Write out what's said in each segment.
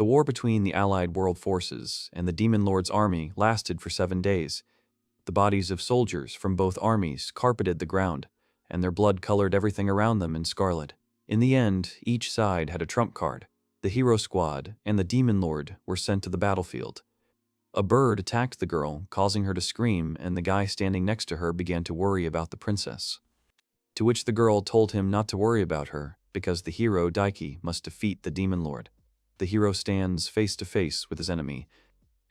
The war between the Allied world forces and the Demon Lord's army lasted for 7 days. The bodies of soldiers from both armies carpeted the ground, and their blood colored everything around them in scarlet. In the end, each side had a trump card. The hero squad and the Demon Lord were sent to the battlefield. A bird attacked the girl, causing her to scream, and the guy standing next to her began to worry about the princess. To which the girl told him not to worry about her, because the hero Daiki must defeat the Demon Lord. The hero stands face to face with his enemy,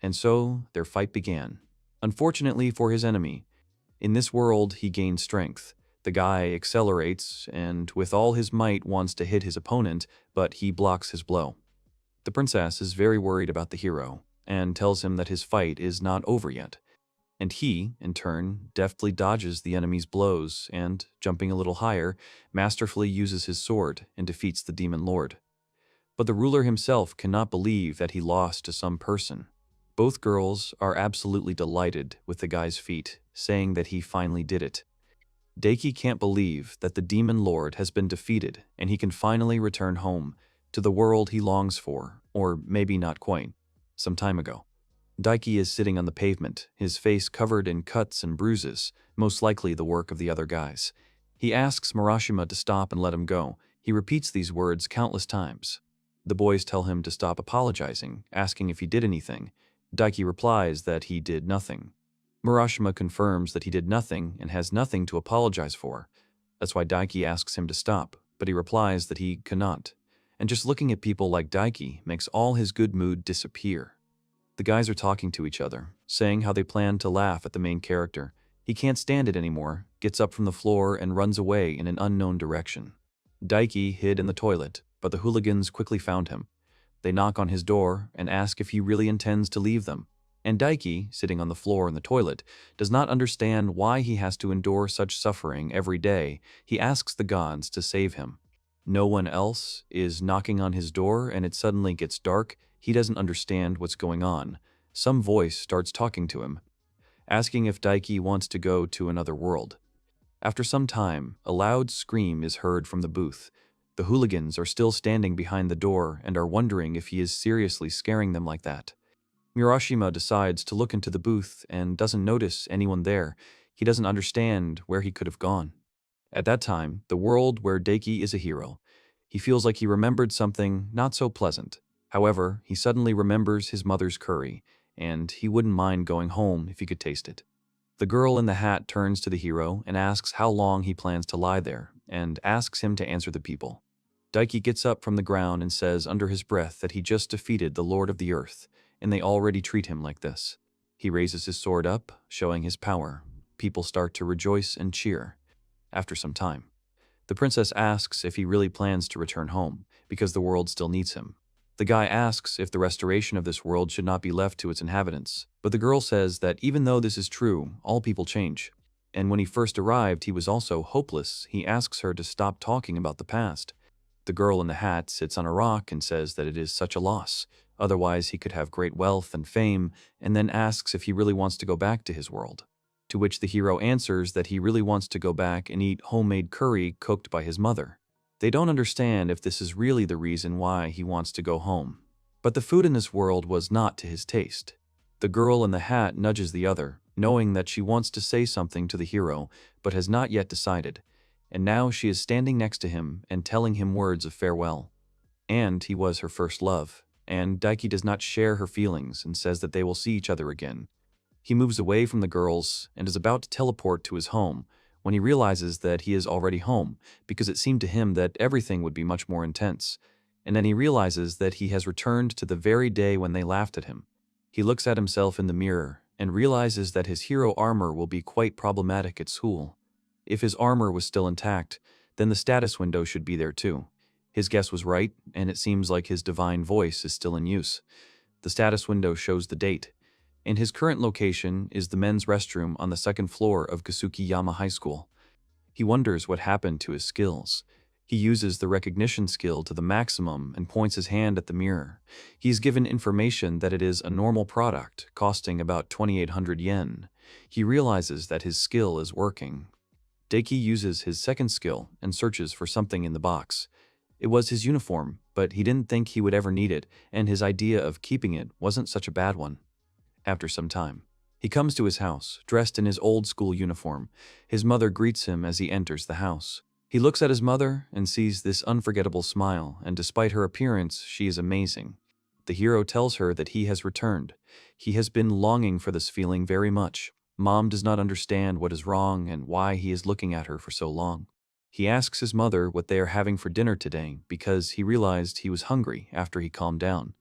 and so their fight began. Unfortunately for his enemy, in this world he gains strength. The guy accelerates and with all his might wants to hit his opponent, but he blocks his blow. The princess is very worried about the hero and tells him that his fight is not over yet. And he, in turn, deftly dodges the enemy's blows and, jumping a little higher, masterfully uses his sword and defeats the Demon Lord. But the ruler himself cannot believe that he lost to some person. Both girls are absolutely delighted with the guy's feat, saying that he finally did it. Daiki can't believe that the Demon Lord has been defeated and he can finally return home to the world he longs for, or maybe not quite, some time ago. Daiki is sitting on the pavement, his face covered in cuts and bruises, most likely the work of the other guys. He asks Morishita to stop and let him go. He repeats these words countless times. The boys tell him to stop apologizing, asking if he did anything. Daiki replies that he did nothing. Morishita confirms that he did nothing and has nothing to apologize for. That's why Daiki asks him to stop, but he replies that he cannot. And just looking at people like Daiki makes all his good mood disappear. The guys are talking to each other, saying how they plan to laugh at the main character. He can't stand it anymore, gets up from the floor and runs away in an unknown direction. Daiki hid in the toilet, but the hooligans quickly found him. They knock on his door and ask if he really intends to leave them. And Daiki, sitting on the floor in the toilet, does not understand why he has to endure such suffering every day. He asks the gods to save him. No one else is knocking on his door and it suddenly gets dark. He doesn't understand what's going on. Some voice starts talking to him, asking if Daiki wants to go to another world. After some time, a loud scream is heard from the booth. The hooligans are still standing behind the door and are wondering if he is seriously scaring them like that. Morishita decides to look into the booth and doesn't notice anyone there. He doesn't understand where he could have gone. At that time, the world where Daiki is a hero. He feels like he remembered something not so pleasant. However, he suddenly remembers his mother's curry, and he wouldn't mind going home if he could taste it. The girl in the hat turns to the hero and asks how long he plans to lie there, and asks him to answer the people. Daiki gets up from the ground and says under his breath that he just defeated the Lord of the Earth, and they already treat him like this. He raises his sword up, showing his power. People start to rejoice and cheer. After some time, the princess asks if he really plans to return home, because the world still needs him. The guy asks if the restoration of this world should not be left to its inhabitants, but the girl says that even though this is true, all people change. And when he first arrived, he was also hopeless. He asks her to stop talking about the past. The girl in the hat sits on a rock and says that it is such a loss. Otherwise, he could have great wealth and fame, and then asks if he really wants to go back to his world. To which the hero answers that he really wants to go back and eat homemade curry cooked by his mother. They don't understand if this is really the reason why he wants to go home. But the food in this world was not to his taste. The girl in the hat nudges the other, knowing that she wants to say something to the hero, but has not yet decided. And now she is standing next to him and telling him words of farewell. And he was her first love. And Daiki does not share her feelings and says that they will see each other again. He moves away from the girls and is about to teleport to his home when he realizes that he is already home, because it seemed to him that everything would be much more intense. And then he realizes that he has returned to the very day when they laughed at him. He looks at himself in the mirror and realizes that his hero armor will be quite problematic at school. If his armor was still intact, then the status window should be there too. His guess was right, and it seems like his divine voice is still in use. The status window shows the date, and his current location is the men's restroom on the second floor of Kasukiyama High School. He wonders what happened to his skills. He uses the recognition skill to the maximum and points his hand at the mirror. He is given information that it is a normal product, costing about 2,800 yen. He realizes that his skill is working. Daiki uses his second skill and searches for something in the box. It was his uniform, but he didn't think he would ever need it, and his idea of keeping it wasn't such a bad one. After some time, he comes to his house, dressed in his old-school uniform. His mother greets him as he enters the house. He looks at his mother and sees this unforgettable smile, and despite her appearance, she is amazing. The hero tells her that he has returned. He has been longing for this feeling very much. Mom does not understand what is wrong and why he is looking at her for so long. He asks his mother what they are having for dinner today because he realized he was hungry after he calmed down.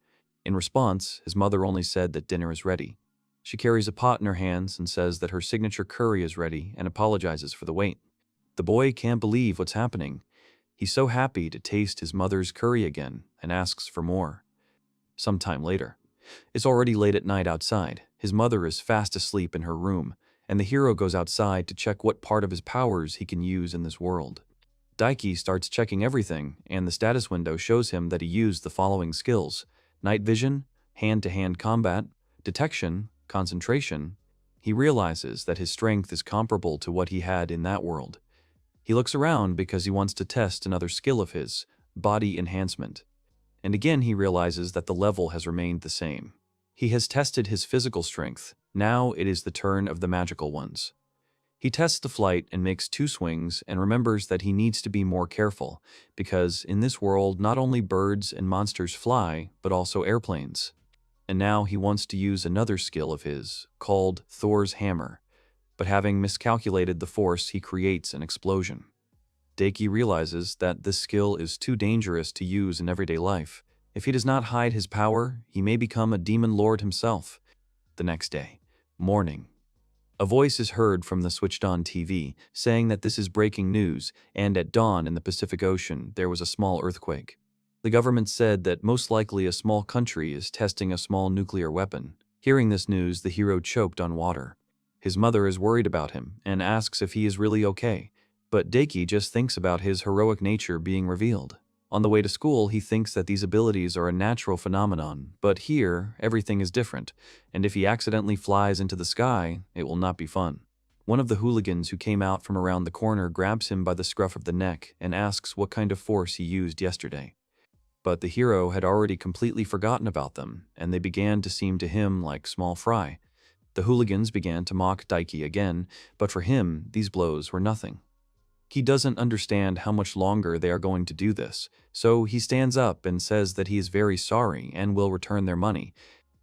In response, his mother only said that dinner is ready. She carries a pot in her hands and says that her signature curry is ready and apologizes for the wait. The boy can't believe what's happening. He's so happy to taste his mother's curry again and asks for more. Some time later, it's already late at night outside. His mother is fast asleep in her room, and the hero goes outside to check what part of his powers he can use in this world. Daiki starts checking everything, and the status window shows him that he used the following skills: night vision, hand-to-hand combat, detection, concentration. He realizes that his strength is comparable to what he had in that world. He looks around because he wants to test another skill of his, body enhancement. And again he realizes that the level has remained the same. He has tested his physical strength. Now it is the turn of the magical ones. He tests the flight and makes 2 swings and remembers that he needs to be more careful, because in this world not only birds and monsters fly, but also airplanes. And now he wants to use another skill of his, called Thor's Hammer, but having miscalculated the force, he creates an explosion. Daiki realizes that this skill is too dangerous to use in everyday life. If he does not hide his power, he may become a demon lord himself. The next day, morning. A voice is heard from the switched-on TV, saying that this is breaking news, and at dawn in the Pacific Ocean, there was a small earthquake. The government said that most likely a small country is testing a small nuclear weapon. Hearing this news, the hero choked on water. His mother is worried about him and asks if he is really okay, but Daiki just thinks about his heroic nature being revealed. On the way to school, he thinks that these abilities are a natural phenomenon, but here, everything is different, and if he accidentally flies into the sky, it will not be fun. One of the hooligans who came out from around the corner grabs him by the scruff of the neck and asks what kind of force he used yesterday. But the hero had already completely forgotten about them, and they began to seem to him like small fry. The hooligans began to mock Daiki again, but for him, these blows were nothing. He doesn't understand how much longer they are going to do this, so he stands up and says that he is very sorry and will return their money.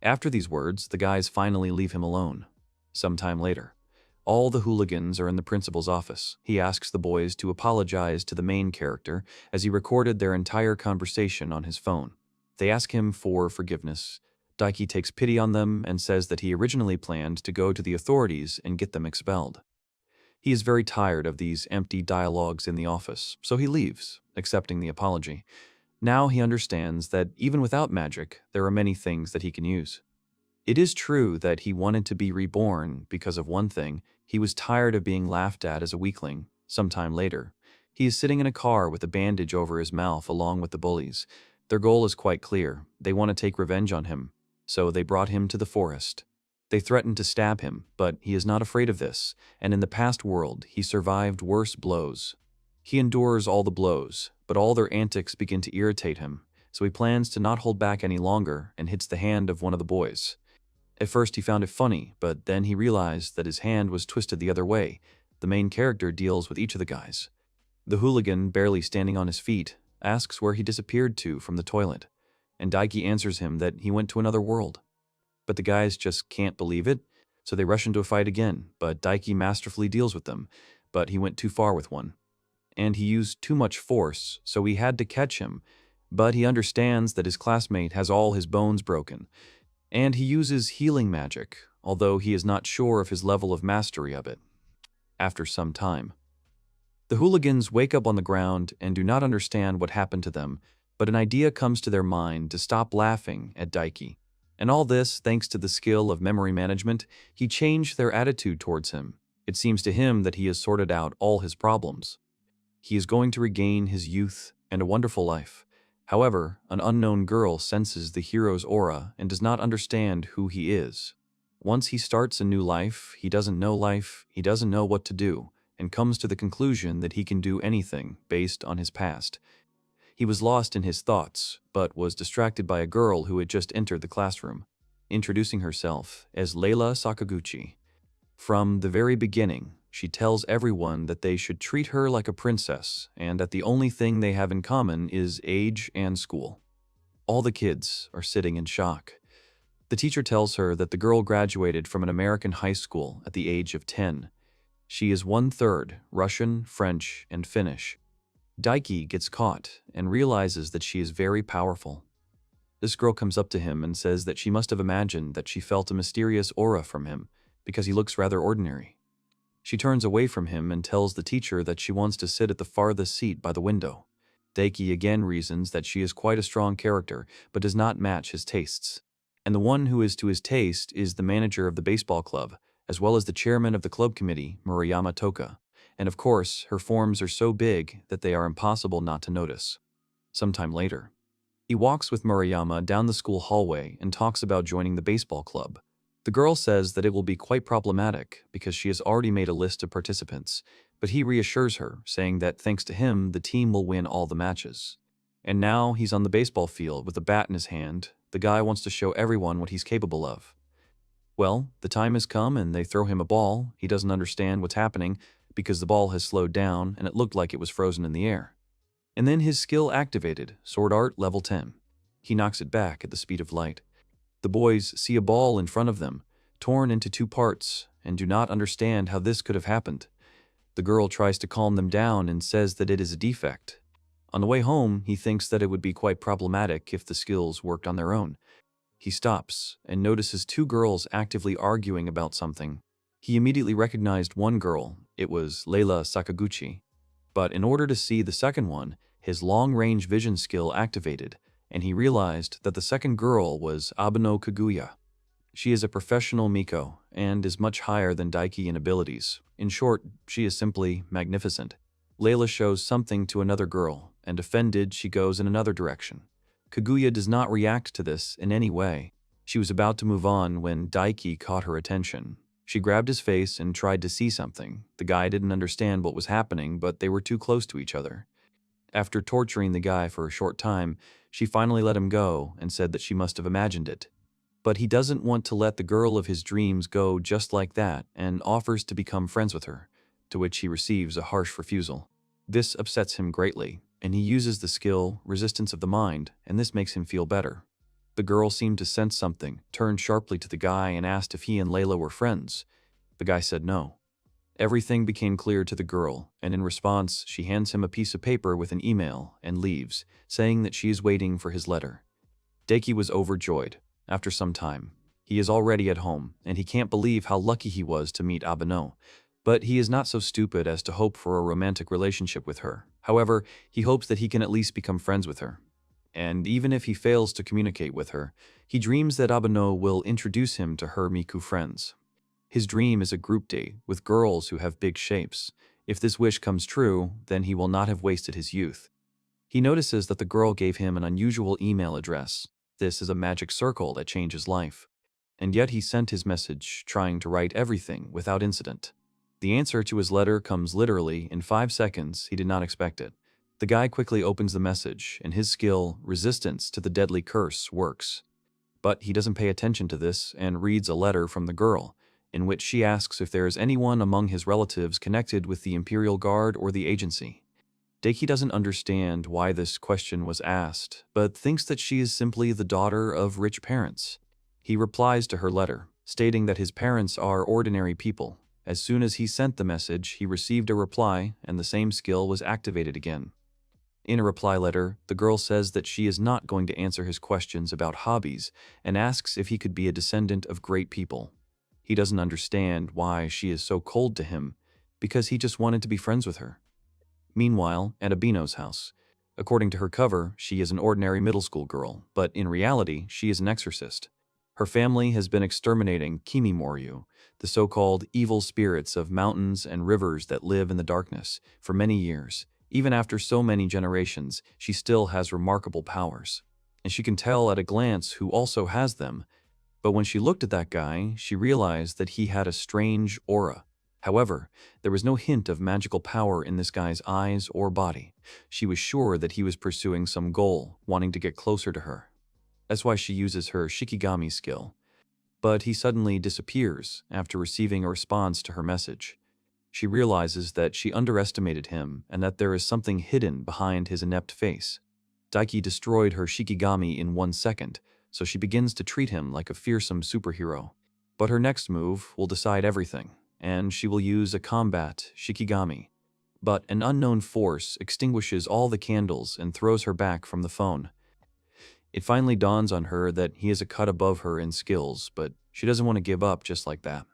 After these words, the guys finally leave him alone. Some time later, all the hooligans are in the principal's office. He asks the boys to apologize to the main character as he recorded their entire conversation on his phone. They ask him for forgiveness. Daiki takes pity on them and says that he originally planned to go to the authorities and get them expelled. He is very tired of these empty dialogues in the office, so he leaves, accepting the apology. Now he understands that even without magic, there are many things that he can use. It is true that he wanted to be reborn because of one thing. He was tired of being laughed at as a weakling. Sometime later, he is sitting in a car with a bandage over his mouth along with the bullies. Their goal is quite clear. They want to take revenge on him, so they brought him to the forest. They threatened to stab him, but he is not afraid of this, and in the past world, he survived worse blows. He endures all the blows, but all their antics begin to irritate him, so he plans to not hold back any longer and hits the hand of one of the boys. At first he found it funny, but then he realized that his hand was twisted the other way. The main character deals with each of the guys. The hooligan, barely standing on his feet, asks where he disappeared to from the toilet, and Daiki answers him that he went to another world. But the guys just can't believe it, so they rush into a fight again, but Daiki masterfully deals with them, but he went too far with one. And he used too much force, so he had to catch him, but he understands that his classmate has all his bones broken, and he uses healing magic, although he is not sure of his level of mastery of it. After some time, the hooligans wake up on the ground and do not understand what happened to them, but an idea comes to their mind to stop laughing at Daiki. And all this, thanks to the skill of memory management, he changed their attitude towards him. It seems to him that he has sorted out all his problems. He is going to regain his youth and a wonderful life. However, an unknown girl senses the hero's aura and does not understand who he is. Once he starts a new life, he doesn't know what to do, and comes to the conclusion that he can do anything based on his past. He was lost in his thoughts, but was distracted by a girl who had just entered the classroom, introducing herself as Leila Sakaguchi. From the very beginning, she tells everyone that they should treat her like a princess and that the only thing they have in common is age and school. All the kids are sitting in shock. The teacher tells her that the girl graduated from an American high school at the age of 10. She is 1/3 Russian, French, and Finnish. Daiki gets caught and realizes that she is very powerful. This girl comes up to him and says that she must have imagined that she felt a mysterious aura from him because he looks rather ordinary. She turns away from him and tells the teacher that she wants to sit at the farthest seat by the window. Daiki again reasons that she is quite a strong character but does not match his tastes. And the one who is to his taste is the manager of the baseball club, as well as the chairman of the club committee, Murayama Toka. And of course, her forms are so big that they are impossible not to notice. Sometime later, he walks with Murayama down the school hallway and talks about joining the baseball club. The girl says that it will be quite problematic because she has already made a list of participants, but he reassures her, saying that thanks to him, the team will win all the matches. And now he's on the baseball field with a bat in his hand. The guy wants to show everyone what he's capable of. Well, the time has come and they throw him a ball. He doesn't understand what's happening because the ball has slowed down and it looked like it was frozen in the air. And then his skill activated, Sword Art level 10. He knocks it back at the speed of light. The boys see a ball in front of them, torn into 2 parts, and do not understand how this could have happened. The girl tries to calm them down and says that it is a defect. On the way home, he thinks that it would be quite problematic if the skills worked on their own. He stops and notices 2 girls actively arguing about something. He immediately recognized one girl. It was Leila Sakaguchi. But in order to see the second one, his long-range vision skill activated, and he realized that the second girl was Abeno Kaguya. She is a professional Miko and is much higher than Daiki in abilities. In short, she is simply magnificent. Leila shows something to another girl, and offended, she goes in another direction. Kaguya does not react to this in any way. She was about to move on when Daiki caught her attention. She grabbed his face and tried to see something. The guy didn't understand what was happening, but they were too close to each other. After torturing the guy for a short time, she finally let him go and said that she must have imagined it. But he doesn't want to let the girl of his dreams go just like that and offers to become friends with her, to which he receives a harsh refusal. This upsets him greatly, and he uses the skill Resistance of the Mind, and this makes him feel better. The girl seemed to sense something, turned sharply to the guy and asked if he and Leila were friends. The guy said no. Everything became clear to the girl, and in response, she hands him a piece of paper with an email and leaves, saying that she is waiting for his letter. Daiki was overjoyed. After some time, he is already at home, and he can't believe how lucky he was to meet Abeno. But he is not so stupid as to hope for a romantic relationship with her. However, he hopes that he can at least become friends with her. And even if he fails to communicate with her, he dreams that Abeno will introduce him to her Miku friends. His dream is a group date with girls who have big shapes. If this wish comes true, then he will not have wasted his youth. He notices that the girl gave him an unusual email address. This is a magic circle that changes life. And yet he sent his message, trying to write everything without incident. The answer to his letter comes literally in 5 seconds. He did not expect it. The guy quickly opens the message, and his skill, Resistance to the Deadly Curse, works. But he doesn't pay attention to this and reads a letter from the girl, in which she asks if there is anyone among his relatives connected with the Imperial Guard or the agency. Daiki doesn't understand why this question was asked, but thinks that she is simply the daughter of rich parents. He replies to her letter, stating that his parents are ordinary people. As soon as he sent the message, he received a reply, and the same skill was activated again. In a reply letter, the girl says that she is not going to answer his questions about hobbies and asks if he could be a descendant of great people. He doesn't understand why she is so cold to him, because he just wanted to be friends with her. Meanwhile, at Abeno's house, according to her cover, she is an ordinary middle school girl, but in reality, she is an exorcist. Her family has been exterminating Kimimoryu, the so-called evil spirits of mountains and rivers that live in the darkness, for many years. Even after so many generations, she still has remarkable powers. And she can tell at a glance who also has them. But when she looked at that guy, she realized that he had a strange aura. However, there was no hint of magical power in this guy's eyes or body. She was sure that he was pursuing some goal, wanting to get closer to her. That's why she uses her Shikigami skill. But he suddenly disappears after receiving a response to her message. She realizes that she underestimated him and that there is something hidden behind his inept face. Daiki destroyed her Shikigami in 1 second, so she begins to treat him like a fearsome superhero. But her next move will decide everything, and she will use a combat Shikigami. But an unknown force extinguishes all the candles and throws her back from the phone. It finally dawns on her that he is a cut above her in skills, but she doesn't want to give up just like that.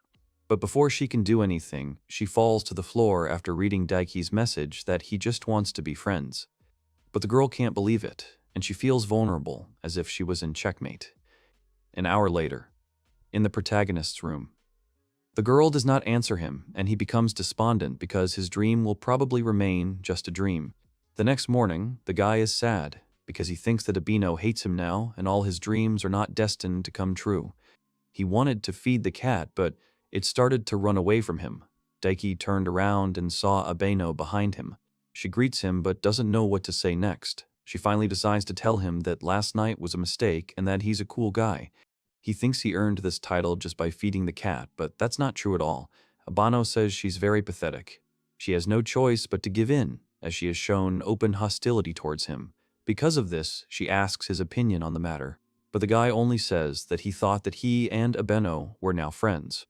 But before she can do anything, she falls to the floor after reading Daiki's message that he just wants to be friends. But the girl can't believe it, and she feels vulnerable, as if she was in checkmate. An hour later, in the protagonist's room. The girl does not answer him, and he becomes despondent because his dream will probably remain just a dream. The next morning, the guy is sad, because he thinks that Abeno hates him now and all his dreams are not destined to come true. He wanted to feed the cat, but it started to run away from him. Daiki turned around and saw Abeno behind him. She greets him but doesn't know what to say next. She finally decides to tell him that last night was a mistake and that he's a cool guy. He thinks he earned this title just by feeding the cat, but that's not true at all. Abeno says she's very pathetic. She has no choice but to give in, as she has shown open hostility towards him. Because of this, she asks his opinion on the matter, but the guy only says that he thought that he and Abeno were now friends.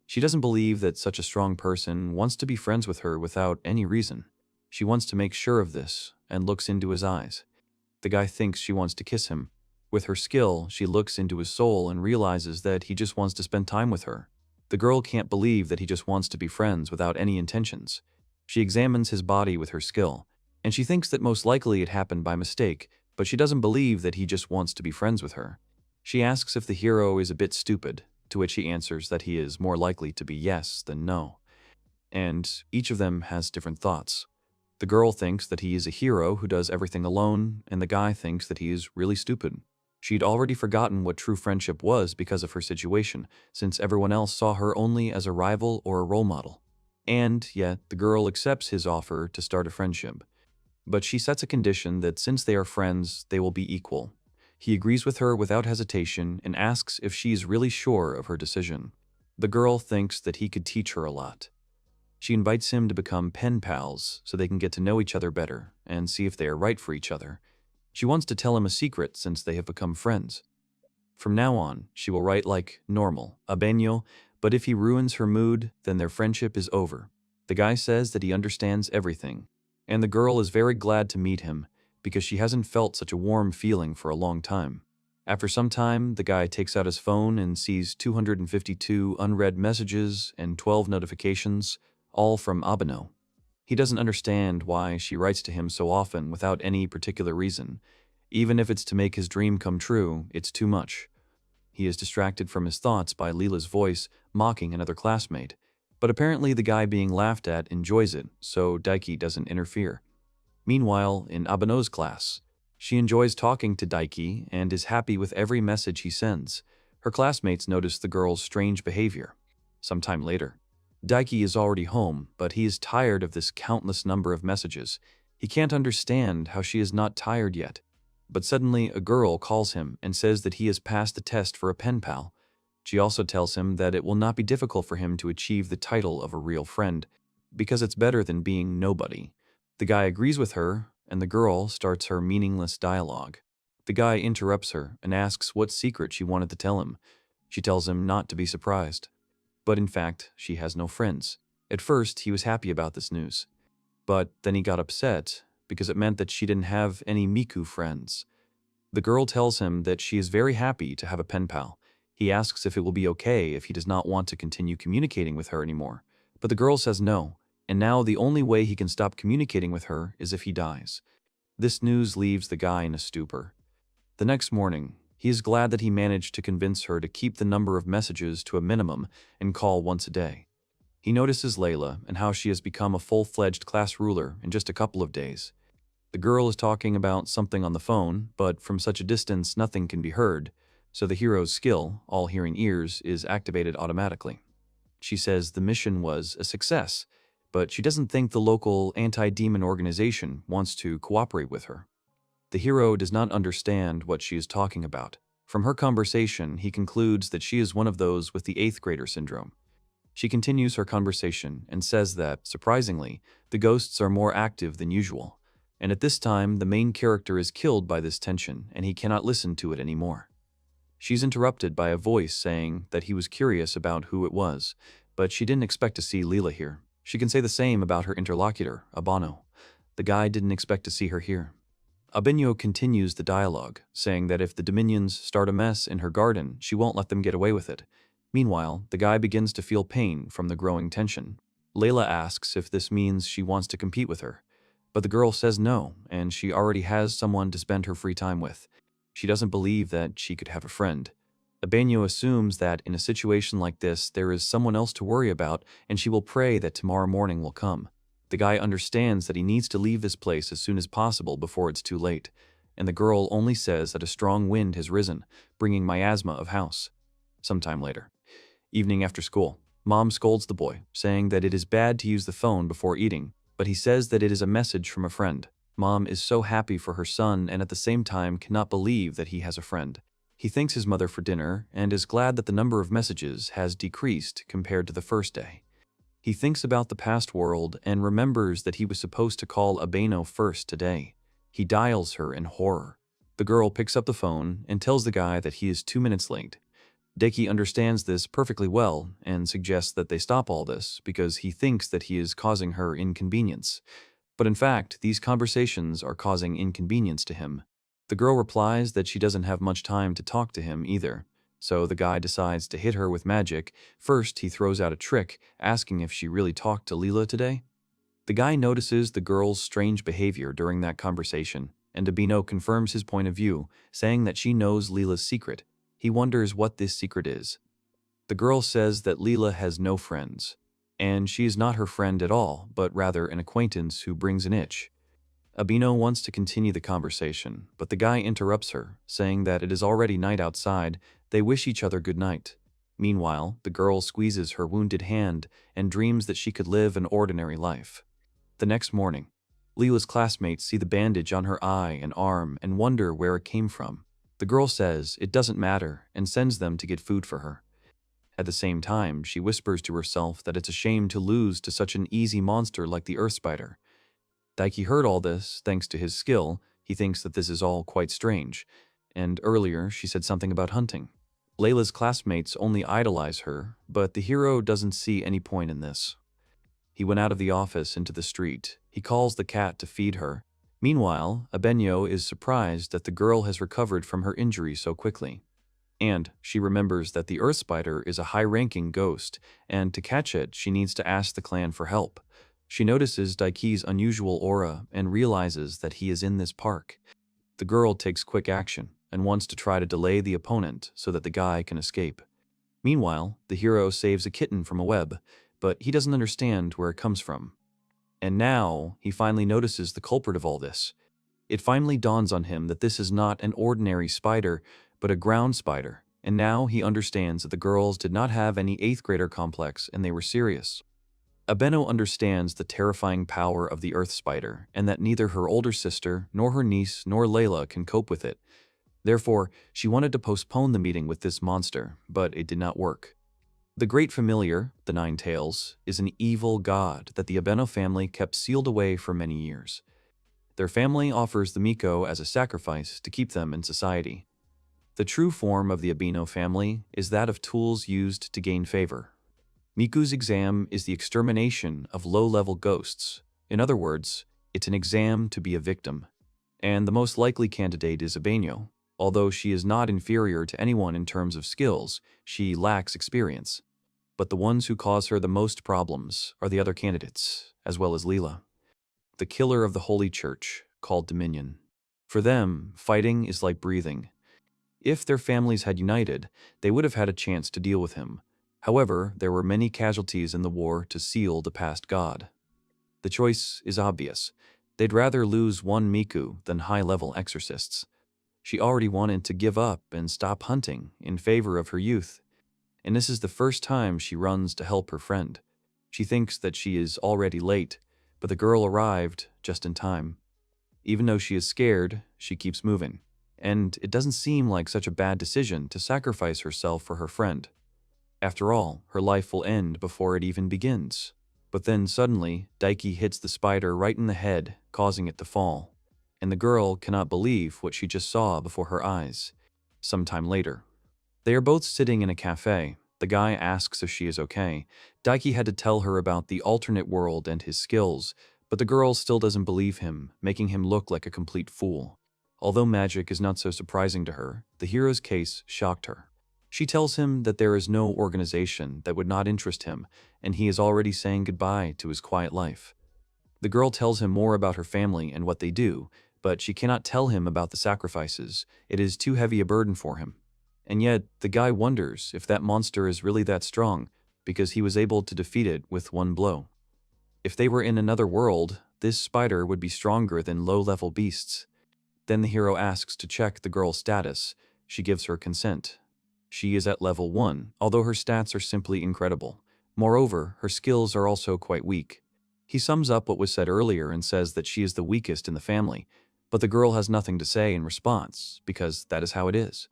She doesn't believe that such a strong person wants to be friends with her without any reason. She wants to make sure of this and looks into his eyes. The guy thinks she wants to kiss him. With her skill, she looks into his soul and realizes that he just wants to spend time with her. The girl can't believe that he just wants to be friends without any intentions. She examines his body with her skill, and she thinks that most likely it happened by mistake, but she doesn't believe that he just wants to be friends with her. She asks if the hero is a bit stupid, to which he answers that he is more likely to be yes than no. And each of them has different thoughts. The girl thinks that he is a hero who does everything alone, and the guy thinks that he is really stupid. She'd already forgotten what true friendship was because of her situation, since everyone else saw her only as a rival or a role model. And yet, the girl accepts his offer to start a friendship. But she sets a condition that since they are friends, they will be equal. He agrees with her without hesitation and asks if she is really sure of her decision. The girl thinks that he could teach her a lot. She invites him to become pen pals so they can get to know each other better and see if they are right for each other. She wants to tell him a secret since they have become friends. From now on, she will write like normal, Abeno, but if he ruins her mood, then their friendship is over. The guy says that he understands everything, and the girl is very glad to meet him because she hasn't felt such a warm feeling for a long time. After some time, the guy takes out his phone and sees 252 unread messages and 12 notifications, all from Abeno. He doesn't understand why she writes to him so often without any particular reason. Even if it's to make his dream come true, it's too much. He is distracted from his thoughts by Leila's voice mocking another classmate, but apparently the guy being laughed at enjoys it, so Daiki doesn't interfere. Meanwhile, in Abeno's class, she enjoys talking to Daiki and is happy with every message he sends. Her classmates notice the girl's strange behavior. Sometime later, Daiki is already home, but he is tired of this countless number of messages. He can't understand how she is not tired yet. But suddenly, a girl calls him and says that he has passed the test for a pen pal. She also tells him that it will not be difficult for him to achieve the title of a real friend, because it's better than being nobody. The guy agrees with her, and the girl starts her meaningless dialogue. The guy interrupts her and asks what secret she wanted to tell him. She tells him not to be surprised. But in fact, she has no friends. At first, he was happy about this news. But then he got upset because it meant that she didn't have any Miku friends. The girl tells him that she is very happy to have a pen pal. He asks if it will be okay if he does not want to continue communicating with her anymore. But the girl says no, and now the only way he can stop communicating with her is if he dies. This news leaves the guy in a stupor. The next morning, he is glad that he managed to convince her to keep the number of messages to a minimum and call once a day. He notices Leila and how she has become a full-fledged class ruler in just a couple of days. The girl is talking about something on the phone, but from such a distance nothing can be heard, so the hero's skill, all hearing ears, is activated automatically. She says the mission was a success, but she doesn't think the local anti-demon organization wants to cooperate with her. The hero does not understand what she is talking about. From her conversation, he concludes that she is one of those with the eighth grader syndrome. She continues her conversation and says that, surprisingly, the ghosts are more active than usual, and at this time the main character is killed by this tension and he cannot listen to it anymore. She's interrupted by a voice saying that he was curious about who it was, but she didn't expect to see Leila here. She can say the same about her interlocutor, Abano. The guy didn't expect to see her here. Abenyo continues the dialogue, saying that if the Dominions start a mess in her garden, she won't let them get away with it. Meanwhile, the guy begins to feel pain from the growing tension. Leila asks if this means she wants to compete with her, but the girl says no, and she already has someone to spend her free time with. She doesn't believe that she could have a friend. Abenyo assumes that in a situation like this, there is someone else to worry about, and she will pray that tomorrow morning will come. The guy understands that he needs to leave this place as soon as possible before it's too late, and the girl only says that a strong wind has risen, bringing miasma of house. Sometime later, evening after school, Mom scolds the boy, saying that it is bad to use the phone before eating, but he says that it is a message from a friend. Mom is so happy for her son and at the same time cannot believe that he has a friend. He thanks his mother for dinner and is glad that the number of messages has decreased compared to the first day. He thinks about the past world and remembers that he was supposed to call Abeno first today. He dials her in horror. The girl picks up the phone and tells the guy that he is 2 minutes late. Daiki understands this perfectly well and suggests that they stop all this because he thinks that he is causing her inconvenience. But in fact, these conversations are causing inconvenience to him. The girl replies that she doesn't have much time to talk to him either. So the guy decides to hit her with magic. First, he throws out a trick, asking if she really talked to Leila today. The guy notices the girl's strange behavior during that conversation, and Abeno confirms his point of view, saying that she knows Leila's secret. He wonders what this secret is. The girl says that Leila has no friends, and she is not her friend at all, but rather an acquaintance who brings an itch. Abeno wants to continue the conversation, but the guy interrupts her, saying that it is already night outside. They wish each other good night. Meanwhile, the girl squeezes her wounded hand and dreams that she could live an ordinary life. The next morning, Leila's classmates see the bandage on her eye and arm and wonder where it came from. The girl says it doesn't matter and sends them to get food for her. At the same time, she whispers to herself that it's a shame to lose to such an easy monster like the earth spider. Daiki heard all this thanks to his skill. He thinks that this is all quite strange, and earlier she said something about hunting. Leila's classmates only idolize her, but the hero doesn't see any point in this. He went out of the office into the street. He calls the cat to feed her. Meanwhile, Abenyo is surprised that the girl has recovered from her injury so quickly. And she remembers that the earth spider is a high-ranking ghost, and to catch it, she needs to ask the clan for help. She notices Daiki's unusual aura and realizes that he is in this park. The girl takes quick action and wants to try to delay the opponent so that the guy can escape. Meanwhile, the hero saves a kitten from a web, but he doesn't understand where it comes from. And now, he finally notices the culprit of all this. It finally dawns on him that this is not an ordinary spider, but a ground spider, and now he understands that the girls did not have any 8th grader complex and they were serious. Abeno understands the terrifying power of the earth spider and that neither her older sister, nor her niece, nor Leila can cope with it. Therefore, she wanted to postpone the meeting with this monster, but it did not work. The Great Familiar, the Nine Tails, is an evil god that the Abeno family kept sealed away for many years. Their family offers the Miko as a sacrifice to keep them in society. The true form of the Abeno family is that of tools used to gain favor. Miku's exam is the extermination of low-level ghosts. In other words, it's an exam to be a victim. And the most likely candidate is Abeno. Although she is not inferior to anyone in terms of skills, she lacks experience. But the ones who cause her the most problems are the other candidates, as well as Leila, the killer of the Holy Church, called Dominion. For them, fighting is like breathing. If their families had united, they would have had a chance to deal with him. However, there were many casualties in the war to seal the past god. The choice is obvious. They'd rather lose one Miku than high-level exorcists. She already wanted to give up and stop hunting in favor of her youth. and this is the first time she runs to help her friend. She thinks that she is already late, but the girl arrived just in time. Even though she is scared, she keeps moving, and it doesn't seem like such a bad decision to sacrifice herself for her friend. After all, her life will end before it even begins. But then suddenly, Daiki hits the spider right in the head, causing it to fall. And the girl cannot believe what she just saw before her eyes. Sometime later, they are both sitting in a cafe. The guy asks if she is okay. Daiki had to tell her about the alternate world and his skills, but the girl still doesn't believe him, making him look like a complete fool. Although magic is not so surprising to her, the hero's case shocked her. She tells him that there is no organization that would not interest him, and he is already saying goodbye to his quiet life. The girl tells him more about her family and what they do, but she cannot tell him about the sacrifices. It is too heavy a burden for him. And yet, the guy wonders if that monster is really that strong, because he was able to defeat it with one blow. If they were in another world, this spider would be stronger than low-level beasts. Then the hero asks to check the girl's status. She gives her consent. She is at level 1, although her stats are simply incredible. Moreover, her skills are also quite weak. He sums up what was said earlier and says that she is the weakest in the family, but the girl has nothing to say in response, because that is how it is.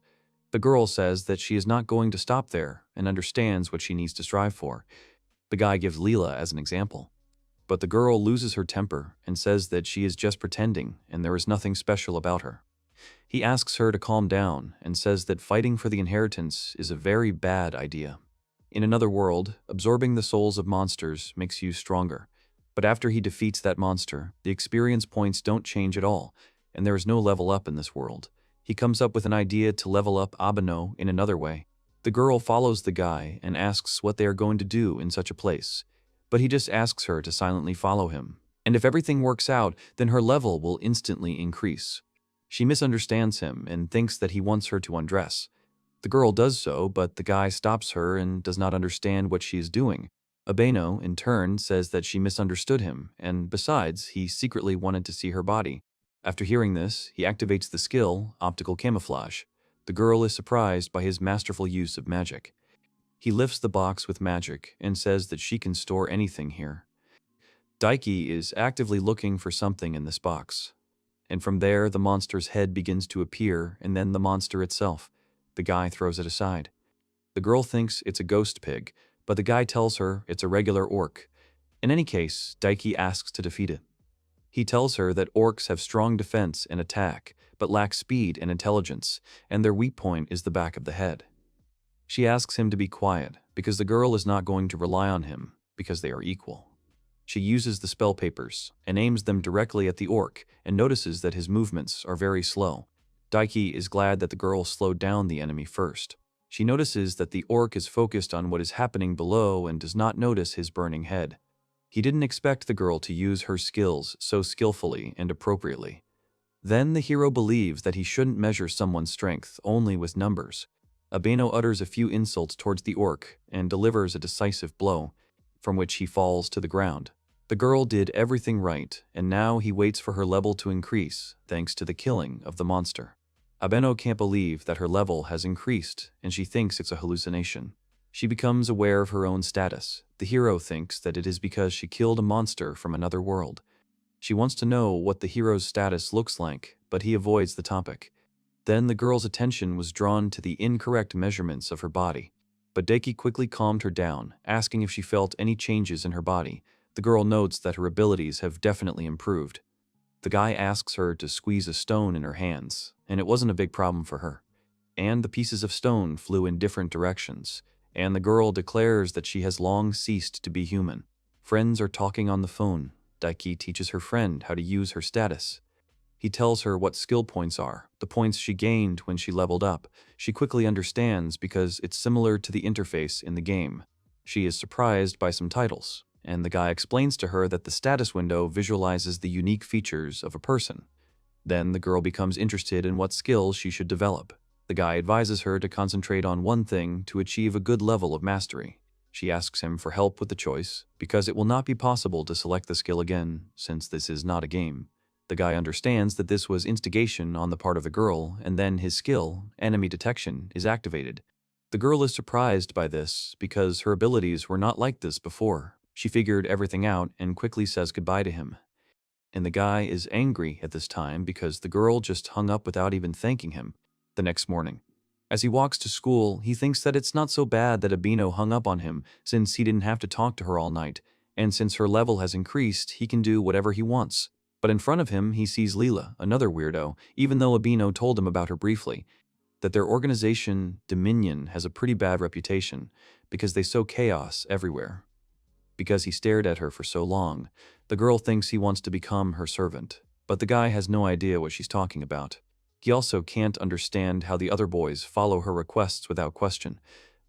The girl says that she is not going to stop there and understands what she needs to strive for. The guy gives Leila as an example. But the girl loses her temper and says that she is just pretending and there is nothing special about her. He asks her to calm down and says that fighting for the inheritance is a very bad idea. In another world, absorbing the souls of monsters makes you stronger. But after he defeats that monster, the experience points don't change at all, and there is no level up in this world. He comes up with an idea to level up Abeno in another way. The girl follows the guy and asks what they are going to do in such a place. But he just asks her to silently follow him. And if everything works out, then her level will instantly increase. She misunderstands him and thinks that he wants her to undress. The girl does so, but the guy stops her and does not understand what she is doing. Abeno, in turn, says that she misunderstood him, and besides, he secretly wanted to see her body. After hearing this, he activates the skill, optical camouflage. The girl is surprised by his masterful use of magic. He lifts the box with magic and says that she can store anything here. Daiki is actively looking for something in this box. And from there, the monster's head begins to appear, and then the monster itself. The guy throws it aside. The girl thinks it's a ghost pig, but the guy tells her it's a regular orc. In any case, Daiki asks to defeat it. He tells her that orcs have strong defense and attack, but lack speed and intelligence, and their weak point is the back of the head. She asks him to be quiet, because the girl is not going to rely on him, because they are equal. She uses the spell papers and aims them directly at the orc and notices that his movements are very slow. Daiki is glad that the girl slowed down the enemy first. She notices that the orc is focused on what is happening below and does not notice his burning head. He didn't expect the girl to use her skills so skillfully and appropriately. Then the hero believes that he shouldn't measure someone's strength only with numbers. Abeno utters a few insults towards the orc and delivers a decisive blow, from which he falls to the ground. The girl did everything right, and now he waits for her level to increase, thanks to the killing of the monster. Abeno can't believe that her level has increased, and she thinks it's a hallucination. She becomes aware of her own status. The hero thinks that it is because she killed a monster from another world. She wants to know what the hero's status looks like, but he avoids the topic. Then the girl's attention was drawn to the incorrect measurements of her body. But Daiki quickly calmed her down, asking if she felt any changes in her body. The girl notes that her abilities have definitely improved. The guy asks her to squeeze a stone in her hands, and it wasn't a big problem for her. And the pieces of stone flew in different directions, and the girl declares that she has long ceased to be human. Friends are talking on the phone. Daiki teaches her friend how to use her status. He tells her what skill points are, the points she gained when she leveled up. She quickly understands because it's similar to the interface in the game. She is surprised by some titles, and the guy explains to her that the status window visualizes the unique features of a person. Then the girl becomes interested in what skills she should develop. The guy advises her to concentrate on one thing to achieve a good level of mastery. She asks him for help with the choice, because it will not be possible to select the skill again, since this is not a game. The guy understands that this was instigation on the part of the girl, and then his skill, enemy detection, is activated. The girl is surprised by this because her abilities were not like this before. She figured everything out and quickly says goodbye to him. And the guy is angry at this time because the girl just hung up without even thanking him. The next morning, as he walks to school, he thinks that it's not so bad that Abino hung up on him since he didn't have to talk to her all night, and since her level has increased, he can do whatever he wants. But in front of him, he sees Leila, another weirdo, even though Abino told him about her briefly, that their organization, Dominion, has a pretty bad reputation because they sow chaos everywhere. Because he stared at her for so long, the girl thinks he wants to become her servant, but the guy has no idea what she's talking about. He also can't understand how the other boys follow her requests without question.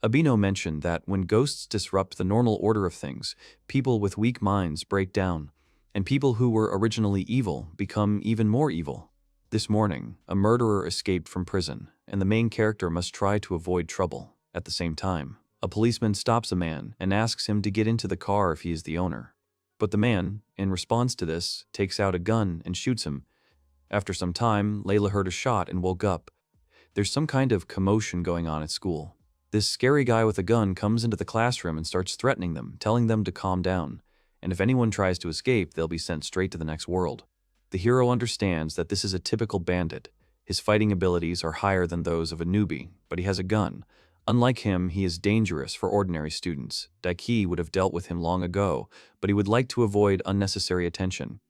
Abino mentioned that when ghosts disrupt the normal order of things, people with weak minds break down, and people who were originally evil become even more evil. This morning, a murderer escaped from prison, and the main character must try to avoid trouble. At the same time, a policeman stops a man and asks him to get into the car if he is the owner. But the man, in response to this, takes out a gun and shoots him. After some time, Leila heard a shot and woke up. There's some kind of commotion going on at school. This scary guy with a gun comes into the classroom and starts threatening them, telling them to calm down, and if anyone tries to escape, they'll be sent straight to the next world. The hero understands that this is a typical bandit. His fighting abilities are higher than those of a newbie, but he has a gun. Unlike him, he is dangerous for ordinary students. Daiki would have dealt with him long ago, but he would like to avoid unnecessary attention.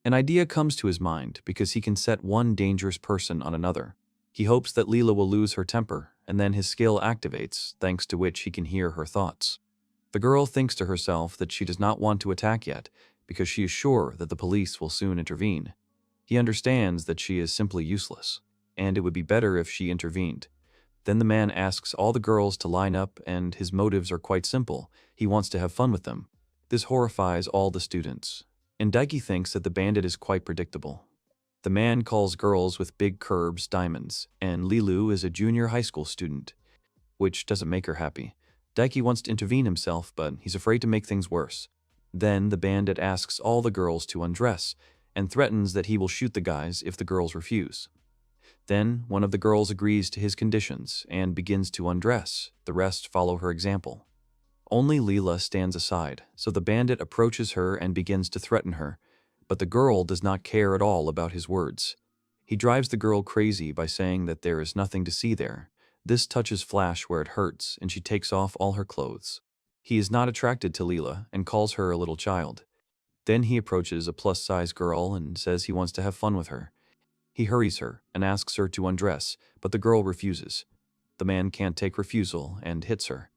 An idea comes to his mind because he can set one dangerous person on another. He hopes that Leila will lose her temper, and then his skill activates, thanks to which he can hear her thoughts. The girl thinks to herself that she does not want to attack yet, because she is sure that the police will soon intervene. He understands that she is simply useless, and it would be better if she intervened. Then the man asks all the girls to line up, and his motives are quite simple. He wants to have fun with them. This horrifies all the students, and Daiki thinks that the bandit is quite predictable. The man calls girls with big curves diamonds, and Lilu is a junior high school student, which doesn't make her happy. Daiki wants to intervene himself, but he's afraid to make things worse. Then the bandit asks all the girls to undress, and threatens that he will shoot the guys if the girls refuse. Then one of the girls agrees to his conditions and begins to undress. The rest follow her example. Only Leila stands aside, so the bandit approaches her and begins to threaten her, but the girl does not care at all about his words. He drives the girl crazy by saying that there is nothing to see there. This touches Flash where it hurts, and she takes off all her clothes. He is not attracted to Leila and calls her a little child. Then he approaches a plus-size girl and says he wants to have fun with her. He hurries her and asks her to undress, but the girl refuses. The man can't take refusal and hits her.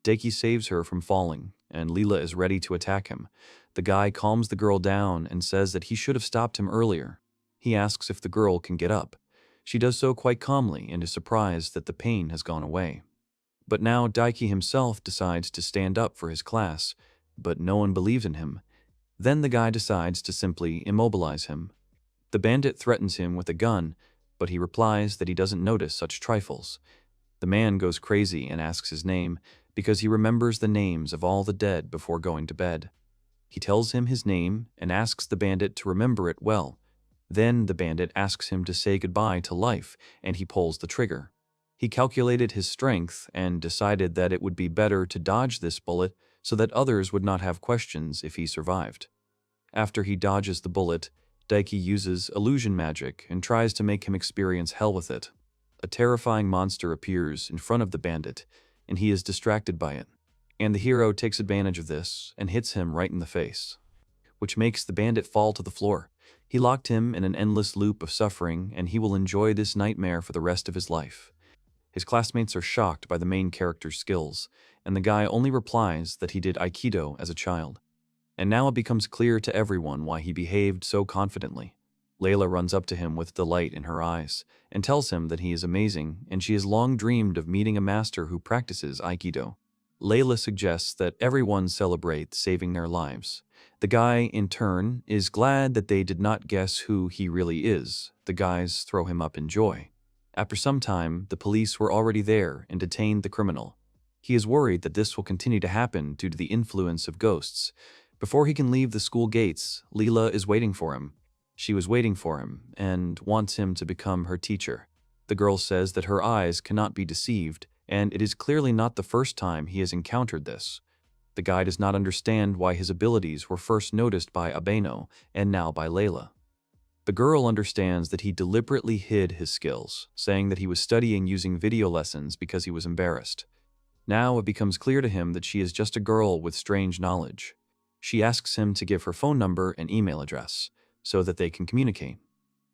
Daiki saves her from falling, and Leila is ready to attack him. The guy calms the girl down and says that he should have stopped him earlier. He asks if the girl can get up. She does so quite calmly and is surprised that the pain has gone away. But now Daiki himself decides to stand up for his class, but no one believes in him. Then the guy decides to simply immobilize him. The bandit threatens him with a gun, but he replies that he doesn't notice such trifles. The man goes crazy and asks his name because he remembers the names of all the dead before going to bed. He tells him his name and asks the bandit to remember it well. Then the bandit asks him to say goodbye to life, and he pulls the trigger. He calculated his strength and decided that it would be better to dodge this bullet so that others would not have questions if he survived. After he dodges the bullet, Daiki uses illusion magic and tries to make him experience hell with it. A terrifying monster appears in front of the bandit, and he is distracted by it. And the hero takes advantage of this and hits him right in the face, which makes the bandit fall to the floor. He locked him in an endless loop of suffering, and he will enjoy this nightmare for the rest of his life. His classmates are shocked by the main character's skills, and the guy only replies that he did Aikido as a child. And now it becomes clear to everyone why he behaved so confidently. Leila runs up to him with delight in her eyes and tells him that he is amazing, and she has long dreamed of meeting a master who practices Aikido. Leila suggests that everyone celebrate saving their lives. The guy, in turn, is glad that they did not guess who he really is. The guys throw him up in joy. After some time, the police were already there and detained the criminal. He is worried that this will continue to happen due to the influence of ghosts. Before he can leave the school gates, Leila is waiting for him. She was waiting for him and wants him to become her teacher. The girl says that her eyes cannot be deceived and it is clearly not the first time he has encountered this. The guy does not understand why his abilities were first noticed by Abeno and now by Leila. The girl understands that he deliberately hid his skills, saying that he was studying using video lessons because he was embarrassed. Now it becomes clear to him that she is just a girl with strange knowledge. She asks him to give her phone number and email address, so that they can communicate.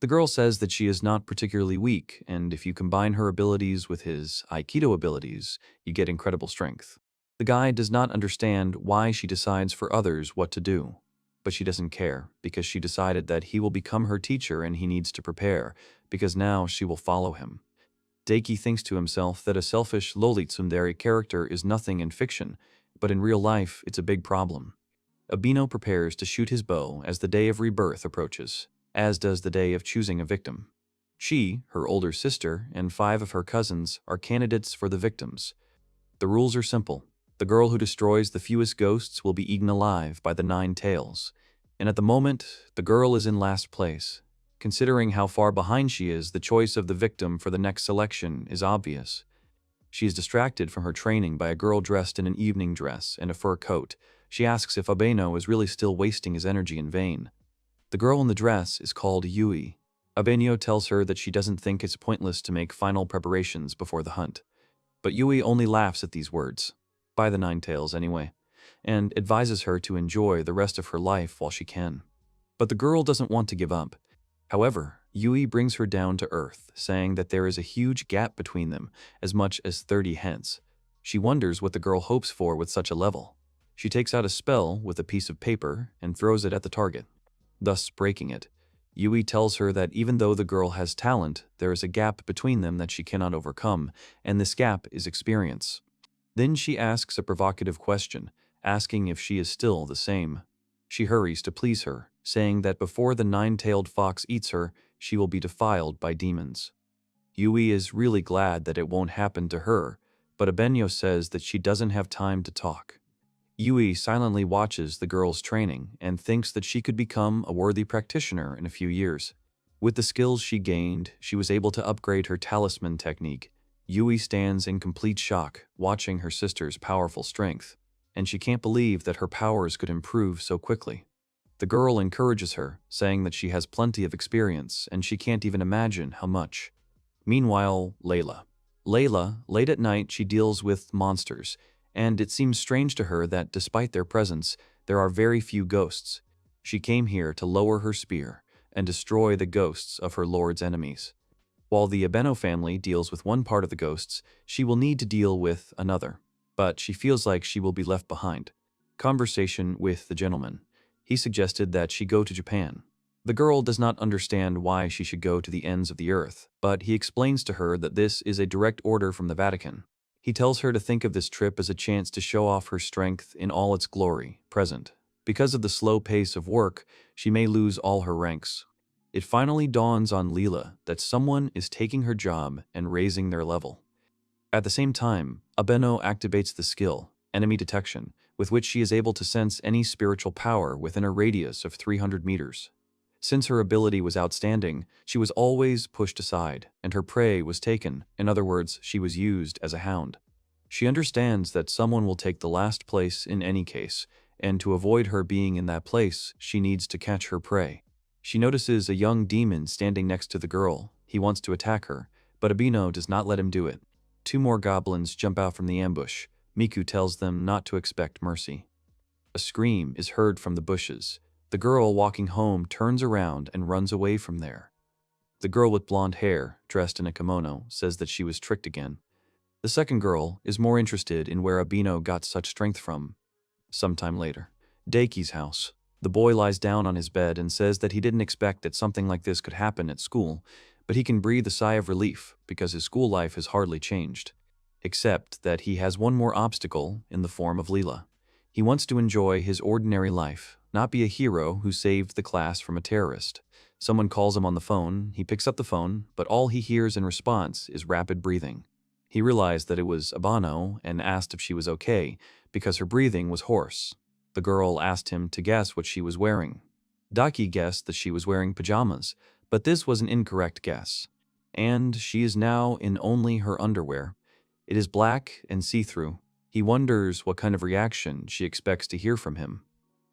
The girl says that she is not particularly weak, and if you combine her abilities with his Aikido abilities, you get incredible strength. The guy does not understand why she decides for others what to do, but she doesn't care, because she decided that he will become her teacher and he needs to prepare, because now she will follow him. Daiki thinks to himself that a selfish lowly tsundere character is nothing in fiction, but in real life it's a big problem. Abeno prepares to shoot his bow as the day of rebirth approaches, as does the day of choosing a victim. She, her older sister, and 5 of her cousins are candidates for the victims. The rules are simple. The girl who destroys the fewest ghosts will be eaten alive by the 9 tails, and at the moment, the girl is in last place. Considering how far behind she is, the choice of the victim for the next selection is obvious. She is distracted from her training by a girl dressed in an evening dress and a fur coat. She asks if Abeno is really still wasting his energy in vain. The girl in the dress is called Yui. Abeno tells her that she doesn't think it's pointless to make final preparations before the hunt. But Yui only laughs at these words, by the 9 tails anyway, and advises her to enjoy the rest of her life while she can. But the girl doesn't want to give up. However, Yui brings her down to earth, saying that there is a huge gap between them, as much as 30 hence. She wonders what the girl hopes for with such a level. She takes out a spell with a piece of paper and throws it at the target, thus breaking it. Yui tells her that even though the girl has talent, there is a gap between them that she cannot overcome, and this gap is experience. Then she asks a provocative question, asking if she is still the same. She hurries to please her, saying that before the 9-tailed fox eats her, she will be defiled by demons. Yui is really glad that it won't happen to her, but Abeno says that she doesn't have time to talk. Yui silently watches the girl's training and thinks that she could become a worthy practitioner in a few years. With the skills she gained, she was able to upgrade her talisman technique. Yui stands in complete shock, watching her sister's powerful strength, and she can't believe that her powers could improve so quickly. The girl encourages her, saying that she has plenty of experience and she can't even imagine how much. Meanwhile, Leila, late at night, she deals with monsters, and it seems strange to her that despite their presence, there are very few ghosts. She came here to lower her spear and destroy the ghosts of her lord's enemies. While the Abeno family deals with one part of the ghosts, she will need to deal with another, but she feels like she will be left behind. Conversation with the gentleman. He suggested that she go to Japan. The girl does not understand why she should go to the ends of the earth, but he explains to her that this is a direct order from the Vatican. He tells her to think of this trip as a chance to show off her strength in all its glory, present. Because of the slow pace of work, she may lose all her ranks. It finally dawns on Leila that someone is taking her job and raising their level. At the same time, Abeno activates the skill, enemy detection, with which she is able to sense any spiritual power within a radius of 300 meters. Since her ability was outstanding, she was always pushed aside, and her prey was taken. In other words, she was used as a hound. She understands that someone will take the last place in any case, and to avoid her being in that place, she needs to catch her prey. She notices a young demon standing next to the girl. He wants to attack her, but Abeno does not let him do it. 2 more goblins jump out from the ambush. Miku tells them not to expect mercy. A scream is heard from the bushes. The girl walking home turns around and runs away from there. The girl with blonde hair, dressed in a kimono, says that she was tricked again. The second girl is more interested in where Abeno got such strength from. Sometime later, Daiki's house. The boy lies down on his bed and says that he didn't expect that something like this could happen at school, but he can breathe a sigh of relief because his school life has hardly changed. Except that he has one more obstacle in the form of Leila. He wants to enjoy his ordinary life, not be a hero who saved the class from a terrorist. Someone calls him on the phone, he picks up the phone, but all he hears in response is rapid breathing. He realized that it was Abeno and asked if she was okay, because her breathing was hoarse. The girl asked him to guess what she was wearing. Daiki guessed that she was wearing pajamas, but this was an incorrect guess. And she is now in only her underwear. It is black and see-through. He wonders what kind of reaction she expects to hear from him.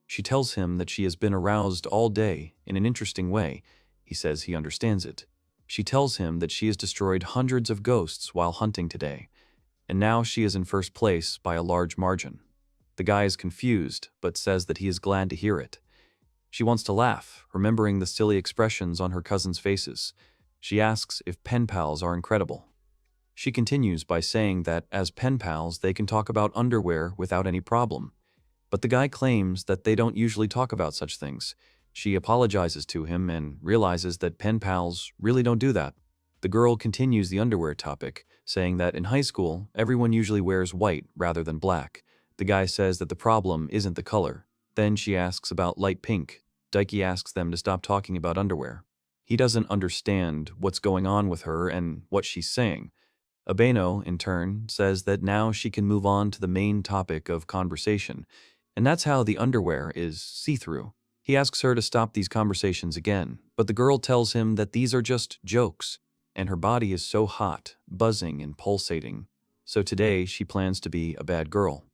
She tells him that she has been aroused all day in an interesting way. He says he understands it. She tells him that she has destroyed hundreds of ghosts while hunting today, and now she is in first place by a large margin. The guy is confused, but says that he is glad to hear it. She wants to laugh, remembering the silly expressions on her cousins' faces. She asks if pen pals are incredible. She continues by saying that as pen pals they can talk about underwear without any problem. But the guy claims that they don't usually talk about such things. She apologizes to him and realizes that pen pals really don't do that. The girl continues the underwear topic, saying that in high school, everyone usually wears white rather than black. The guy says that the problem isn't the color. Then she asks about light pink. Daiki asks them to stop talking about underwear. He doesn't understand what's going on with her and what she's saying. Abeno, in turn, says that now she can move on to the main topic of conversation, and that's how the underwear is see-through. He asks her to stop these conversations again, but the girl tells him that these are just jokes, and her body is so hot, buzzing and pulsating. So today she plans to be a bad girl.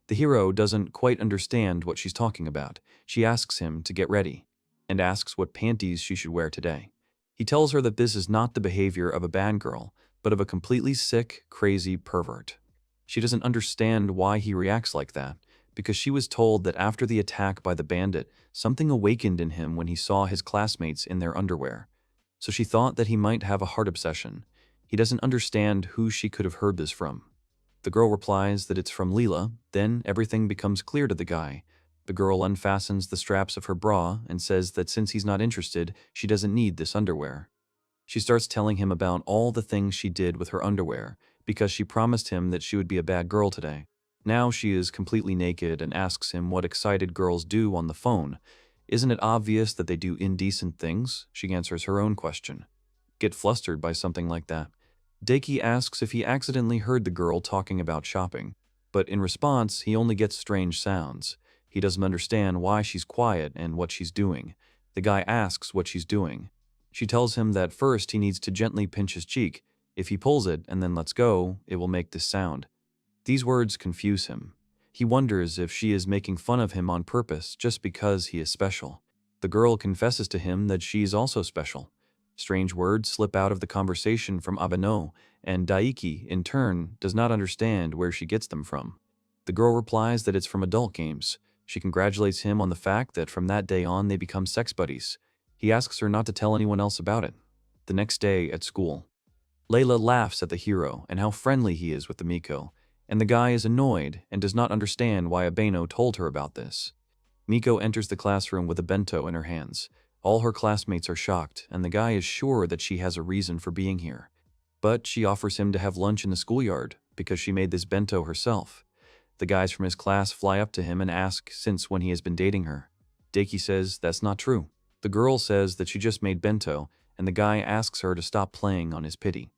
The hero doesn't quite understand what she's talking about. She asks him to get ready, and asks what panties she should wear today. He tells her that this is not the behavior of a bad girl, but of a completely sick, crazy pervert. She doesn't understand why he reacts like that, because she was told that after the attack by the bandit, something awakened in him when he saw his classmates in their underwear. So she thought that he might have a heart obsession. He doesn't understand who she could have heard this from. The girl replies that it's from Leila. Then everything becomes clear to the guy. The girl unfastens the straps of her bra and says that since he's not interested, she doesn't need this underwear. She starts telling him about all the things she did with her underwear, because she promised him that she would be a bad girl today. Now she is completely naked and asks him what excited girls do on the phone. Isn't it obvious that they do indecent things? She answers her own question. Get flustered by something like that. Daiki asks if he accidentally heard the girl talking about shopping, but in response he only gets strange sounds. He doesn't understand why she's quiet and what she's doing. The guy asks what she's doing. She tells him that first he needs to gently pinch his cheek. If he pulls it and then lets go, it will make this sound. These words confuse him. He wonders if she is making fun of him on purpose just because he is special. The girl confesses to him that she is also special. Strange words slip out of the conversation from Abeno, and Daiki, in turn, does not understand where she gets them from. The girl replies that it's from adult games. She congratulates him on the fact that from that day on they become sex buddies. He asks her not to tell anyone else about it. The next day at school, Leila laughs at the hero and how friendly he is with the Miko, and the guy is annoyed and does not understand why Abeno told her about this. Miko enters the classroom with a bento in her hands. All her classmates are shocked, and the guy is sure that she has a reason for being here. But she offers him to have lunch in the schoolyard because she made this bento herself. The guys from his class fly up to him and ask since when he has been dating her. Daiki says that's not true. The girl says that she just made bento, and the guy asks her to stop playing on his pity.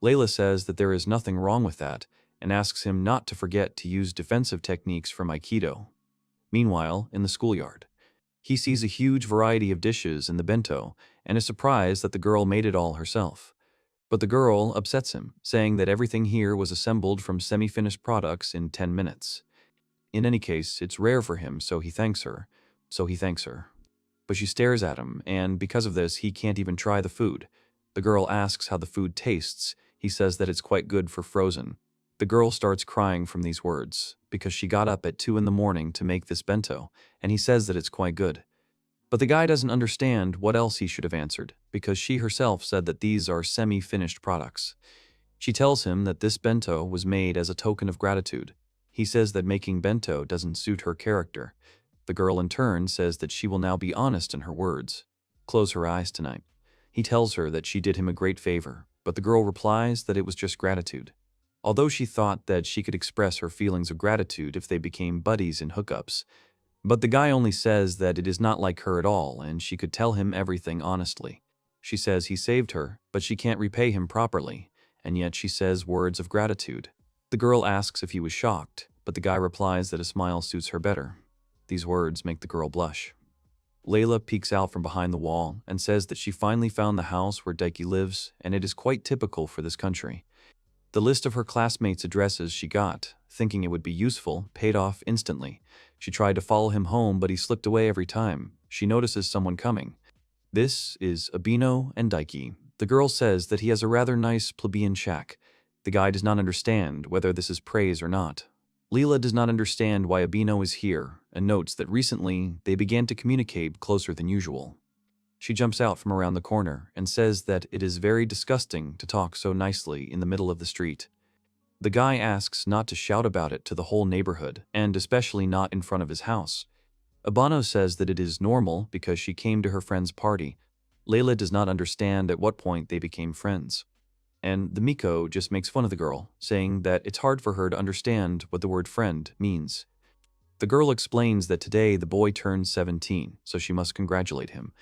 Leila says that there is nothing wrong with that, and asks him not to forget to use defensive techniques from Aikido. Meanwhile, in the schoolyard, he sees a huge variety of dishes in the bento and is surprised that the girl made it all herself. But the girl upsets him, saying that everything here was assembled from semi-finished products in 10 minutes. In any case, it's rare for him, so he thanks her. But she stares at him, and because of this, he can't even try the food. The girl asks how the food tastes. He says that it's quite good for frozen. The girl starts crying from these words, because she got up at 2 in the morning to make this bento, and he says that it's quite good. But the guy doesn't understand what else he should have answered, because she herself said that these are semi-finished products. She tells him that this bento was made as a token of gratitude. He says that making bento doesn't suit her character. The girl in turn says that she will now be honest in her words. Close her eyes tonight. He tells her that she did him a great favor, but the girl replies that it was just gratitude. Although she thought that she could express her feelings of gratitude if they became buddies in hookups. But the guy only says that it is not like her at all and she could tell him everything honestly. She says he saved her, but she can't repay him properly, and yet she says words of gratitude. The girl asks if he was shocked, but the guy replies that a smile suits her better. These words make the girl blush. Leila peeks out from behind the wall and says that she finally found the house where Daiki lives, and it is quite typical for this country. The list of her classmates' addresses she got, thinking it would be useful, paid off instantly. She tried to follow him home, but he slipped away every time. She notices someone coming. This is Abino and Daiki. The girl says that he has a rather nice plebeian shack. The guy does not understand whether this is praise or not. Leila does not understand why Abino is here, and notes that recently they began to communicate closer than usual. She jumps out from around the corner and says that it is very disgusting to talk so nicely in the middle of the street. The guy asks not to shout about it to the whole neighborhood, and especially not in front of his house. Abano says that it is normal because she came to her friend's party. Leila does not understand at what point they became friends. And the Miko just makes fun of the girl, saying that it's hard for her to understand what the word friend means. The girl explains that today the boy turns 17, so she must congratulate him.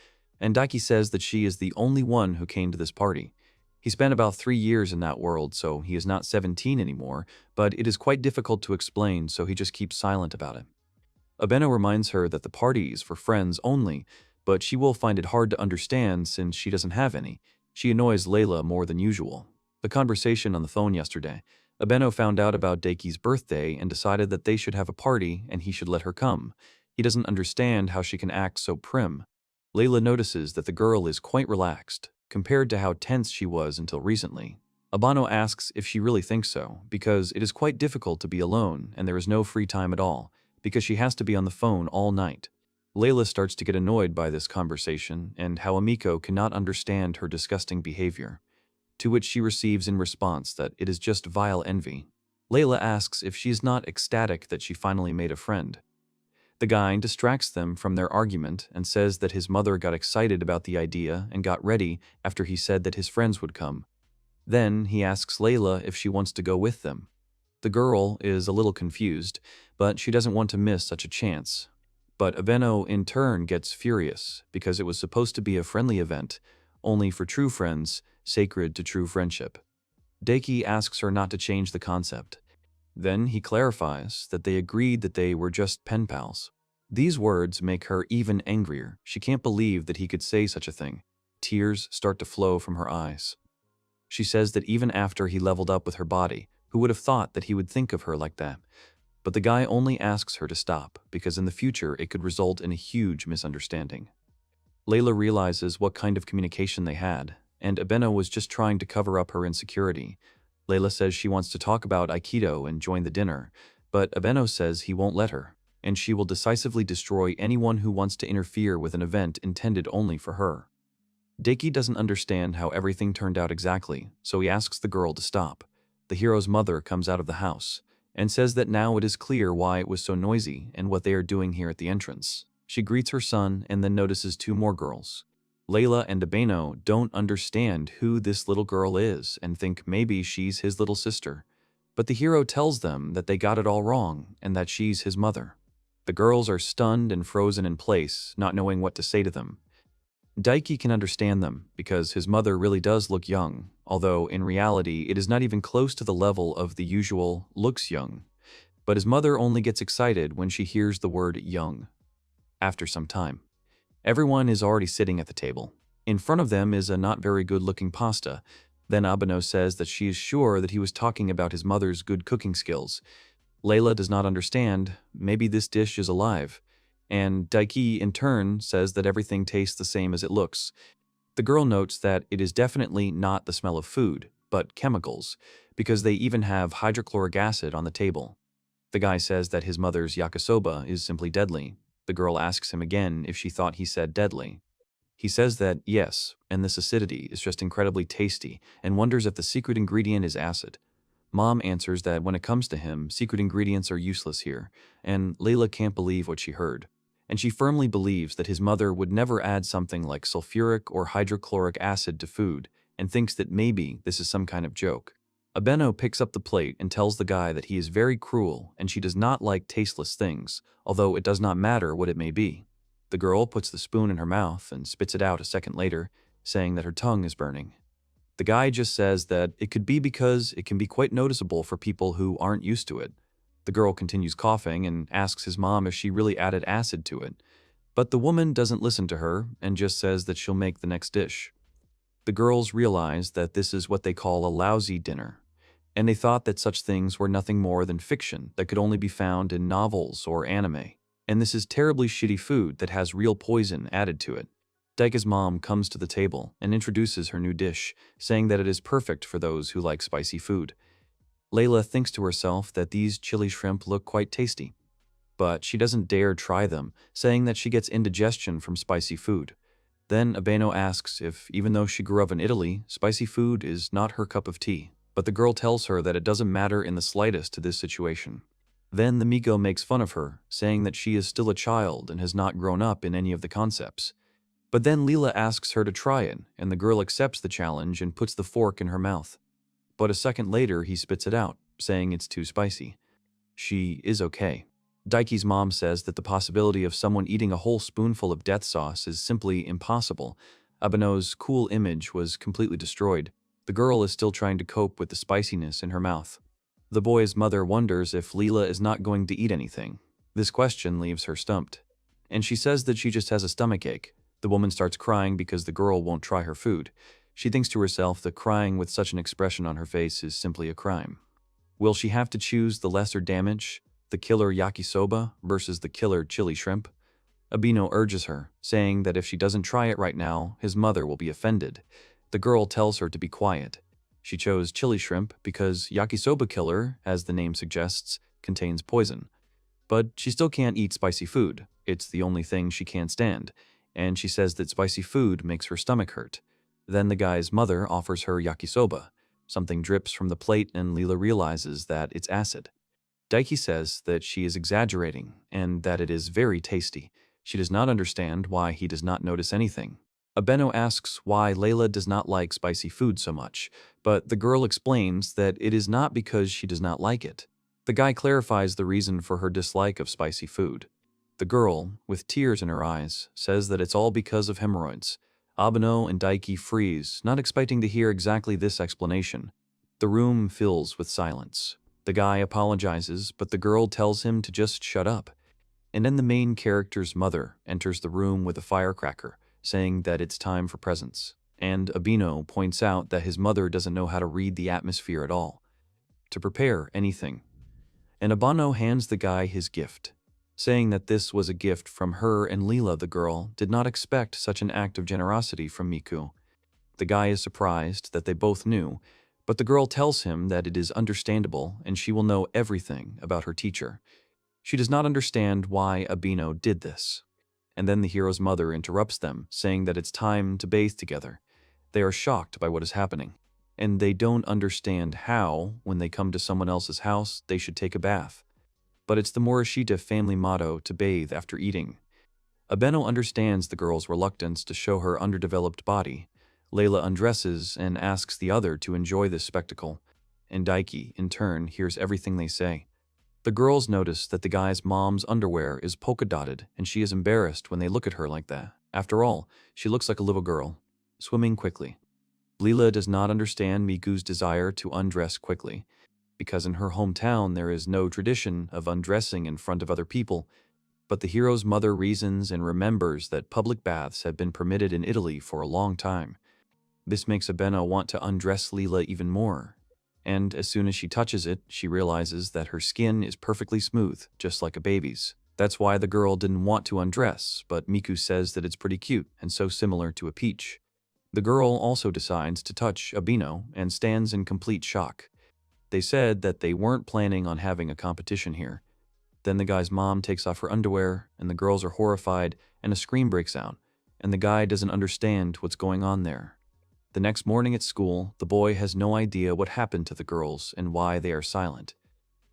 And Daiki says that she is the only one who came to this party. He spent about 3 years in that world, so he is not 17 anymore, but it is quite difficult to explain, so he just keeps silent about it. Abeno reminds her that the party is for friends only, but she will find it hard to understand since she doesn't have any. She annoys Leila more than usual. The conversation on the phone yesterday. Abeno found out about Daiki's birthday and decided that they should have a party and he should let her come. He doesn't understand how she can act so prim. Leila notices that the girl is quite relaxed, compared to how tense she was until recently. Abano asks if she really thinks so, because it is quite difficult to be alone and there is no free time at all, because she has to be on the phone all night. Leila starts to get annoyed by this conversation and how Amiko cannot understand her disgusting behavior, to which she receives in response that it is just vile envy. Leila asks if she is not ecstatic that she finally made a friend. The guy distracts them from their argument and says that his mother got excited about the idea and got ready after he said that his friends would come. Then he asks Leila if she wants to go with them. The girl is a little confused, but she doesn't want to miss such a chance. But Abeno in turn gets furious because it was supposed to be a friendly event, only for true friends, sacred to true friendship. Daiki asks her not to change the concept. Then he clarifies that they agreed that they were just pen pals. These words make her even angrier. She can't believe that he could say such a thing. Tears start to flow from her eyes. She says that even after he leveled up with her body, who would have thought that he would think of her like that? But the guy only asks her to stop, because in the future it could result in a huge misunderstanding. Leila realizes what kind of communication they had, and Abeno was just trying to cover up her insecurity. Leila says she wants to talk about Aikido and join the dinner, but Abeno says he won't let her, and she will decisively destroy anyone who wants to interfere with an event intended only for her. Daiki doesn't understand how everything turned out exactly, so he asks the girl to stop. The hero's mother comes out of the house and says that now it is clear why it was so noisy and what they are doing here at the entrance. She greets her son and then notices 2 more girls. Leila and Abeno don't understand who this little girl is and think maybe she's his little sister. But the hero tells them that they got it all wrong and that she's his mother. The girls are stunned and frozen in place, not knowing what to say to them. Daiki can understand them because his mother really does look young, although in reality it is not even close to the level of the usual looks young. But his mother only gets excited when she hears the word young. After some time, everyone is already sitting at the table. In front of them is a not very good-looking pasta. Then Abeno says that she is sure that he was talking about his mother's good cooking skills. Leila does not understand. Maybe this dish is alive. And Daiki, in turn, says that everything tastes the same as it looks. The girl notes that it is definitely not the smell of food, but chemicals, because they even have hydrochloric acid on the table. The guy says that his mother's yakisoba is simply deadly. The girl asks him again if she thought he said deadly. He says that yes, and this acidity is just incredibly tasty, and wonders if the secret ingredient is acid. Mom answers that when it comes to him, secret ingredients are useless here, and Leila can't believe what she heard. And she firmly believes that his mother would never add something like sulfuric or hydrochloric acid to food, and thinks that maybe this is some kind of joke. Abeno picks up the plate and tells the guy that he is very cruel and she does not like tasteless things, although it does not matter what it may be. The girl puts the spoon in her mouth and spits it out a second later, saying that her tongue is burning. The guy just says that it could be because it can be quite noticeable for people who aren't used to it. The girl continues coughing and asks his mom if she really added acid to it. But the woman doesn't listen to her and just says that she'll make the next dish. The girls realize that this is what they call a lousy dinner. and they thought that such things were nothing more than fiction that could only be found in novels or anime. And this is terribly shitty food that has real poison added to it. Daika's mom comes to the table and introduces her new dish, saying that it is perfect for those who like spicy food. Leila thinks to herself that these chili shrimp look quite tasty, but she doesn't dare try them, saying that she gets indigestion from spicy food. Then Abeno asks if, even though she grew up in Italy, spicy food is not her cup of tea, but the girl tells her that it doesn't matter in the slightest to this situation. Then the Miko makes fun of her, saying that she is still a child and has not grown up in any of the concepts. But then Leila asks her to try it, and the girl accepts the challenge and puts the fork in her mouth. But a second later, he spits it out, saying it's too spicy. She is okay. Daiki's mom says that the possibility of someone eating a whole spoonful of death sauce is simply impossible. Abeno's cool image was completely destroyed. The girl is still trying to cope with the spiciness in her mouth. The boy's mother wonders if Leila is not going to eat anything. This question leaves her stumped, and she says that she just has a stomachache. The woman starts crying because the girl won't try her food. She thinks to herself that crying with such an expression on her face is simply a crime. Will she have to choose the lesser damage, the killer yakisoba versus the killer chili shrimp? Abeno urges her, saying that if she doesn't try it right now, his mother will be offended. The girl tells her to be quiet. She chose chili shrimp because yakisoba killer, as the name suggests, contains poison. But she still can't eat spicy food. It's the only thing she can't stand, and she says that spicy food makes her stomach hurt. Then the guy's mother offers her yakisoba. Something drips from the plate and Leila realizes that it's acid. Daiki says that she is exaggerating and that it is very tasty. She does not understand why he does not notice anything. Abeno asks why Leila does not like spicy food so much, but the girl explains that it is not because she does not like it. The guy clarifies the reason for her dislike of spicy food. The girl, with tears in her eyes, says that it's all because of hemorrhoids. Abeno and Daiki freeze, not expecting to hear exactly this explanation. The room fills with silence. The guy apologizes, but the girl tells him to just shut up. And then the main character's mother enters the room with a firecracker, saying that it's time for presents. And Abeno points out that his mother doesn't know how to read the atmosphere at all, to prepare anything. And Abeno hands the guy his gift, saying that this was a gift from her, and Leila, the girl, did not expect such an act of generosity from Miku. The guy is surprised that they both knew, but the girl tells him that it is understandable and she will know everything about her teacher. She does not understand why Abeno did this. And then the hero's mother interrupts them, saying that it's time to bathe together. They are shocked by what is happening, and they don't understand how, when they come to someone else's house, they should take a bath. But it's the Morishita family motto to bathe after eating. Abeno understands the girl's reluctance to show her underdeveloped body. Leila undresses and asks the other to enjoy this spectacle, and Daiki, in turn, hears everything they say. The girls notice that the guy's mom's underwear is polka-dotted, and she is embarrassed when they look at her like that. After all, she looks like a little girl, swimming quickly. Leila does not understand Miku's desire to undress quickly, because in her hometown there is no tradition of undressing in front of other people, but the hero's mother reasons and remembers that public baths have been permitted in Italy for a long time. This makes Abeno want to undress Leila even more, and as soon as she touches it, she realizes that her skin is perfectly smooth, just like a baby's. That's why the girl didn't want to undress, but Miku says that it's pretty cute and so similar to a peach. The girl also decides to touch Abeno and stands in complete shock. They said that they weren't planning on having a competition here. Then the guy's mom takes off her underwear, and the girls are horrified, and a scream breaks out, and the guy doesn't understand what's going on there. The next morning at school, the boy has no idea what happened to the girls and why they are silent.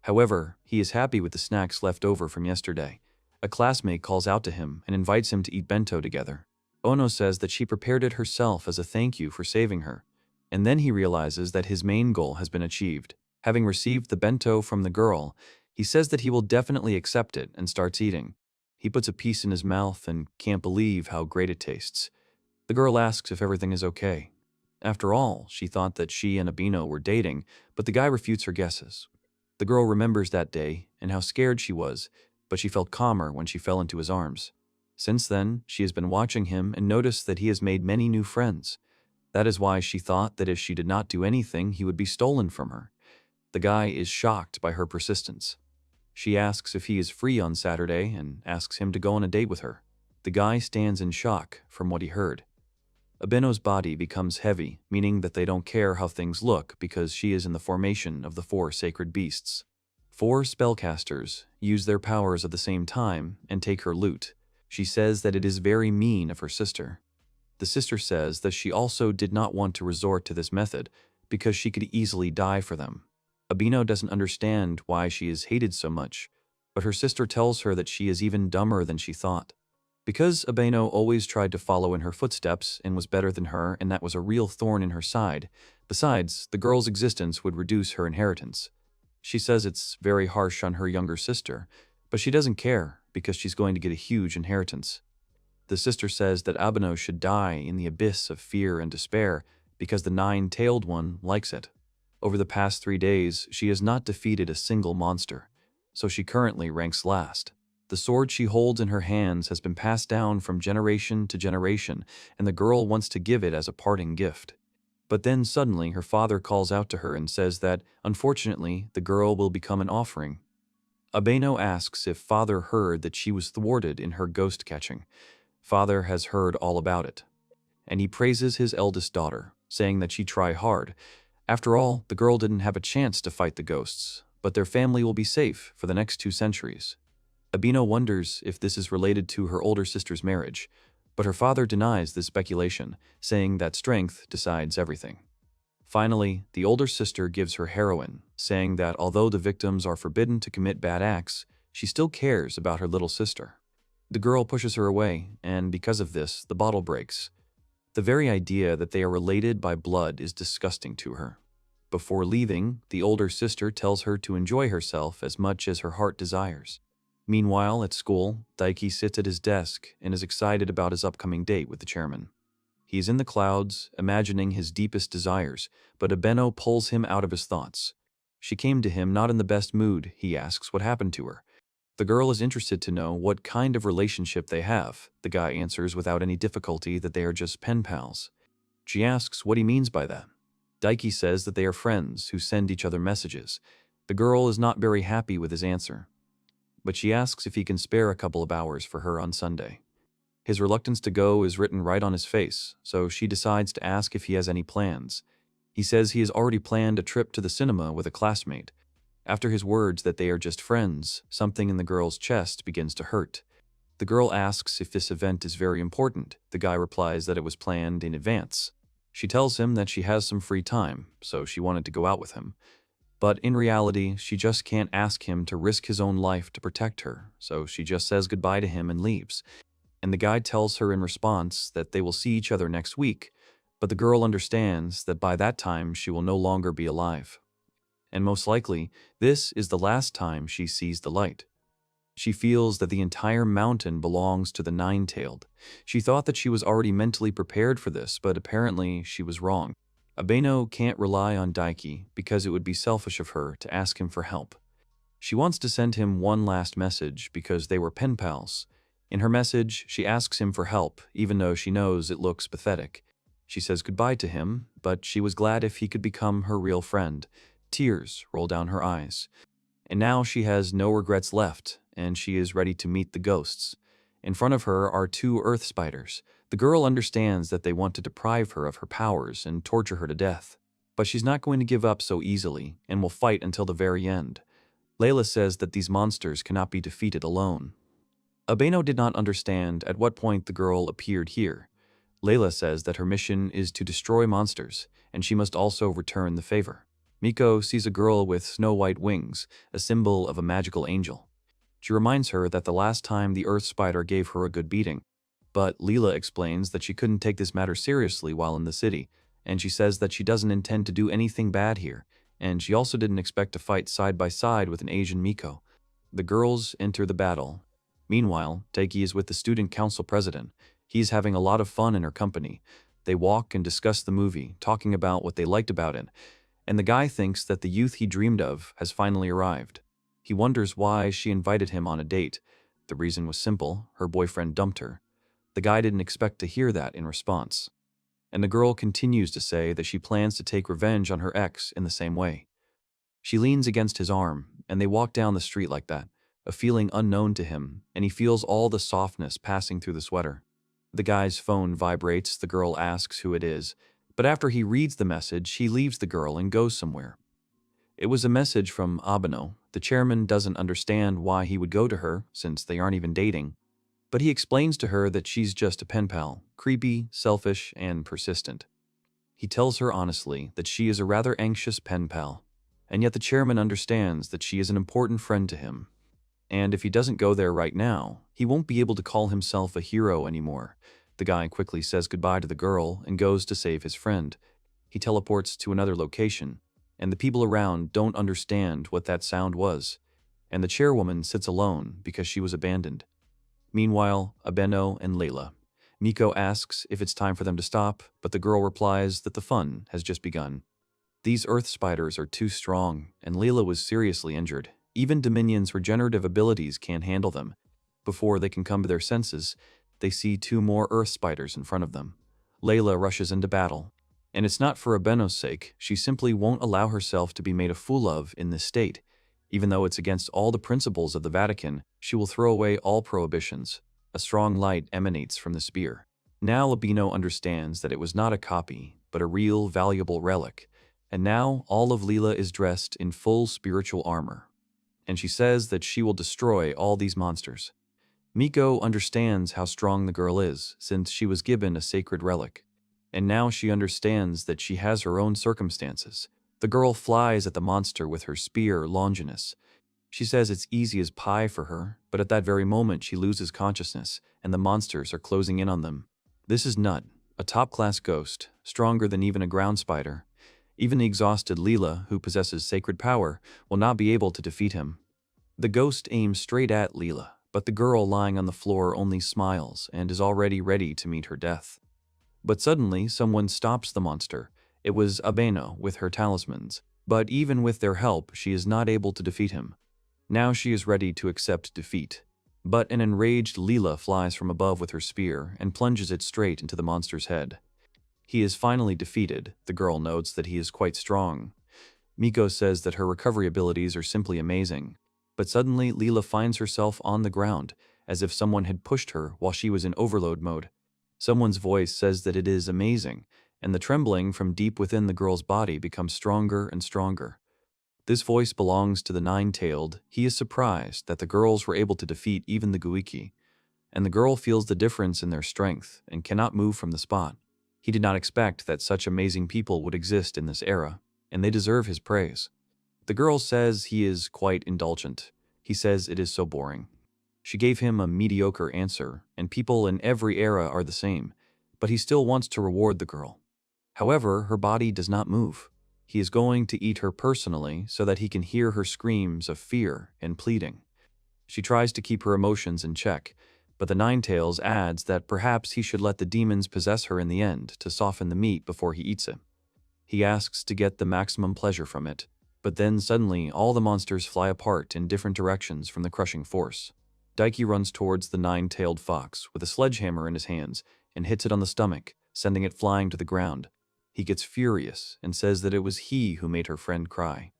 However, he is happy with the snacks left over from yesterday. A classmate calls out to him and invites him to eat bento together. Ono says that she prepared it herself as a thank you for saving her. And then he realizes that his main goal has been achieved. Having received the bento from the girl, he says that he will definitely accept it and starts eating. He puts a piece in his mouth and can't believe how great it tastes. The girl asks if everything is okay. After all, she thought that she and Abeno were dating, but the guy refutes her guesses. The girl remembers that day and how scared she was, but she felt calmer when she fell into his arms. Since then, she has been watching him and noticed that he has made many new friends. That is why she thought that if she did not do anything, he would be stolen from her. The guy is shocked by her persistence. She asks if he is free on Saturday and asks him to go on a date with her. The guy stands in shock from what he heard. Abeno's body becomes heavy, meaning that they don't care how things look because she is in the formation of the 4 sacred beasts. 4 spellcasters use their powers at the same time and take her loot. She says that it is very mean of her sister. The sister says that she also did not want to resort to this method because she could easily die for them. Abeno doesn't understand why she is hated so much, but her sister tells her that she is even dumber than she thought. Because Abeno always tried to follow in her footsteps and was better than her, and that was a real thorn in her side. Besides, the girl's existence would reduce her inheritance. She says it's very harsh on her younger sister, but she doesn't care because she's going to get a huge inheritance. The sister says that Abeno should die in the abyss of fear and despair because the 9-tailed one likes it. Over the past 3 days, she has not defeated a single monster, so she currently ranks last. The sword she holds in her hands has been passed down from generation to generation, and the girl wants to give it as a parting gift. But then suddenly her father calls out to her and says that, unfortunately, the girl will become an offering. Abeno asks if father heard that she was thwarted in her ghost catching. Father has heard all about it, and he praises his eldest daughter, saying that she tried hard. After all, the girl didn't have a chance to fight the ghosts, but their family will be safe for the next 2 centuries. Abeno wonders if this is related to her older sister's marriage, but her father denies this speculation, saying that strength decides everything. Finally, the older sister gives her heroin, saying that although the victims are forbidden to commit bad acts, she still cares about her little sister. The girl pushes her away, and because of this, the bottle breaks. The very idea that they are related by blood is disgusting to her. Before leaving, the older sister tells her to enjoy herself as much as her heart desires. Meanwhile, at school, Daiki sits at his desk and is excited about his upcoming date with the chairman. He is in the clouds, imagining his deepest desires, but Abeno pulls him out of his thoughts. She came to him not in the best mood. He asks what happened to her. The girl is interested to know what kind of relationship they have. The guy answers without any difficulty that they are just pen pals. She asks what he means by that. Daiki says that they are friends who send each other messages. The girl is not very happy with his answer, but she asks if he can spare a couple of hours for her on Sunday. His reluctance to go is written right on his face, so she decides to ask if he has any plans. He says he has already planned a trip to the cinema with a classmate. After his words that they are just friends, something in the girl's chest begins to hurt. The girl asks if this event is very important. The guy replies that it was planned in advance. She tells him that she has some free time, so she wanted to go out with him. But in reality, she just can't ask him to risk his own life to protect her, so she just says goodbye to him and leaves. And the guy tells her in response that they will see each other next week, but the girl understands that by that time she will no longer be alive. And most likely, this is the last time she sees the light. She feels that the entire mountain belongs to the 9-tailed. She thought that she was already mentally prepared for this, but apparently she was wrong. Abeno can't rely on Daiki because it would be selfish of her to ask him for help. She wants to send him one last message because they were pen pals. In her message, she asks him for help, even though she knows it looks pathetic. She says goodbye to him, but she was glad if he could become her real friend. Tears roll down her eyes. And now she has no regrets left, and she is ready to meet the ghosts. In front of her are 2 earth spiders. The girl understands that they want to deprive her of her powers and torture her to death. But she's not going to give up so easily, and will fight until the very end. Leila says that these monsters cannot be defeated alone. Abeno did not understand at what point the girl appeared here. Leila says that her mission is to destroy monsters, and she must also return the favor. Miko sees a girl with snow-white wings, a symbol of a magical angel. She reminds her that the last time the earth spider gave her a good beating, but Leila explains that she couldn't take this matter seriously while in the city, and she says that she doesn't intend to do anything bad here, and she also didn't expect to fight side by side with an Asian Miko. The girls enter the battle. Meanwhile, Daiki is with the student council president. He's having a lot of fun in her company. They walk and discuss the movie, talking about what they liked about it, and the guy thinks that the youth he dreamed of has finally arrived. He wonders why she invited him on a date. The reason was simple: her boyfriend dumped her. The guy didn't expect to hear that in response. And the girl continues to say that she plans to take revenge on her ex in the same way. She leans against his arm, and they walk down the street like that, a feeling unknown to him, and he feels all the softness passing through the sweater. The guy's phone vibrates, the girl asks who it is, but after he reads the message, he leaves the girl and goes somewhere. It was a message from Abeno. The chairman doesn't understand why he would go to her, since they aren't even dating, but he explains to her that she's just a pen pal, creepy, selfish, and persistent. He tells her honestly that she is a rather anxious pen pal, and yet the chairman understands that she is an important friend to him. And if he doesn't go there right now, he won't be able to call himself a hero anymore. The guy quickly says goodbye to the girl and goes to save his friend. He teleports to another location, and the people around don't understand what that sound was, and the chairwoman sits alone because she was abandoned. Meanwhile, Abeno and Leila. Miko asks if it's time for them to stop, but the girl replies that the fun has just begun. These earth spiders are too strong, and Leila was seriously injured. Even Dominion's regenerative abilities can't handle them. Before they can come to their senses, they see 2 more earth spiders in front of them. Leila rushes into battle, and it's not for Abeno's sake. She simply won't allow herself to be made a fool of in this state. Even though it's against all the principles of the Vatican, she will throw away all prohibitions. A strong light emanates from the spear. Now Abeno understands that it was not a copy, but a real, valuable relic. And now all of Leila is dressed in full spiritual armor. And she says that she will destroy all these monsters. Miko understands how strong the girl is, since she was given a sacred relic. And now she understands that she has her own circumstances. The girl flies at the monster with her spear Longinus. She says it's easy as pie for her, but at that very moment she loses consciousness, and the monsters are closing in on them. This is Nut, a top-class ghost, stronger than even a ground spider. Even the exhausted Leila, who possesses sacred power, will not be able to defeat him. The ghost aims straight at Leila, but the girl lying on the floor only smiles and is already ready to meet her death. But suddenly, someone stops the monster. It was Abeno with her talismans, but even with their help, she is not able to defeat him. Now she is ready to accept defeat. But an enraged Leila flies from above with her spear and plunges it straight into the monster's head. He is finally defeated. The girl notes that he is quite strong. Miko says that her recovery abilities are simply amazing. But suddenly, Leila finds herself on the ground, as if someone had pushed her while she was in overload mode. Someone's voice says that it is amazing, and the trembling from deep within the girl's body becomes stronger and stronger. This voice belongs to the Nine-Tailed. He is surprised that the girls were able to defeat even the Guiki, and the girl feels the difference in their strength and cannot move from the spot. He did not expect that such amazing people would exist in this era, and they deserve his praise. The girl says he is quite indulgent. He says it is so boring. She gave him a mediocre answer, and people in every era are the same, but he still wants to reward the girl. However, her body does not move. He is going to eat her personally so that he can hear her screams of fear and pleading. She tries to keep her emotions in check, but the Nine-Tails adds that perhaps he should let the demons possess her in the end to soften the meat before he eats it. He asks to get the maximum pleasure from it, but then suddenly all the monsters fly apart in different directions from the crushing force. Daiki runs towards the Nine-Tailed Fox with a sledgehammer in his hands and hits it on the stomach, sending it flying to the ground. He gets furious and says that it was he who made her friend cry.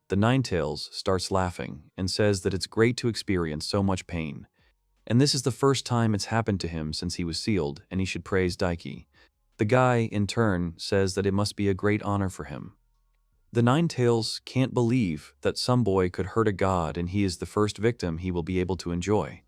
The Nine-Tails starts laughing and says that it's great to experience so much pain. And this is the first time it's happened to him since he was sealed, and he should praise Daiki. The guy, in turn, says that it must be a great honor for him. The Nine-Tails can't believe that some boy could hurt a god and he is the first victim he will be able to enjoy.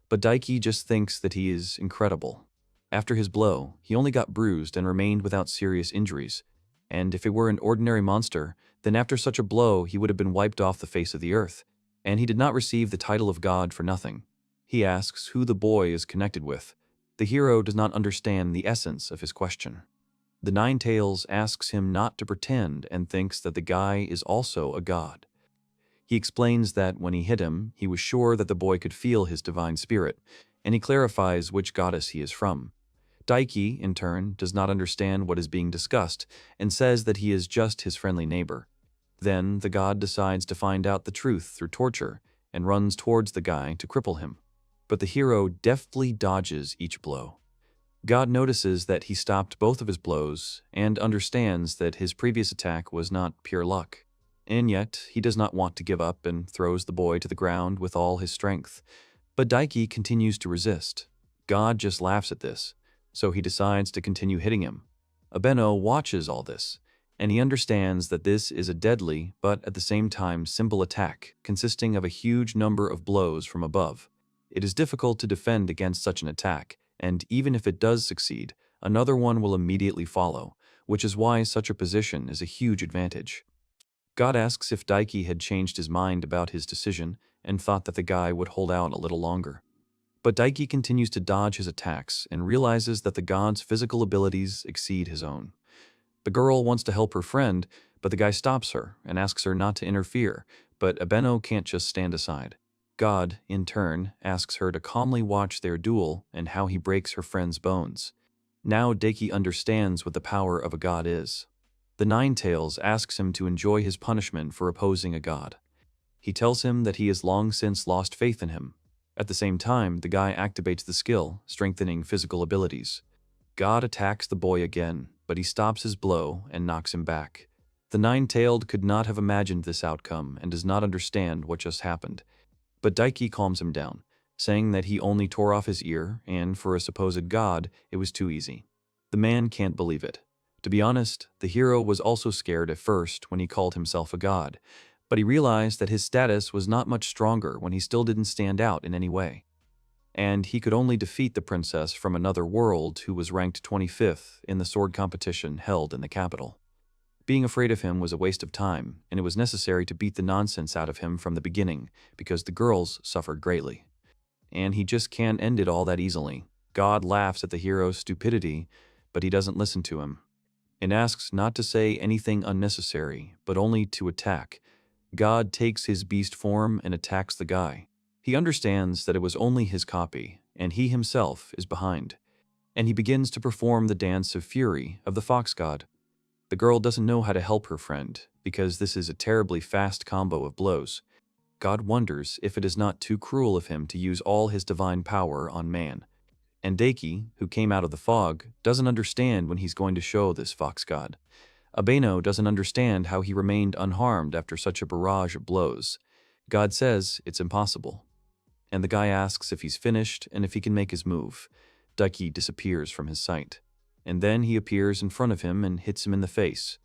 But Daiki just thinks that he is incredible. After his blow, he only got bruised and remained without serious injuries. And if it were an ordinary monster, then after such a blow he would have been wiped off the face of the earth. And he did not receive the title of god for nothing. He asks who the boy is connected with. The hero does not understand the essence of his question. The Nine-Tails asks him not to pretend and thinks that the guy is also a god. He explains that when he hit him, he was sure that the boy could feel his divine spirit, and he clarifies which goddess he is from. Daiki, in turn, does not understand what is being discussed and says that he is just his friendly neighbor. Then the god decides to find out the truth through torture and runs towards the guy to cripple him. But the hero deftly dodges each blow. God notices that he stopped both of his blows and understands that his previous attack was not pure luck. And yet, he does not want to give up and throws the boy to the ground with all his strength. But Daiki continues to resist. God just laughs at this, so he decides to continue hitting him. Abeno watches all this, and he understands that this is a deadly but at the same time simple attack consisting of a huge number of blows from above. It is difficult to defend against such an attack, and even if it does succeed, another one will immediately follow, which is why such a position is a huge advantage. God asks if Daiki had changed his mind about his decision and thought that the guy would hold out a little longer. But Daiki continues to dodge his attacks and realizes that the god's physical abilities exceed his own. The girl wants to help her friend, but the guy stops her and asks her not to interfere, but Abeno can't just stand aside. God, in turn, asks her to calmly watch their duel and how he breaks her friend's bones. Now Daiki understands what the power of a god is. The Nine-Tails asks him to enjoy his punishment for opposing a god. He tells him that he has long since lost faith in him. At the same time, the guy activates the skill, strengthening physical abilities. God attacks the boy again, but he stops his blow and knocks him back. The Nine-Tailed could not have imagined this outcome and does not understand what just happened. But Daiki calms him down, saying that he only tore off his ear, and for a supposed god, it was too easy. The man can't believe it. To be honest, the hero was also scared at first when he called himself a god, but he realized that his status was not much stronger when he still didn't stand out in any way. And he could only defeat the princess from another world who was ranked 25th in the sword competition held in the capital. Being afraid of him was a waste of time, and it was necessary to beat the nonsense out of him from the beginning, because the girls suffered greatly. And he just can't end it all that easily. God laughs at the hero's stupidity, but he doesn't listen to him, and asks not to say anything unnecessary, but only to attack. God takes his beast form and attacks the guy. He understands that it was only his copy, and he himself is behind. And he begins to perform the dance of fury of the fox god. The girl doesn't know how to help her friend, because this is a terribly fast combo of blows. God wonders if it is not too cruel of him to use all his divine power on man. And Daiki, who came out of the fog, doesn't understand when he's going to show this fox god. Abeno doesn't understand how he remained unharmed after such a barrage of blows. God says it's impossible. And the guy asks if he's finished and if he can make his move. Daiki disappears from his sight. And then he appears in front of him and hits him in the face,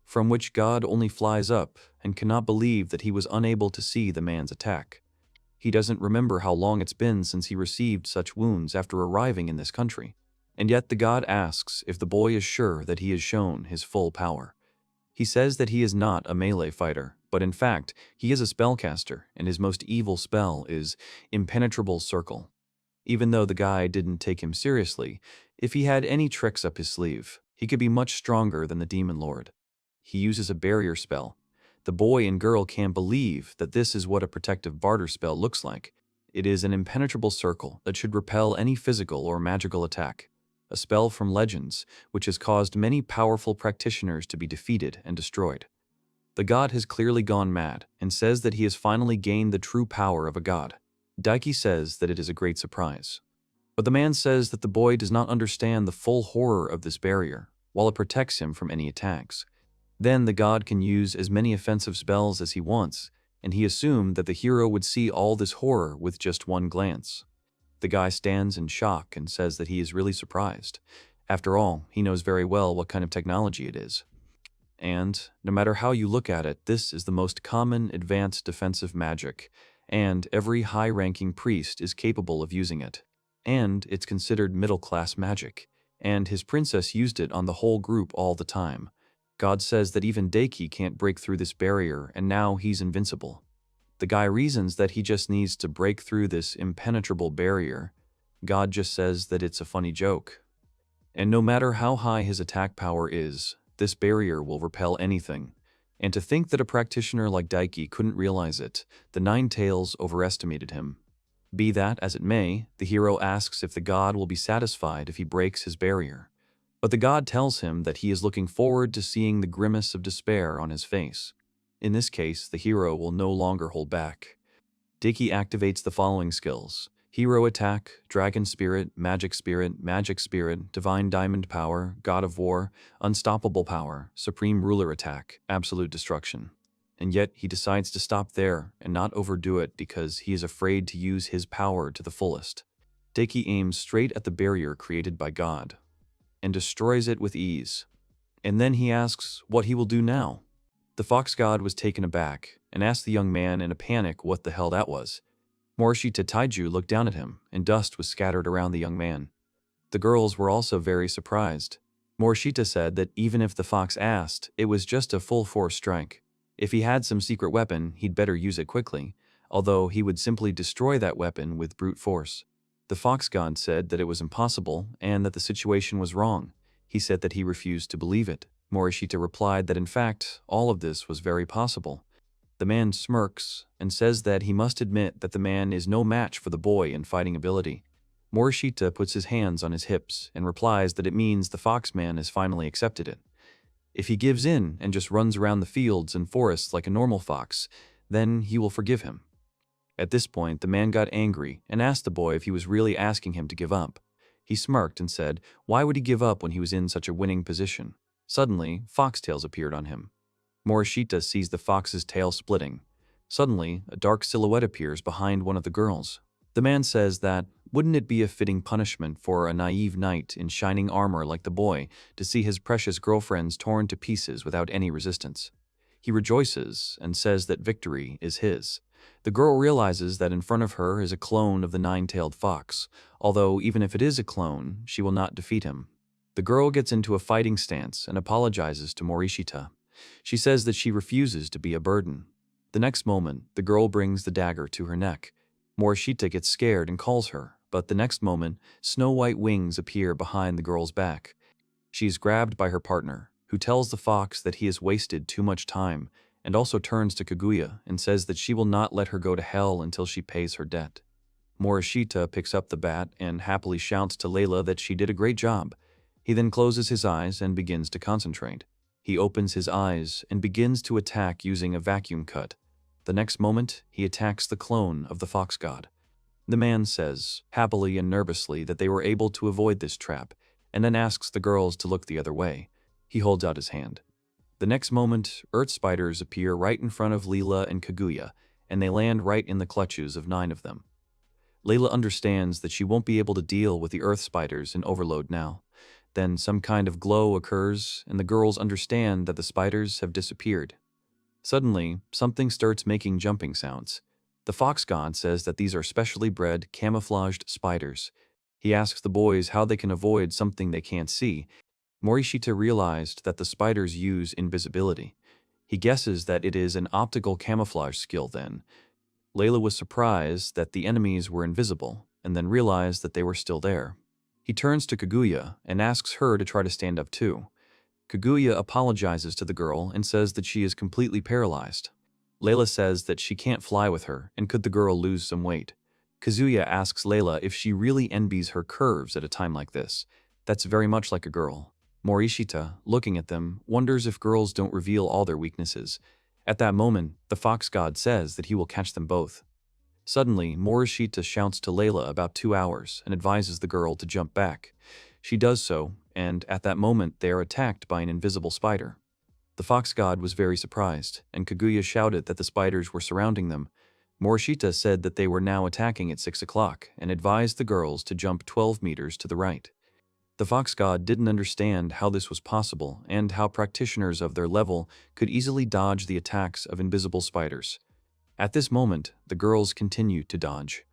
from which God only flies up and cannot believe that he was unable to see the man's attack. He doesn't remember how long it's been since he received such wounds after arriving in this country. And yet the god asks if the boy is sure that he has shown his full power. He says that he is not a melee fighter, but in fact, he is a spellcaster, and his most evil spell is Impenetrable Circle. Even though the guy didn't take him seriously, if he had any tricks up his sleeve, he could be much stronger than the Demon Lord. He uses a barrier spell. The boy and girl can't believe that this is what a protective barter spell looks like. It is an impenetrable circle that should repel any physical or magical attack. A spell from Legends, which has caused many powerful practitioners to be defeated and destroyed. The god has clearly gone mad and says that he has finally gained the true power of a god. Daiki says that it is a great surprise. But the man says that the boy does not understand the full horror of this barrier, while it protects him from any attacks. Then the god can use as many offensive spells as he wants, and he assumed that the hero would see all this horror with just one glance. The guy stands in shock and says that he is really surprised. After all, he knows very well what kind of technology it is. And, no matter how you look at it, this is the most common advanced defensive magic, and every high-ranking priest is capable of using it. And it's considered middle-class magic, and his princess used it on the whole group all the time. God says that even Daiki can't break through this barrier, and now he's invincible. The guy reasons that he just needs to break through this impenetrable barrier. God just says that it's a funny joke. And no matter how high his attack power is, this barrier will repel anything. And to think that a practitioner like Daiki couldn't realize it, the Nine-Tails overestimated him. Be that as it may, the hero asks if the god will be satisfied if he breaks his barrier. But the god tells him that he is looking forward to seeing the grimace of despair on his face. In this case, the hero will no longer hold back. Daiki activates the following skills: Hero Attack, Dragon Spirit, Magic Spirit, Divine Diamond Power, God of War, Unstoppable Power, Supreme Ruler Attack, Absolute Destruction. and yet he decides to stop there and not overdo it because he is afraid to use his power to the fullest. Daiki aims straight at the barrier created by God and destroys it with ease. And then he asks what he will do now. The fox god was taken aback and asked the young man in a panic what the hell that was. Morishita Taiju looked down at him, and dust was scattered around the young man. The girls were also very surprised. Morishita said that even if the fox asked, it was just a full-force strike. If he had some secret weapon, he'd better use it quickly, although he would simply destroy that weapon with brute force. The fox god said that it was impossible and that the situation was wrong. He said that he refused to believe it. Morishita replied that in fact, all of this was very possible. The man smirks and says that he must admit that the man is no match for the boy in fighting ability. Morishita puts his hands on his hips and replies that it means the foxman has finally accepted it. If he gives in and just runs around the fields and forests like a normal fox, then he will forgive him. At this point, the man got angry and asked the boy if he was really asking him to give up. He smirked and said, why would he give up when he was in such a winning position? Suddenly, foxtails appeared on him. Morishita sees the fox's tail splitting. Suddenly, a dark silhouette appears behind one of the girls. The man says that, wouldn't it be a fitting punishment for a naive knight in shining armor like the boy to see his precious girlfriends torn to pieces without any resistance? He rejoices and says that victory is his. The girl realizes that in front of her is a clone of the nine-tailed fox, although even if it is a clone, she will not defeat him. The girl gets into a fighting stance and apologizes to Morishita. She says that she refuses to be a burden. The next moment, the girl brings the dagger to her neck. Morishita gets scared and calls her, but the next moment, snow-white wings appear behind the girl's back. She is grabbed by her partner, who tells the fox that he has wasted too much time, and also turns to Kaguya and says that she will not let her go to hell until she pays her debt. Morishita picks up the bat and happily shouts to Leila that she did a great job. He then closes his eyes and begins to concentrate. He opens his eyes and begins to attack using a vacuum cut. The next moment, he attacks the clone of the fox god. The man says, happily and nervously, that they were able to avoid this trap, and then asks the girls to look the other way. He holds out his hand. The next moment, earth spiders appear right in front of Leila and Kaguya, and they land right in the clutches of 9 of them. Leila understands that she won't be able to deal with the earth spiders in overload now. Then some kind of glow occurs, and the girls understand that the spiders have disappeared. Suddenly, something starts making jumping sounds. The fox god says that these are specially bred, camouflaged spiders. He asks the boys how they can avoid something they can't see. Morishita realized that the spiders use invisibility. He guesses that it is an optical camouflage skill then. Leila was surprised that the enemies were invisible, and then realized that they were still there. He turns to Kaguya and asks her to try to stand up too. Kaguya apologizes to the girl and says that she is completely paralyzed. Leila says that she can't fly with her and could the girl lose some weight. Kazuya asks Leila if she really envies her curves at a time like this. That's very much like a girl. Morishita, looking at them, wonders if girls don't reveal all their weaknesses. At that moment, the fox god says that he will catch them both. Suddenly, Morishita shouts to Leila about 2 hours and advises the girl to jump back. She does so, and at that moment they are attacked by an invisible spider. The fox god was very surprised, and Kaguya shouted that the spiders were surrounding them. Morishita said that they were now attacking at 6 o'clock and advised the girls to jump 12 meters to the right. The fox god didn't understand how this was possible and how practitioners of their level could easily dodge the attacks of invisible spiders. At this moment, the girls continued to dodge.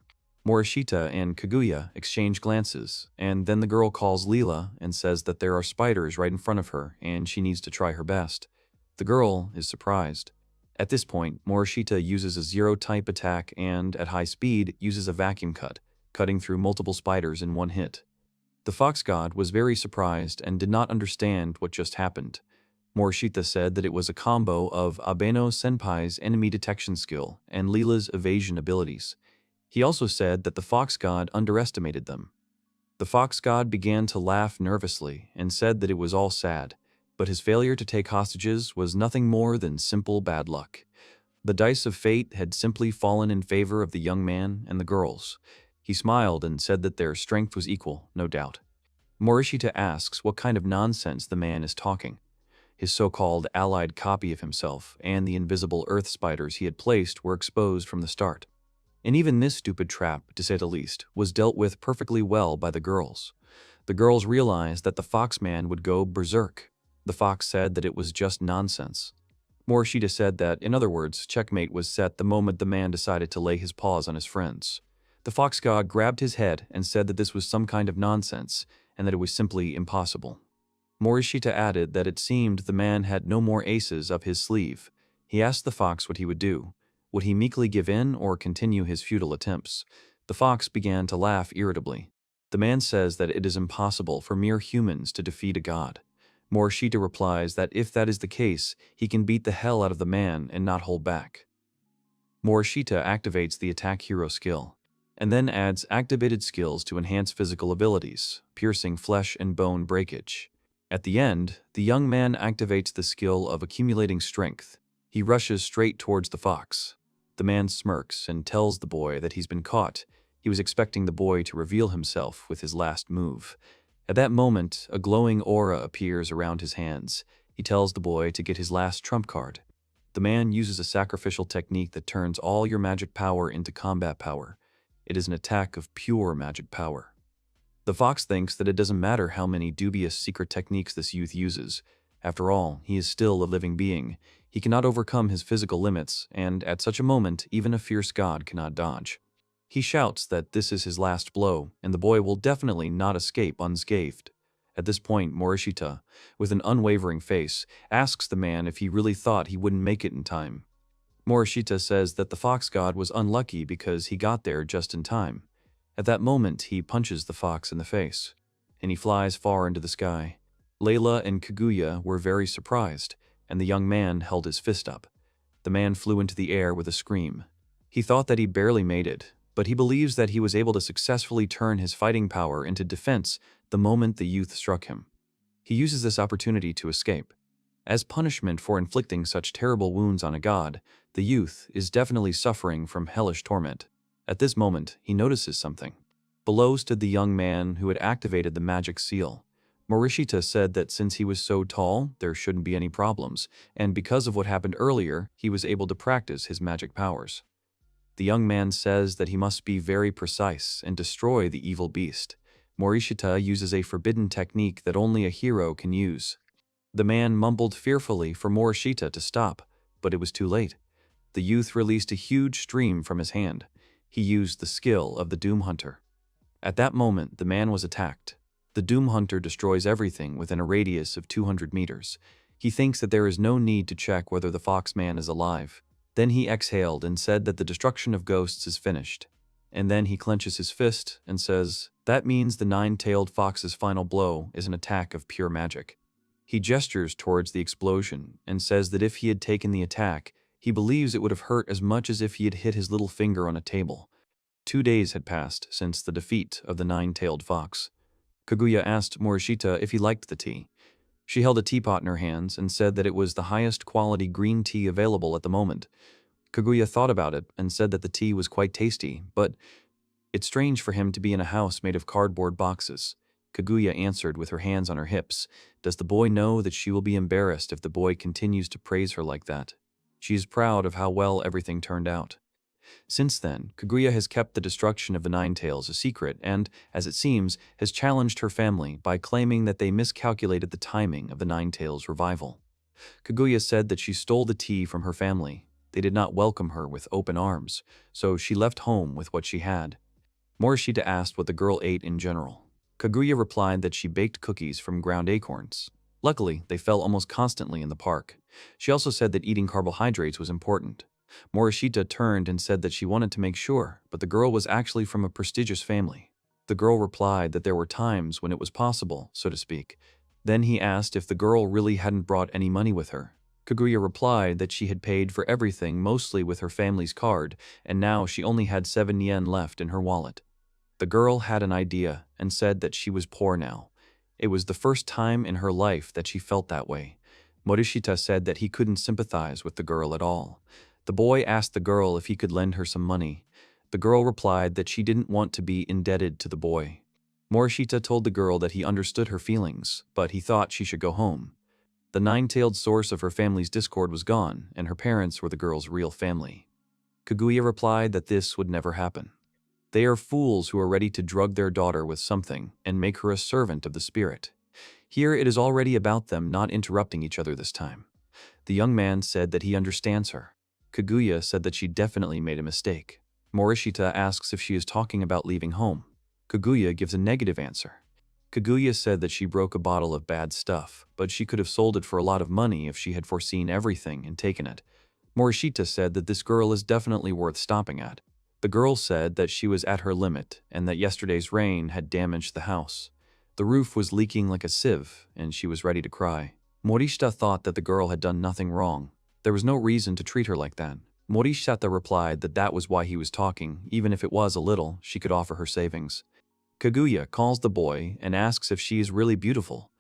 Morishita and Kaguya exchange glances, and then the girl calls Leila and says that there are spiders right in front of her and she needs to try her best. The girl is surprised. At this point, Morishita uses a zero-type attack and, at high speed, uses a vacuum cut, cutting through multiple spiders in one hit. The fox god was very surprised and did not understand what just happened. Morishita said that it was a combo of Abeno Senpai's enemy detection skill and Leila's evasion abilities. He also said that the fox god underestimated them. The fox god began to laugh nervously and said that it was all sad, but his failure to take hostages was nothing more than simple bad luck. The dice of fate had simply fallen in favor of the young man and the girls. He smiled and said that their strength was equal, no doubt. Morishita asks what kind of nonsense the man is talking. His so-called allied copy of himself and the invisible earth spiders he had placed were exposed from the start. And even this stupid trap, to say the least, was dealt with perfectly well by the girls. The girls realized that the Foxman would go berserk. The fox said that it was just nonsense. Morishita said that, in other words, checkmate was set the moment the man decided to lay his paws on his friends. The fox god grabbed his head and said that this was some kind of nonsense and that it was simply impossible. Morishita added that it seemed the man had no more aces up his sleeve. He asked the fox what he would do. Would he meekly give in or continue his futile attempts? The fox began to laugh irritably. The man says that it is impossible for mere humans to defeat a god. Morishita replies that if that is the case, he can beat the hell out of the man and not hold back. Morishita activates the attack hero skill, and then adds activated skills to enhance physical abilities, piercing flesh and bone breakage. At the end, the young man activates the skill of accumulating strength. He rushes straight towards the fox. The man smirks and tells the boy that he's been caught. He was expecting the boy to reveal himself with his last move. At that moment, a glowing aura appears around his hands. He tells the boy to get his last trump card. The man uses a sacrificial technique that turns all your magic power into combat power. It is an attack of pure magic power. The fox thinks that it doesn't matter how many dubious secret techniques this youth uses. After all, he is still a living being. He cannot overcome his physical limits, and at such a moment, even a fierce god cannot dodge. He shouts that this is his last blow, and the boy will definitely not escape unscathed. At this point, Morishita, with an unwavering face, asks the man if he really thought he wouldn't make it in time. Morishita says that the fox god was unlucky because he got there just in time. At that moment, he punches the fox in the face, and he flies far into the sky. Leila and Kaguya were very surprised, and the young man held his fist up. The man flew into the air with a scream. He thought that he barely made it, but he believes that he was able to successfully turn his fighting power into defense the moment the youth struck him. He uses this opportunity to escape. As punishment for inflicting such terrible wounds on a god, the youth is definitely suffering from hellish torment. At this moment, he notices something. Below stood the young man who had activated the magic seal. Morishita said that since he was so tall, there shouldn't be any problems, and because of what happened earlier, he was able to practice his magic powers. The young man says that he must be very precise and destroy the evil beast. Morishita uses a forbidden technique that only a hero can use. The man mumbled fearfully for Morishita to stop, but it was too late. The youth released a huge stream from his hand. He used the skill of the Doom Hunter. At that moment, the man was attacked. The Doom Hunter destroys everything within a radius of 200 meters. He thinks that there is no need to check whether the Foxman is alive. Then he exhaled and said that the destruction of ghosts is finished. And then he clenches his fist and says, that means the nine-tailed fox's final blow is an attack of pure magic. He gestures towards the explosion and says that if he had taken the attack, he believes it would have hurt as much as if he had hit his little finger on a table. 2 days had passed since the defeat of the nine-tailed fox. Kaguya asked Morishita if he liked the tea. She held a teapot in her hands and said that it was the highest quality green tea available at the moment. Kaguya thought about it and said that the tea was quite tasty, but it's strange for him to be in a house made of cardboard boxes. Kaguya answered with her hands on her hips. Does the boy know that she will be embarrassed if the boy continues to praise her like that? She is proud of how well everything turned out. Since then, Kaguya has kept the destruction of the Ninetails a secret and, as it seems, has challenged her family by claiming that they miscalculated the timing of the Ninetails' revival. Kaguya said that she stole the tea from her family. They did not welcome her with open arms, so she left home with what she had. Morishita asked what the girl ate in general. Kaguya replied that she baked cookies from ground acorns. Luckily, they fell almost constantly in the park. She also said that eating carbohydrates was important. Morishita turned and said that she wanted to make sure, but the girl was actually from a prestigious family. The girl replied that there were times when it was possible, so to speak. Then he asked if the girl really hadn't brought any money with her. Kaguya replied that she had paid for everything mostly with her family's card, and now she only had 7 yen left in her wallet. The girl had an idea and said that she was poor now. It was the first time in her life that she felt that way. Morishita said that he couldn't sympathize with the girl at all. The boy asked the girl if he could lend her some money. The girl replied that she didn't want to be indebted to the boy. Morishita told the girl that he understood her feelings, but he thought she should go home. The nine-tailed source of her family's discord was gone, and her parents were the girl's real family. Kaguya replied that this would never happen. They are fools who are ready to drug their daughter with something and make her a servant of the spirit. Here it is already about them not interrupting each other this time. The young man said that he understands her. Kaguya said that she definitely made a mistake. Morishita asks if she is talking about leaving home. Kaguya gives a negative answer. Kaguya said that she broke a bottle of bad stuff, but she could have sold it for a lot of money if she had foreseen everything and taken it. Morishita said that this girl is definitely worth stopping at. The girl said that she was at her limit and that yesterday's rain had damaged the house. The roof was leaking like a sieve, and she was ready to cry. Morishita thought that the girl had done nothing wrong. There was no reason to treat her like that. Morishita replied that that was why he was talking, even if it was a little, she could offer her savings. Kaguya calls the boy and asks if she is really beautiful.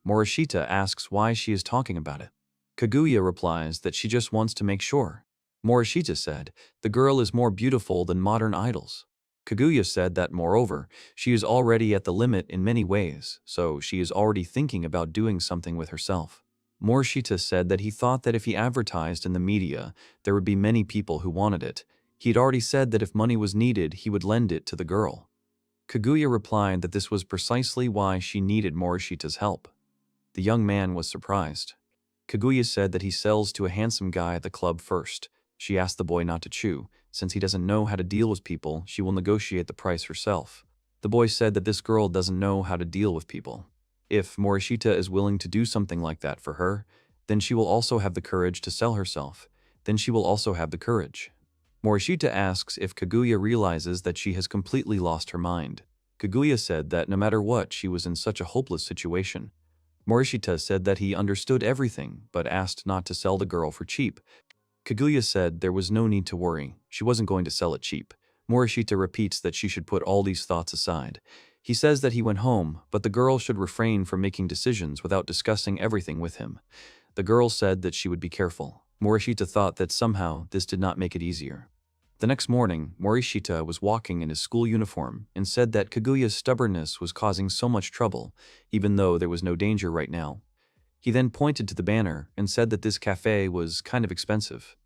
Morishita asks why she is talking about it. Kaguya replies that she just wants to make sure. Morishita said, the girl is more beautiful than modern idols. Kaguya said that moreover, she is already at the limit in many ways, so she is already thinking about doing something with herself. Morishita said that he thought that if he advertised in the media, there would be many people who wanted it. He had already said that if money was needed, he would lend it to the girl. Kaguya replied that this was precisely why she needed Morishita's help. The young man was surprised. Kaguya said that he sells to a handsome guy at the club first. She asked the boy not to chew. Since he doesn't know how to deal with people, she will negotiate the price herself. The boy said that this girl doesn't know how to deal with people. If Morishita is willing to do something like that for her, then she will also have the courage to sell herself. Then she will also have the courage. Morishita asks if Kaguya realizes that she has completely lost her mind. Kaguya said that no matter what, she was in such a hopeless situation. Morishita said that he understood everything, but asked not to sell the girl for cheap. Kaguya said there was no need to worry, she wasn't going to sell it cheap. Morishita repeats that she should put all these thoughts aside. He says that he went home, but the girl should refrain from making decisions without discussing everything with him. The girl said that she would be careful. Morishita thought that somehow this did not make it easier. The next morning, Morishita was walking in his school uniform and said that Kaguya's stubbornness was causing so much trouble, even though there was no danger right now. He then pointed to the banner and said that this cafe was kind of expensive.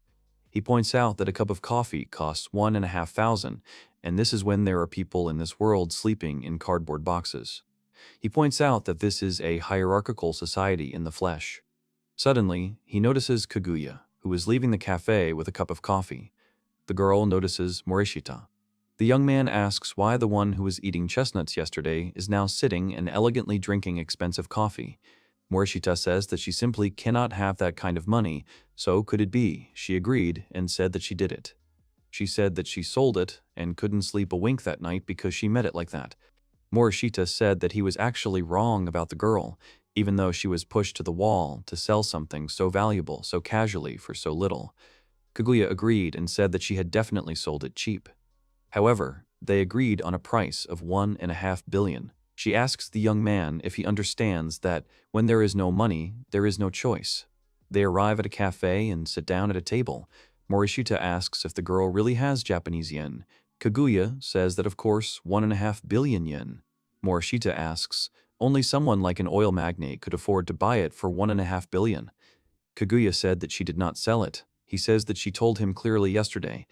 He points out that a cup of coffee costs $1,500, and this is when there are people in this world sleeping in cardboard boxes. He points out that this is a hierarchical society in the flesh. Suddenly, he notices Kaguya, who is leaving the cafe with a cup of coffee. The girl notices Morishita. The young man asks why the one who was eating chestnuts yesterday is now sitting and elegantly drinking expensive coffee. Morishita says that she simply cannot have that kind of money, so could it be? She agreed and said that she did it. She said that she sold it and couldn't sleep a wink that night because she met it like that. Morishita said that he was actually wrong about the girl, even though she was pushed to the wall to sell something so valuable so casually for so little. Kaguya agreed and said that she had definitely sold it cheap. However, they agreed on a price of $1.5 billion. She asks the young man if he understands that when there is no money, there is no choice. They arrive at a cafe and sit down at a table. Morishita asks if the girl really has Japanese yen. Kaguya says that of course 1.5 billion yen. Morishita asks, only someone like an oil magnate could afford to buy it for 1.5 billion. Kaguya said that she did not sell it. He says that she told him clearly yesterday.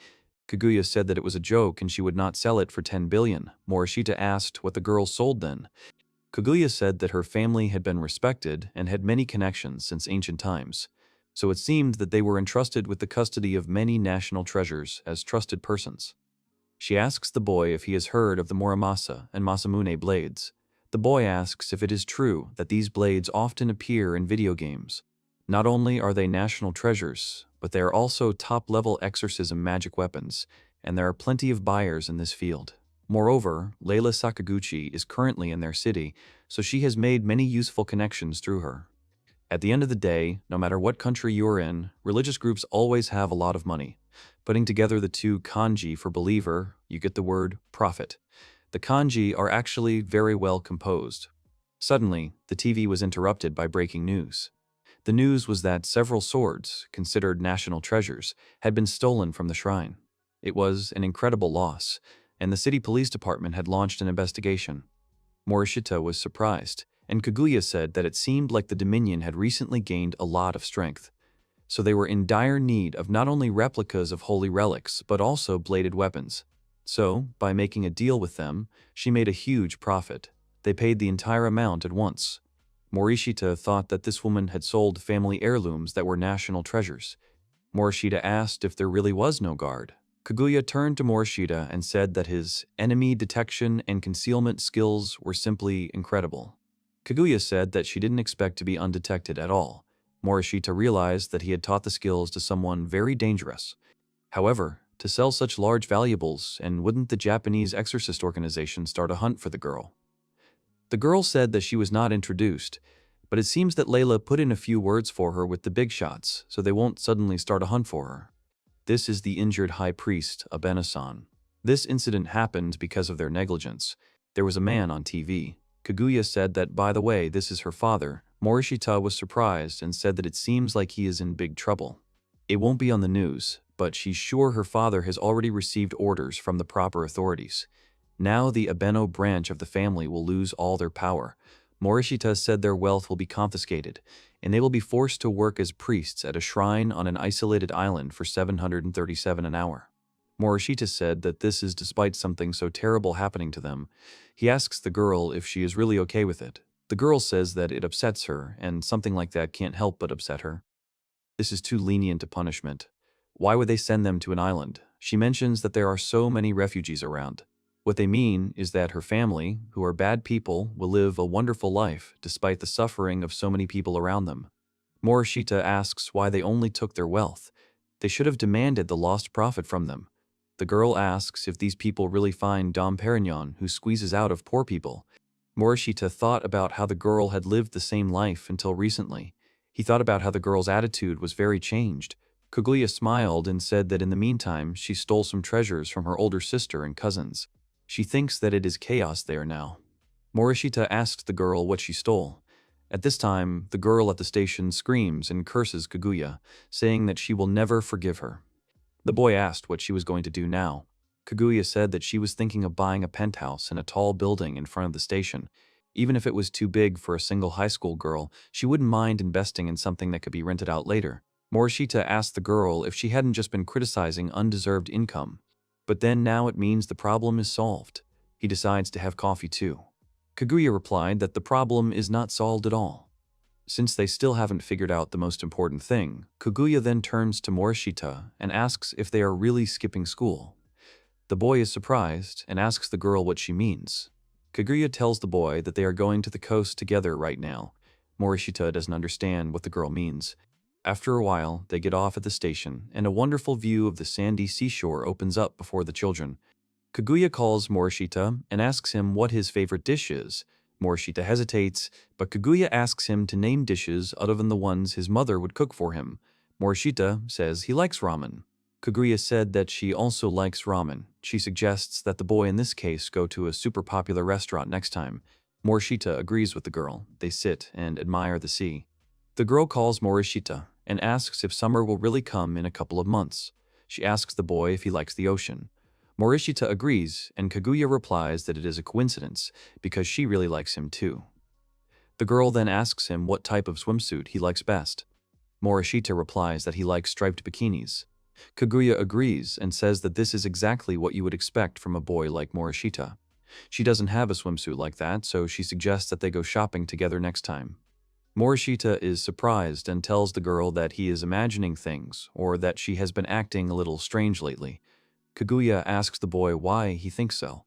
Kaguya said that it was a joke and she would not sell it for 10 billion. Morishita asked what the girl sold then. Kaguya said that her family had been respected and had many connections since ancient times, so it seemed that they were entrusted with the custody of many national treasures as trusted persons. She asks the boy if he has heard of the Muramasa and Masamune blades. The boy asks if it is true that these blades often appear in video games. Not only are they national treasures, but they are also top-level exorcism magic weapons, and there are plenty of buyers in this field. Moreover, Leila Sakaguchi is currently in their city, so she has made many useful connections through her. At the end of the day, no matter what country you're in, religious groups always have a lot of money. Putting together the two kanji for believer, you get the word prophet. The kanji are actually very well composed. Suddenly, the TV was interrupted by breaking news. The news was that several swords, considered national treasures, had been stolen from the shrine. It was an incredible loss, and the city police department had launched an investigation. Morishita was surprised, and Kaguya said that it seemed like the Dominion had recently gained a lot of strength. So they were in dire need of not only replicas of holy relics, but also bladed weapons. So, by making a deal with them, she made a huge profit. They paid the entire amount at once. Morishita thought that this woman had sold family heirlooms that were national treasures. Morishita asked if there really was no guard. Kaguya turned to Morishita and said that his enemy detection and concealment skills were simply incredible. Kaguya said that she didn't expect to be undetected at all. Morishita realized that he had taught the skills to someone very dangerous. However, to sell such large valuables, and wouldn't the Japanese exorcist organization start a hunt for the girl? The girl said that she was not introduced, but it seems that Leila put in a few words for her with the big shots, so they won't suddenly start a hunt for her. This is the injured high priest, Abena-san. This incident happened because of their negligence. There was a man on TV. Kaguya said that, by the way, this is her father. Morishita was surprised and said that it seems like he is in big trouble. It won't be on the news, but she's sure her father has already received orders from the proper authorities. Now the Abeno branch of the family will lose all their power. Morishita said their wealth will be confiscated, and they will be forced to work as priests at a shrine on an isolated island for 737 an hour. Morishita said that this is despite something so terrible happening to them. He asks the girl if she is really okay with it. The girl says that it upsets her, and something like that can't help but upset her. This is too lenient a punishment. Why would they send them to an island? She mentions that there are so many refugees around. What they mean is that her family, who are bad people, will live a wonderful life despite the suffering of so many people around them. Morishita asks why they only took their wealth. They should have demanded the lost profit from them. The girl asks if these people really find Dom Perignon, who squeezes out of poor people. Morishita thought about how the girl had lived the same life until recently. He thought about how the girl's attitude was very changed. Kaguya smiled and said that in the meantime she stole some treasures from her older sister and cousins. She thinks that it is chaos there now. Morishita asked the girl what she stole. At this time, the girl at the station screams and curses Kaguya, saying that she will never forgive her. The boy asked what she was going to do now. Kaguya said that she was thinking of buying a penthouse in a tall building in front of the station. Even if it was too big for a single high school girl, she wouldn't mind investing in something that could be rented out later. Morishita asked the girl if she hadn't just been criticizing undeserved income. But then now it means the problem is solved. He decides to have coffee too. Kaguya replied that the problem is not solved at all. Since they still haven't figured out the most important thing, Kaguya then turns to Morishita and asks if they are really skipping school. The boy is surprised and asks the girl what she means. Kaguya tells the boy that they are going to the coast together right now. Morishita doesn't understand what the girl means. After a while, they get off at the station, and a wonderful view of the sandy seashore opens up before the children. Kaguya calls Morishita and asks him what his favorite dish is. Morishita hesitates, but Kaguya asks him to name dishes other than the ones his mother would cook for him. Morishita says he likes ramen. Kaguya said that she also likes ramen. She suggests that the boy in this case go to a super popular restaurant next time. Morishita agrees with the girl. They sit and admire the sea. The girl calls Morishita and asks if summer will really come in a couple of months. She asks the boy if he likes the ocean. Morishita agrees, and Kaguya replies that it is a coincidence because she really likes him too. The girl then asks him what type of swimsuit he likes best. Morishita replies that he likes striped bikinis. Kaguya agrees and says that this is exactly what you would expect from a boy like Morishita. She doesn't have a swimsuit like that, so she suggests that they go shopping together next time. Morishita is surprised and tells the girl that he is imagining things, or that she has been acting a little strange lately. Kaguya asks the boy why he thinks so.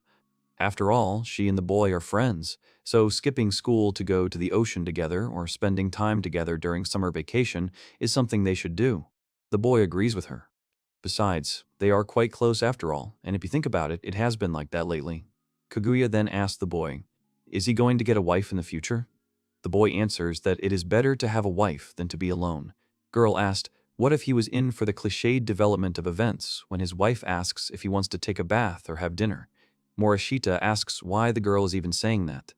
After all, she and the boy are friends, so skipping school to go to the ocean together or spending time together during summer vacation is something they should do. The boy agrees with her. Besides, they are quite close after all, and if you think about it, it has been like that lately. Kaguya then asks the boy, is he going to get a wife in the future? The boy answers that it is better to have a wife than to be alone. Girl asked, what if he was in for the cliched development of events when his wife asks if he wants to take a bath or have dinner? Morishita asks why the girl is even saying that.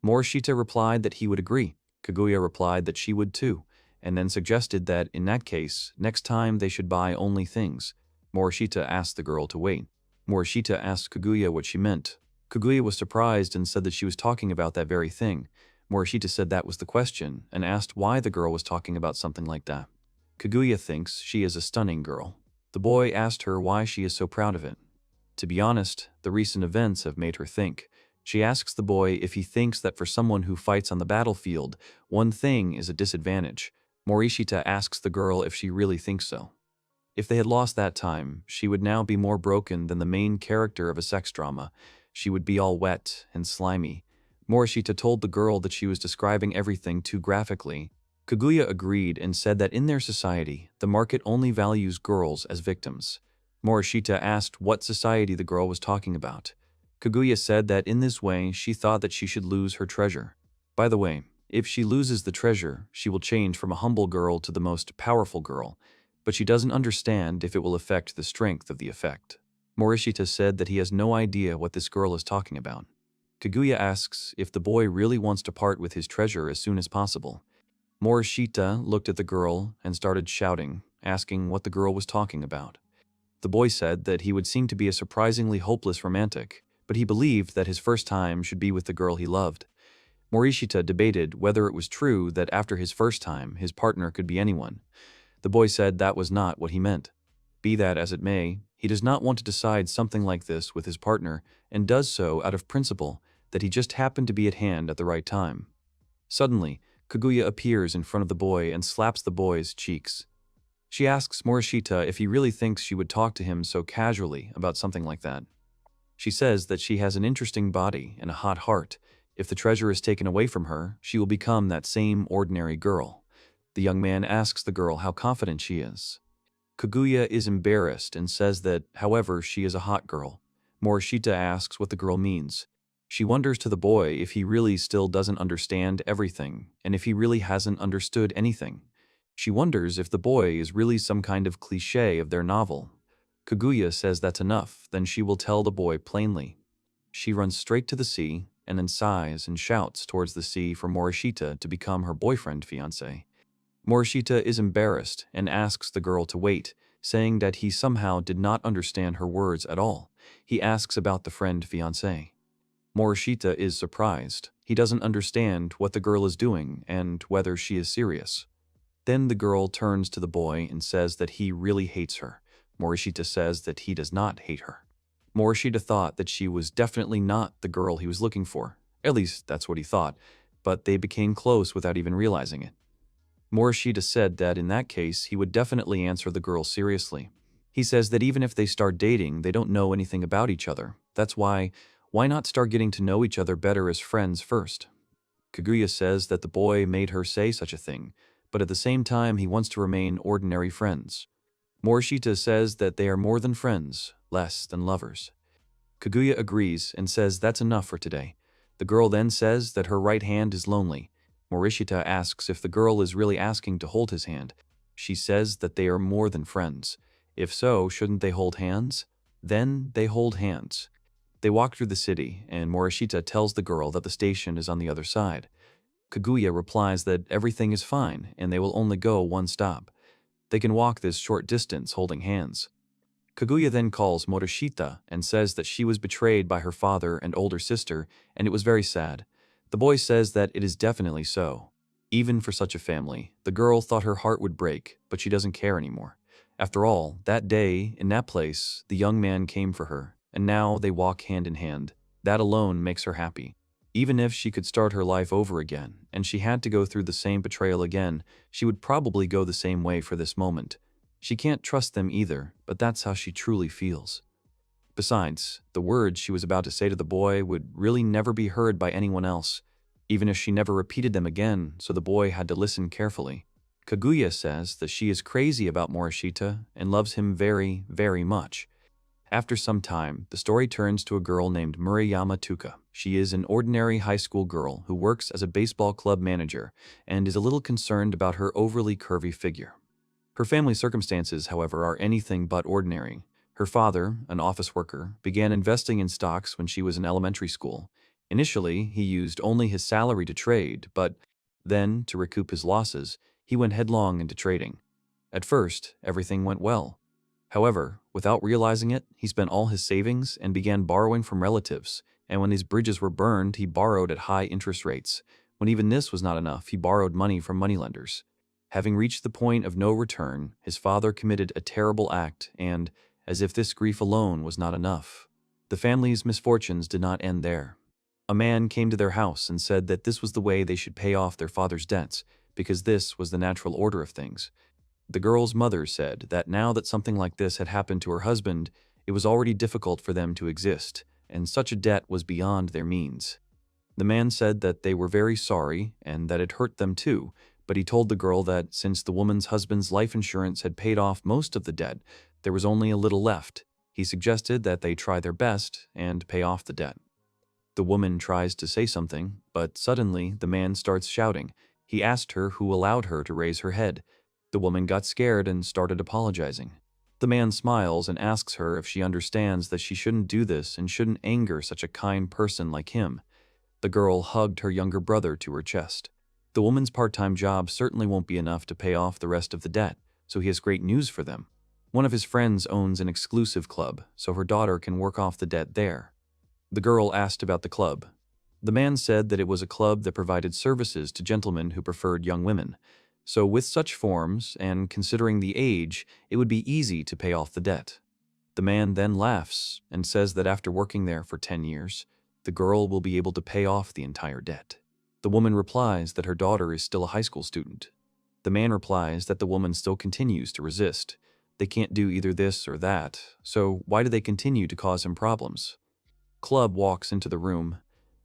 Morishita replied that he would agree. Kaguya replied that she would too, and then suggested that, in that case, next time they should buy only things. Morishita asked the girl to wait. Morishita asked Kaguya what she meant. Kaguya was surprised and said that she was talking about that very thing. Morishita said that was the question and asked why the girl was talking about something like that. Kaguya thinks she is a stunning girl. The boy asked her why she is so proud of it. To be honest, the recent events have made her think. She asks the boy if he thinks that for someone who fights on the battlefield, one thing is a disadvantage. Morishita asks the girl if she really thinks so. If they had lost that time, she would now be more broken than the main character of a sex drama. She would be all wet and slimy. Morishita told the girl that she was describing everything too graphically. Kaguya agreed and said that in their society, the market only values girls as victims. Morishita asked what society the girl was talking about. Kaguya said that in this way she thought that she should lose her treasure. By the way, if she loses the treasure, she will change from a humble girl to the most powerful girl, but she doesn't understand if it will affect the strength of the effect. Morishita said that he has no idea what this girl is talking about. Kaguya asks if the boy really wants to part with his treasure as soon as possible. Morishita looked at the girl and started shouting, asking what the girl was talking about. The boy said that he would seem to be a surprisingly hopeless romantic, but he believed that his first time should be with the girl he loved. Morishita debated whether it was true that after his first time, his partner could be anyone. The boy said that was not what he meant. Be that as it may, he does not want to decide something like this with his partner and does so out of principle that he just happened to be at hand at the right time. Suddenly, Kaguya appears in front of the boy and slaps the boy's cheeks. She asks Morishita if he really thinks she would talk to him so casually about something like that. She says that she has an interesting body and a hot heart. If the treasure is taken away from her, she will become that same ordinary girl. The young man asks the girl how confident she is. Kaguya is embarrassed and says that, however, she is a hot girl. Morishita asks what the girl means. She wonders to the boy if he really still doesn't understand everything and if he really hasn't understood anything. She wonders if the boy is really some kind of cliché of their novel. Kaguya says that's enough, then she will tell the boy plainly. She runs straight to the sea and then sighs and shouts towards the sea for Morishita to become her boyfriend-fiancé. Morishita is embarrassed and asks the girl to wait, saying that he somehow did not understand her words at all. He asks about the friend-fiancé. Morishita is surprised. He doesn't understand what the girl is doing and whether she is serious. Then the girl turns to the boy and says that he really hates her. Morishita says that he does not hate her. Morishita thought that she was definitely not the girl he was looking for. At least that's what he thought, but they became close without even realizing it. Morishita said that in that case, he would definitely answer the girl seriously. He says that even if they start dating, they don't know anything about each other. That's why not start getting to know each other better as friends first? Kaguya says that the boy made her say such a thing, but at the same time he wants to remain ordinary friends. Morishita says that they are more than friends, less than lovers. Kaguya agrees and says that's enough for today. The girl then says that her right hand is lonely. Morishita asks if the girl is really asking to hold his hand. She says that they are more than friends. If so, shouldn't they hold hands? Then they hold hands. They walk through the city, and Morishita tells the girl that the station is on the other side. Kaguya replies that everything is fine, and they will only go one stop. They can walk this short distance holding hands. Kaguya then calls Morishita and says that she was betrayed by her father and older sister, and it was very sad. The boy says that it is definitely so. Even for such a family, the girl thought her heart would break, but she doesn't care anymore. After all, that day, in that place, the young man came for her, and now they walk hand in hand. That alone makes her happy. Even if she could start her life over again, and she had to go through the same betrayal again, she would probably go the same way for this moment. She can't trust them either, but that's how she truly feels. Besides, the words she was about to say to the boy would really never be heard by anyone else, even if she never repeated them again, so the boy had to listen carefully. Kaguya says that she is crazy about Morishita and loves him very, very much. After some time, the story turns to a girl named Murayama Toka. She is an ordinary high school girl who works as a baseball club manager and is a little concerned about her overly curvy figure. Her family circumstances, however, are anything but ordinary. Her father, an office worker, began investing in stocks when she was in elementary school. Initially, he used only his salary to trade, but then, to recoup his losses, he went headlong into trading. At first, everything went well. However, without realizing it, he spent all his savings and began borrowing from relatives, and when these bridges were burned, he borrowed at high interest rates. When even this was not enough, he borrowed money from moneylenders. Having reached the point of no return, his father committed a terrible act and, as if this grief alone was not enough, the family's misfortunes did not end there. A man came to their house and said that this was the way they should pay off their father's debts, because this was the natural order of things. The girl's mother said that now that something like this had happened to her husband, it was already difficult for them to exist, and such a debt was beyond their means. The man said that they were very sorry and that it hurt them too, but he told the girl that since the woman's husband's life insurance had paid off most of the debt, there was only a little left. He suggested that they try their best and pay off the debt. The woman tries to say something, but suddenly the man starts shouting. He asked her who allowed her to raise her head. The woman got scared and started apologizing. The man smiles and asks her if she understands that she shouldn't do this and shouldn't anger such a kind person like him. The girl hugged her younger brother to her chest. The woman's part-time job certainly won't be enough to pay off the rest of the debt, so he has great news for them. One of his friends owns an exclusive club, so her daughter can work off the debt there. The girl asked about the club. The man said that it was a club that provided services to gentlemen who preferred young women. So with such forms, and considering the age, it would be easy to pay off the debt. The man then laughs and says that after working there for 10 years, the girl will be able to pay off the entire debt. The woman replies that her daughter is still a high school student. The man replies that the woman still continues to resist. They can't do either this or that, so why do they continue to cause him problems? Club walks into the room.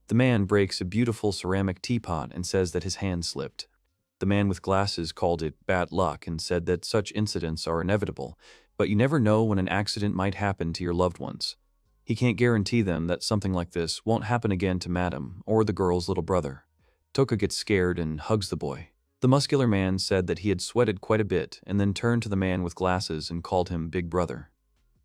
The man breaks a beautiful ceramic teapot and says that his hand slipped. The man with glasses called it bad luck and said that such incidents are inevitable, but you never know when an accident might happen to your loved ones. He can't guarantee them that something like this won't happen again to Madam or the girl's little brother. Toka gets scared and hugs the boy. The muscular man said that he had sweated quite a bit and then turned to the man with glasses and called him Big Brother.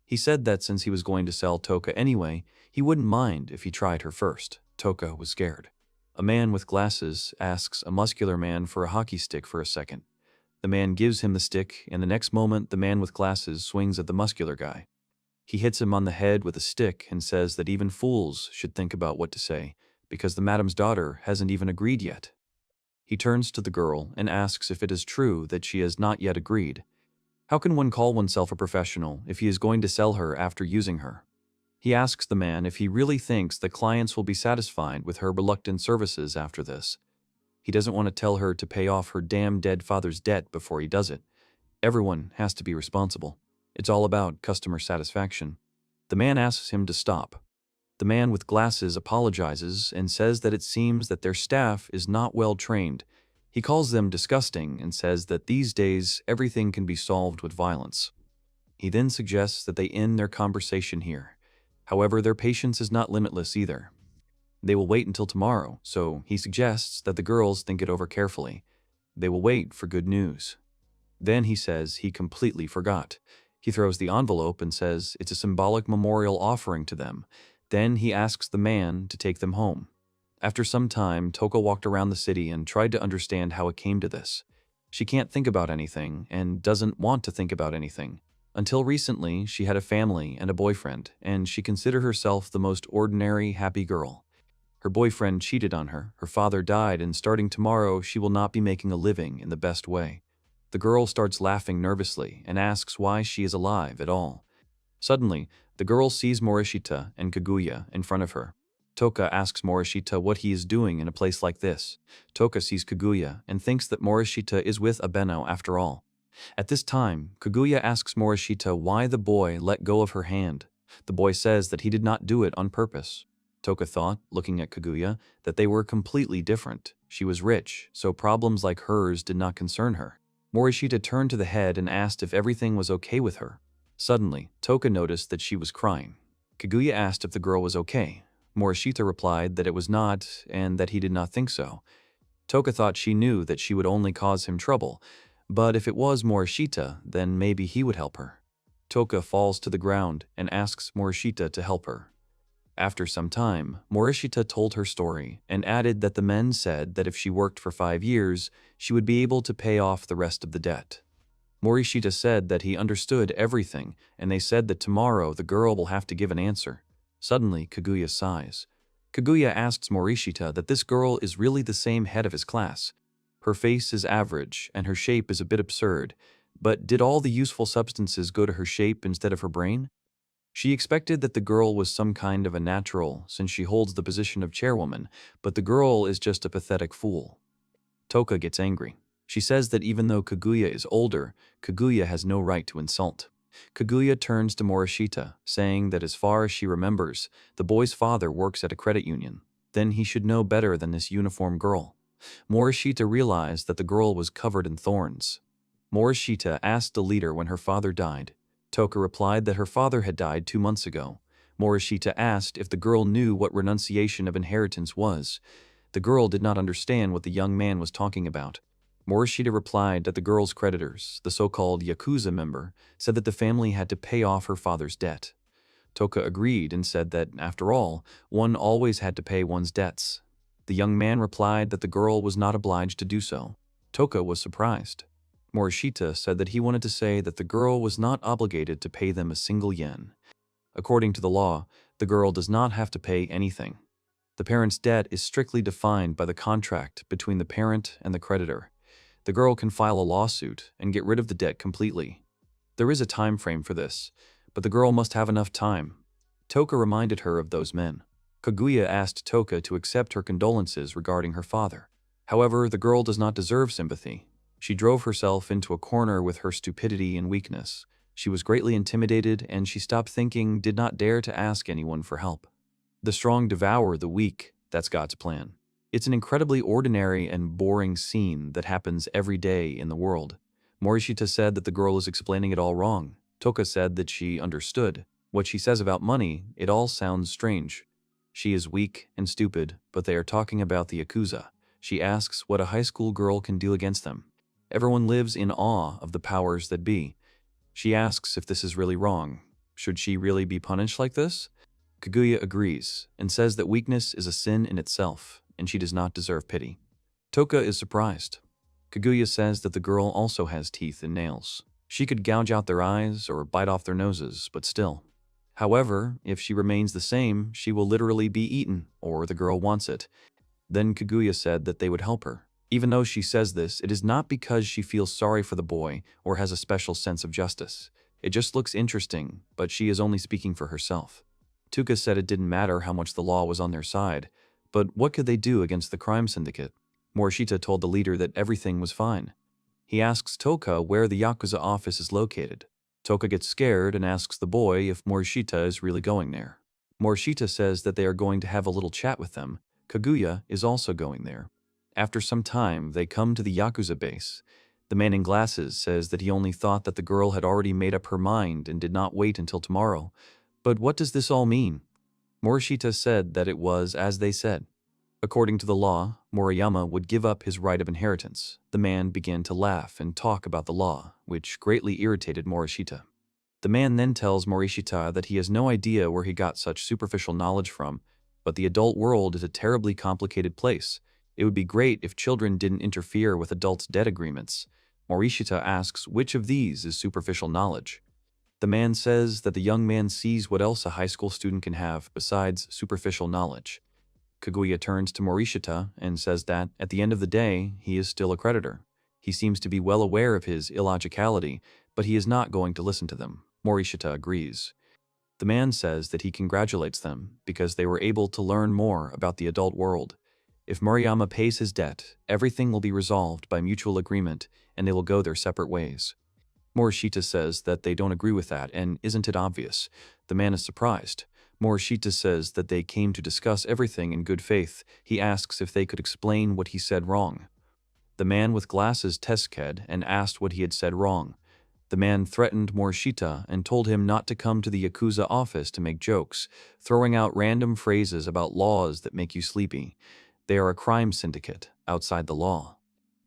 He said that since he was going to sell Toka anyway, he wouldn't mind if he tried her first. Toka was scared. A man with glasses asks a muscular man for a hockey stick for a second. The man gives him the stick, and the next moment the man with glasses swings at the muscular guy. He hits him on the head with a stick and says that even fools should think about what to say, because the madam's daughter hasn't even agreed yet. He turns to the girl and asks if it is true that she has not yet agreed. How can one call oneself a professional if he is going to sell her after using her? He asks the man if he really thinks that clients will be satisfied with her reluctant services after this. He doesn't want to tell her to pay off her damn dead father's debt before he does it. Everyone has to be responsible. It's all about customer satisfaction. The man asks him to stop. The man with glasses apologizes and says that it seems that their staff is not well trained. He calls them disgusting and says that these days everything can be solved with violence. He then suggests that they end their conversation here. However, their patience is not limitless either. They will wait until tomorrow, so he suggests that the girls think it over carefully. They will wait for good news. Then he says he completely forgot. He throws the envelope and says it's a symbolic memorial offering to them. Then he asks the man to take them home. After some time, Toka walked around the city and tried to understand how it came to this. She can't think about anything and doesn't want to think about anything. Until recently, she had a family and a boyfriend, and she considered herself the most ordinary, happy girl. Her boyfriend cheated on her, her father died, and starting tomorrow, she will not be making a living in the best way. The girl starts laughing nervously and asks why she is alive at all. Suddenly, the girl sees Morishita and Kaguya in front of her. Toka asks Morishita what he is doing in a place like this. Toka sees Kaguya and thinks that Morishita is with Abeno after all. At this time, Kaguya asks Morishita why the boy let go of her hand. The boy says that he did not do it on purpose. Toka thought, looking at Kaguya, that they were completely different. She was rich, so problems like hers did not concern her. Morishita turned to the head and asked if everything was okay with her. Suddenly, Toka noticed that she was crying. Kaguya asked if the girl was okay. Morishita replied that it was not and that he did not think so. Toka thought she knew that she would only cause him trouble, but if it was Morishita, then maybe he would help her. Toka falls to the ground and asks Morishita to help her. After some time, Morishita told her story and added that the men said that if she worked for 5 years, she would be able to pay off the rest of the debt. Morishita said that he understood everything, and they said that tomorrow the girl will have to give an answer. Suddenly, Kaguya sighs. Kaguya asks Morishita that this girl is really the same head of his class. Her face is average, and her shape is a bit absurd, but did all the useful substances go to her shape instead of her brain? She expected that the girl was some kind of a natural, since she holds the position of chairwoman, but the girl is just a pathetic fool. Toka gets angry. She says that even though Kaguya is older, Kaguya has no right to insult. Kaguya turns to Morishita, saying that as far as she remembers, the boy's father works at a credit union. Then he should know better than this uniform girl. Morishita realized that the girl was covered in thorns. Morishita asked the leader when her father died. Toka replied that her father had died 2 months ago. Morishita asked if the girl knew what renunciation of inheritance was. The girl did not understand what the young man was talking about. Morishita replied that the girl's creditors, the so-called Yakuza member, said that the family had to pay off her father's debt. Toka agreed and said that, after all, one always had to pay one's debts. The young man replied that the girl was not obliged to do so. Toka was surprised. Morishita said that he wanted to say that the girl was not obligated to pay them a single yen. According to the law, the girl does not have to pay anything. The parent's debt is strictly defined by the contract between the parent and the creditor. The girl can file a lawsuit and get rid of the debt completely. There is a time frame for this, but the girl must have enough time. Toka reminded her of those men. Kaguya asked Toka to accept her condolences regarding her father. However, the girl does not deserve sympathy. She drove herself into a corner with her stupidity and weakness. She was greatly intimidated, and she stopped thinking, did not dare to ask anyone for help. The strong devour the weak, that's God's plan. It's an incredibly ordinary and boring scene that happens every day in the world. Morishita said that the girl is explaining it all wrong. Toka said that she understood. What she says about money, it all sounds strange. She is weak and stupid, but they are talking about the Yakuza. She asks what a high school girl can do against them. Everyone lives in awe of the powers that be. She asks if this is really wrong. Should she really be punished like this? Kaguya agrees and says that weakness is a sin in itself, and she does not deserve pity. Toka is surprised. Kaguya says that the girl also has teeth and nails. She could gouge out their eyes or bite off their noses, but still. However, if she remains the same, she will literally be eaten, or the girl wants it. Then Kaguya said that they would help her. Even though she says this, it is not because she feels sorry for the boy or has a special sense of justice. It just looks interesting, but she is only speaking for herself. Toka said it didn't matter how much the law was on their side, but what could they do against the crime syndicate? Morishita told the leader that everything was fine. He asks Toka where the Yakuza office is located. Toka gets scared and asks the boy if Morishita is really going there. Morishita says that they are going to have a little chat with them. Kaguya is also going there. After some time, they come to the Yakuza base. The man in glasses says that he only thought that the girl had already made up her mind and did not wait until tomorrow. But what does this all mean? Morishita said that it was as they said. According to the law, Moriyama would give up his right of inheritance. The man began to laugh and talk about the law, which greatly irritated Morishita. The man then tells Morishita that he has no idea where he got such superficial knowledge from, but the adult world is a terribly complicated place. It would be great if children didn't interfere with adults' debt agreements. Morishita asks which of these is superficial knowledge. The man says that the young man sees what else a high school student can have besides superficial knowledge. Kaguya turns to Morishita and says that, at the end of the day, he is still a creditor. He seems to be well aware of his illogicality, but he is not going to listen to them. Morishita agrees. The man says that he congratulates them because they were able to learn more about the adult world. If Moriyama pays his debt, everything will be resolved by mutual agreement and they will go their separate ways. Morishita says that they don't agree with that, and isn't it obvious? The man is surprised. Morishita says that they came to discuss everything in good faith. He asks if they could explain what he said wrong. The man with glasses tesked and asked what he had said wrong. The man threatened Morishita and told him not to come to the Yakuza office to make jokes, throwing out random phrases about laws that make you sleepy. They are a crime syndicate outside the law.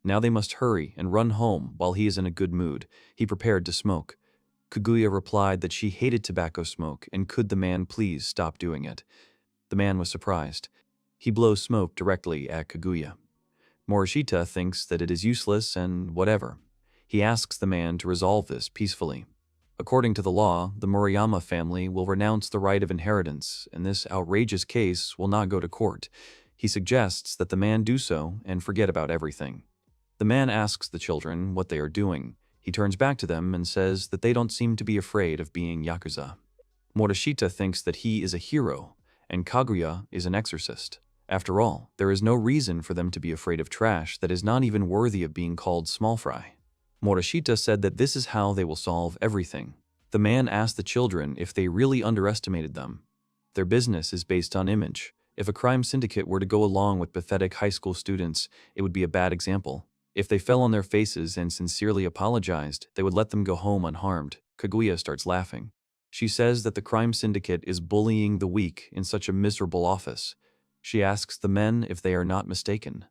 Now they must hurry and run home while he is in a good mood. He prepared to smoke. Kaguya replied that she hated tobacco smoke and could the man please stop doing it. The man was surprised. He blows smoke directly at Kaguya. Morishita thinks that it is useless and whatever. He asks the man to resolve this peacefully. According to the law, the Murayama family will renounce the right of inheritance, and this outrageous case will not go to court. He suggests that the man do so and forget about everything. The man asks the children what they are doing. He turns back to them and says that they don't seem to be afraid of being Yakuza. Morishita thinks that he is a hero, and Kaguya is an exorcist. After all, there is no reason for them to be afraid of trash that is not even worthy of being called small fry. Morishita said that this is how they will solve everything. The man asked the children if they really underestimated them. Their business is based on image. If a crime syndicate were to go along with pathetic high school students, it would be a bad example. If they fell on their faces and sincerely apologized, they would let them go home unharmed. Kaguya starts laughing. She says that the crime syndicate is bullying the weak in such a miserable office. She asks the men if they are not mistaken.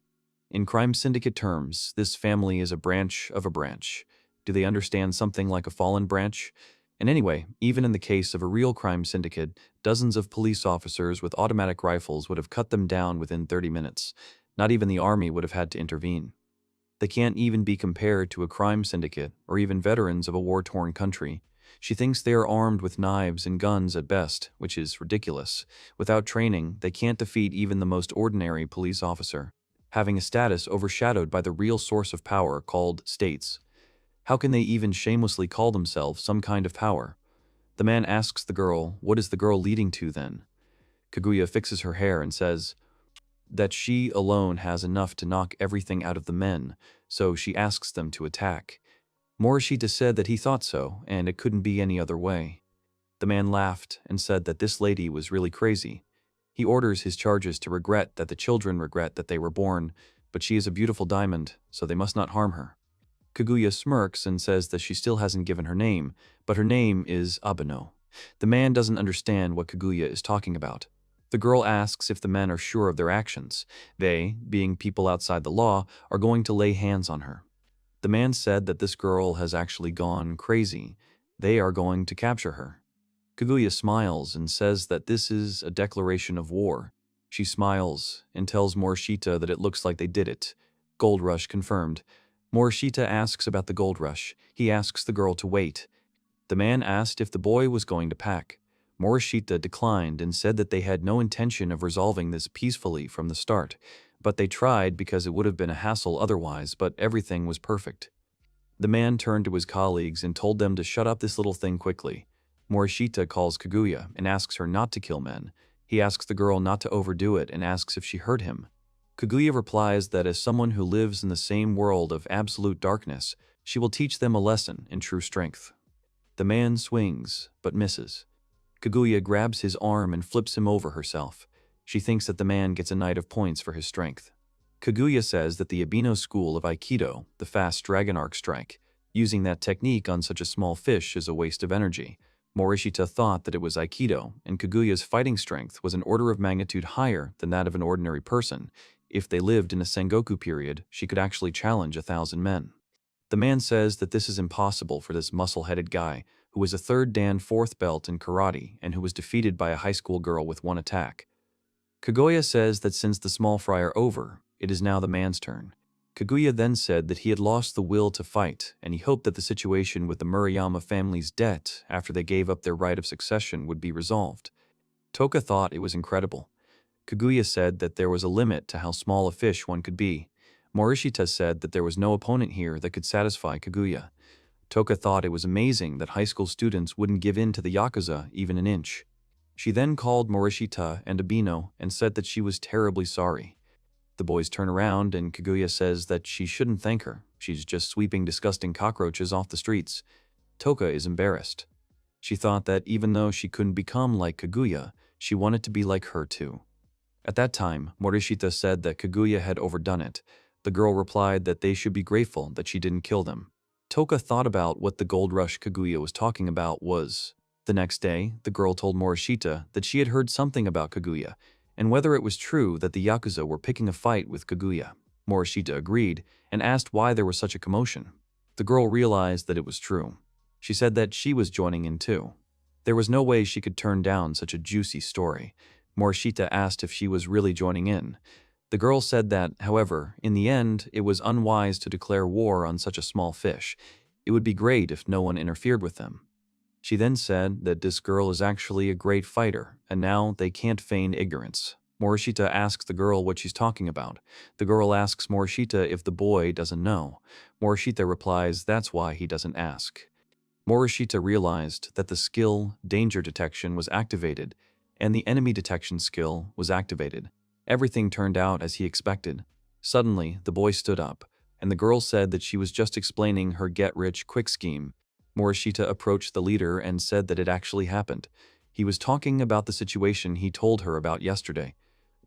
In crime syndicate terms, this family is a branch of a branch. Do they understand something like a fallen branch? And anyway, even in the case of a real crime syndicate, dozens of police officers with automatic rifles would have cut them down within 30 minutes. Not even the army would have had to intervene. They can't even be compared to a crime syndicate or even veterans of a war-torn country. She thinks they are armed with knives and guns at best, which is ridiculous. Without training, they can't defeat even the most ordinary police officer, having a status overshadowed by the real source of power called states. How can they even shamelessly call themselves some kind of power? The man asks the girl, what is the girl leading to then? Kaguya fixes her hair and says that she alone has enough to knock everything out of the men, so she asks them to attack. Morishita said that he thought so, and it couldn't be any other way. The man laughed and said that this lady was really crazy. He orders his charges to regret that the children regret that they were born, but she is a beautiful diamond, so they must not harm her. Kaguya smirks and says that she still hasn't given her name, but her name is Abeno. The man doesn't understand what Kaguya is talking about. The girl asks if the men are sure of their actions. They, being people outside the law, are going to lay hands on her. The man said that this girl has actually gone crazy. They are going to capture her. Kaguya smiles and says that this is a declaration of war. She smiles and tells Morishita that it looks like they did it. Gold rush confirmed. Morishita asks about the gold rush. He asks the girl to wait. The man asked if the boy was going to pack. Morishita declined and said that they had no intention of resolving this peacefully from the start, but they tried because it would have been a hassle otherwise, but everything was perfect. The man turned to his colleagues and told them to shut up this little thing quickly. Morishita calls Kaguya and asks her not to kill men. He asks the girl not to overdo it and asks if she heard him. Kaguya replies that as someone who lives in the same world of absolute darkness, she will teach them a lesson in true strength. The man swings, but misses. Kaguya grabs his arm and flips him over herself. She thinks that the man gets a night of points for his strength. Kaguya says that the Abeno school of Aikido, the fast dragon arc strike, using that technique on such a small fish is a waste of energy. Morishita thought that it was Aikido, and Kaguya's fighting strength was an order of magnitude higher than that of an ordinary person. If they lived in a Sengoku period, she could actually challenge 1,000 men. The man says that this is impossible for this muscle-headed guy, who was a third Dan fourth belt in karate and who was defeated by a high school girl with one attack. Kaguya says that since the small fry are over, it is now the man's turn. Kaguya then said that he had lost the will to fight, and he hoped that the situation with the Murayama family's debt after they gave up their right of succession would be resolved. Toka thought it was incredible. Kaguya said that there was a limit to how small a fish one could be. Morishita said that there was no opponent here that could satisfy Kaguya. Toka thought it was amazing that high school students wouldn't give in to the Yakuza even an inch. She then called Morishita and Abeno and said that she was terribly sorry. The boys turn around and Kaguya says that she shouldn't thank her. She's just sweeping disgusting cockroaches off the streets. Toka is embarrassed. She thought that even though she couldn't become like Kaguya, she wanted to be like her too. At that time, Morishita said that Kaguya had overdone it. The girl replied that they should be grateful that she didn't kill them. Toka thought about what the gold rush Kaguya was talking about was. The next day, the girl told Morishita that she had heard something about Kaguya, and whether it was true that the Yakuza were picking a fight with Kaguya. Morishita agreed and asked why there was such a commotion. The girl realized that it was true. She said that she was joining in too. There was no way she could turn down such a juicy story. Morishita asked if she was really joining in. The girl said that, however, in the end, it was unwise to declare war on such a small fish. It would be great if no one interfered with them. She then said that this girl is actually a great fighter, and now they can't feign ignorance. Morishita asks the girl what she's talking about. The girl asks Morishita if the boy doesn't know. Morishita replies that's why he doesn't ask. Morishita realized that the skill, danger detection, was activated, and the enemy detection skill was activated. Everything turned out as he expected. Suddenly, the boy stood up, and the girl said that she was just explaining her get-rich-quick scheme. Morishita approached the leader and said that it actually happened. He was talking about the situation he told her about yesterday.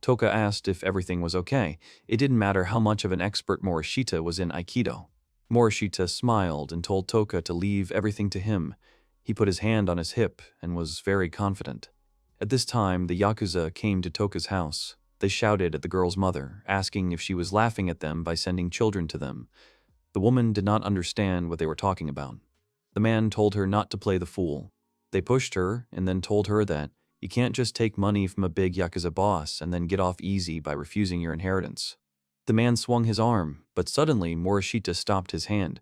Toka asked if everything was okay. It didn't matter how much of an expert Morishita was in Aikido. Morishita smiled and told Toka to leave everything to him. He put his hand on his hip and was very confident. At this time, the Yakuza came to Toka's house. They shouted at the girl's mother, asking if she was laughing at them by sending children to them. The woman did not understand what they were talking about. The man told her not to play the fool. They pushed her and then told her that you can't just take money from a big Yakuza boss and then get off easy by refusing your inheritance. The man swung his arm, but suddenly Morishita stopped his hand.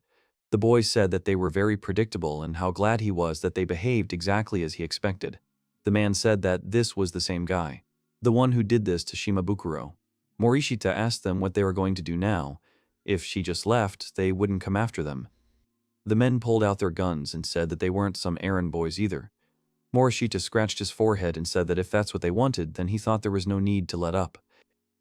The boy said that they were very predictable and how glad he was that they behaved exactly as he expected. The man said that this was the same guy, the one who did this to Shimabukuro. Morishita asked them what they were going to do now. If she just left, they wouldn't come after them. The men pulled out their guns and said that they weren't some errand boys either. Morishita scratched his forehead and said that if that's what they wanted, then he thought there was no need to let up.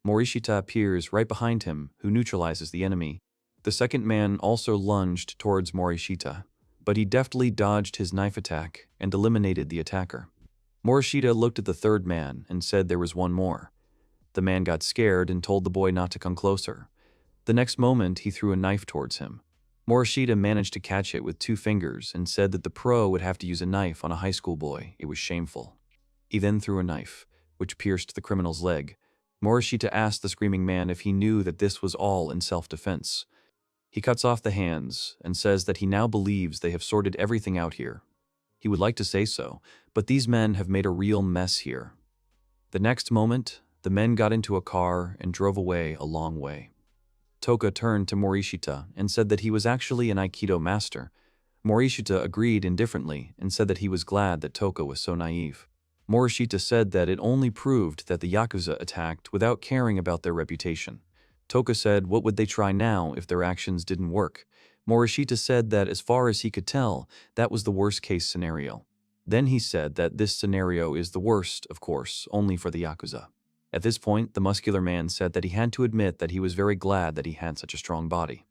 Morishita appears right behind him, who neutralizes the enemy. The second man also lunged towards Morishita, but he deftly dodged his knife attack and eliminated the attacker. Morishita looked at the third man and said there was one more. The man got scared and told the boy not to come closer. The next moment, he threw a knife towards him. Morishita managed to catch it with 2 fingers and said that the pro would have to use a knife on a high school boy. It was shameful. He then threw a knife, which pierced the criminal's leg. Morishita asked the screaming man if he knew that this was all in self-defense. He cuts off the hands and says that he now believes they have sorted everything out here. He would like to say so, but these men have made a real mess here. The next moment, the men got into a car and drove away a long way. Toka turned to Morishita and said that he was actually an Aikido master. Morishita agreed indifferently and said that he was glad that Toka was so naive. Morishita said that it only proved that the Yakuza attacked without caring about their reputation. Toka said what would they try now if their actions didn't work. Morishita said that as far as he could tell, that was the worst-case scenario. Then he said that this scenario is the worst, of course, only for the Yakuza. At this point, the muscular man said that he had to admit that he was very glad that he had such a strong body.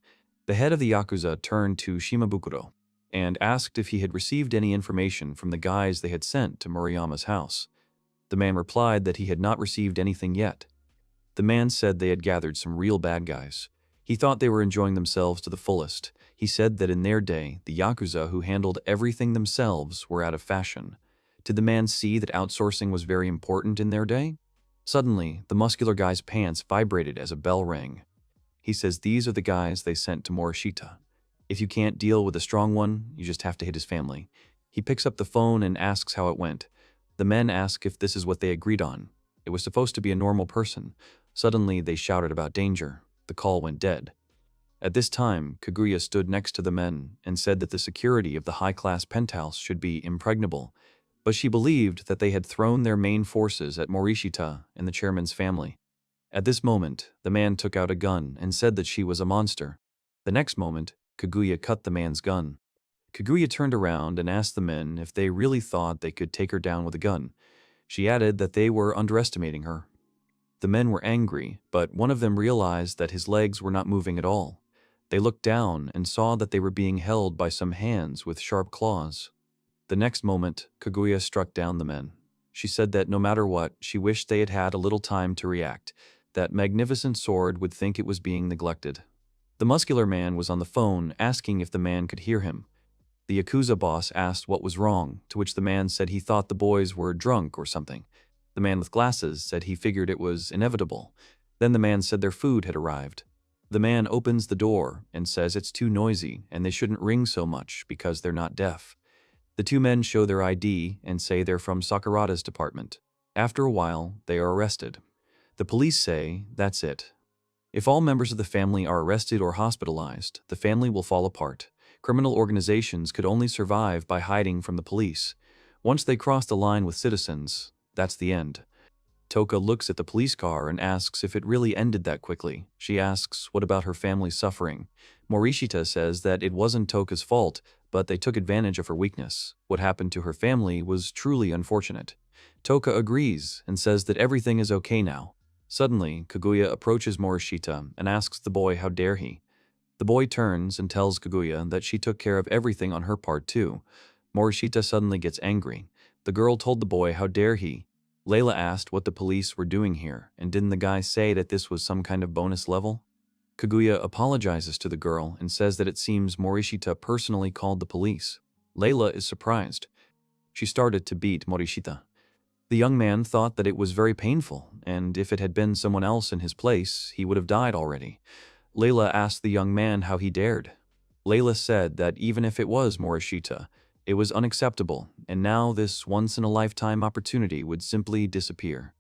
The head of the Yakuza turned to Shimabukuro and asked if he had received any information from the guys they had sent to Murayama's house. The man replied that he had not received anything yet. The man said they had gathered some real bad guys. He thought they were enjoying themselves to the fullest. He said that in their day, the Yakuza who handled everything themselves were out of fashion. Did the man see that outsourcing was very important in their day? Suddenly, the muscular guy's pants vibrated as a bell rang. He says these are the guys they sent to Morishita. If you can't deal with a strong one, you just have to hit his family. He picks up the phone and asks how it went. The men ask if this is what they agreed on. It was supposed to be a normal person. Suddenly, they shouted about danger. The call went dead. At this time, Kaguya stood next to the men and said that the security of the high-class penthouse should be impregnable, but she believed that they had thrown their main forces at Morishita and the chairman's family. At this moment, the man took out a gun and said that she was a monster. The next moment, Kaguya cut the man's gun. Kaguya turned around and asked the men if they really thought they could take her down with a gun. She added that they were underestimating her. The men were angry, but one of them realized that his legs were not moving at all. They looked down and saw that they were being held by some hands with sharp claws. The next moment, Kaguya struck down the men. She said that no matter what, she wished they had had a little time to react. That magnificent sword would think it was being neglected. The muscular man was on the phone asking if the man could hear him. The Yakuza boss asked what was wrong, to which the man said he thought the boys were drunk or something. The man with glasses said he figured it was inevitable. Then the man said their food had arrived. The man opens the door and says it's too noisy and they shouldn't ring so much because they're not deaf. The 2 men show their ID and say they're from Sakurada's department. After a while, they are arrested. The police say that's it. If all members of the family are arrested or hospitalized, the family will fall apart. Criminal organizations could only survive by hiding from the police. Once they cross the line with citizens, that's the end. Toka looks at the police car and asks if it really ended that quickly. She asks what about her family's suffering. Morishita says that it wasn't Toka's fault, but they took advantage of her weakness. What happened to her family was truly unfortunate. Toka agrees and says that everything is okay now. Suddenly, Kaguya approaches Morishita and asks the boy how dare he. The boy turns and tells Kaguya that she took care of everything on her part too. Morishita suddenly gets angry. The girl told the boy how dare he. Leila asked what the police were doing here, and didn't the guy say that this was some kind of bonus level? Kaguya apologizes to the girl and says that it seems Morishita personally called the police. Leila is surprised. She started to beat Morishita. The young man thought that it was very painful, and if it had been someone else in his place, he would have died already. Leila asked the young man how he dared. Leila said that even if it was Morishita, it was unacceptable, and now this once-in-a-lifetime opportunity would simply disappear.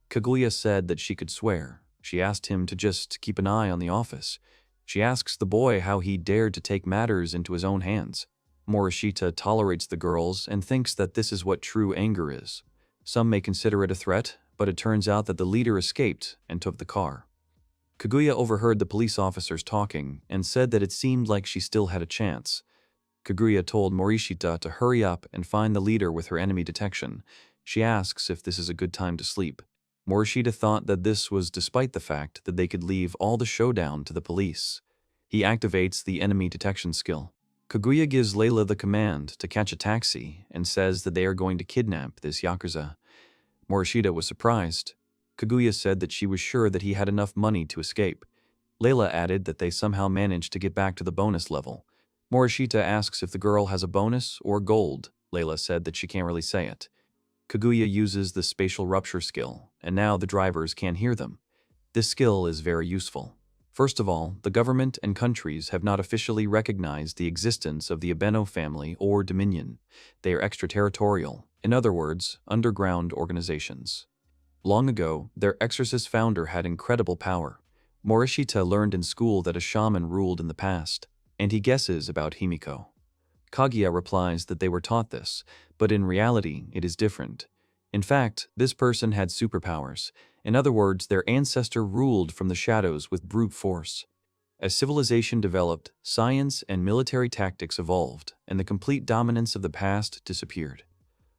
Kaguya said that she could swear. She asked him to just keep an eye on the office. She asks the boy how he dared to take matters into his own hands. Morishita tolerates the girls and thinks that this is what true anger is. Some may consider it a threat, but it turns out that the leader escaped and took the car. Kaguya overheard the police officers talking and said that it seemed like she still had a chance. Kaguya told Morishita to hurry up and find the leader with her enemy detection. She asks if this is a good time to sleep. Morishita thought that this was despite the fact that they could leave all the showdown to the police. He activates the enemy detection skill. Kaguya gives Leila the command to catch a taxi and says that they are going to kidnap this Yakuza. Morishita was surprised. Kaguya said that she was sure that he had enough money to escape. Leila added that they somehow managed to get back to the bonus level. Morishita asks if the girl has a bonus or gold. Leila said that she can't really say it. Kaguya uses the spatial rupture skill, and now the drivers can't hear them. This skill is very useful. First of all, the government and countries have not officially recognized the existence of the Abeno family or Dominion. They are extraterritorial, in other words, underground organizations. Long ago, their exorcist founder had incredible power. Morishita learned in school that a shaman ruled in the past, and he guesses about Himiko. Kaguya replies that they were taught this, but in reality, it is different. In fact, this person had superpowers. In other words, their ancestor ruled from the shadows with brute force. As civilization developed, science and military tactics evolved, and the complete dominance of the past disappeared.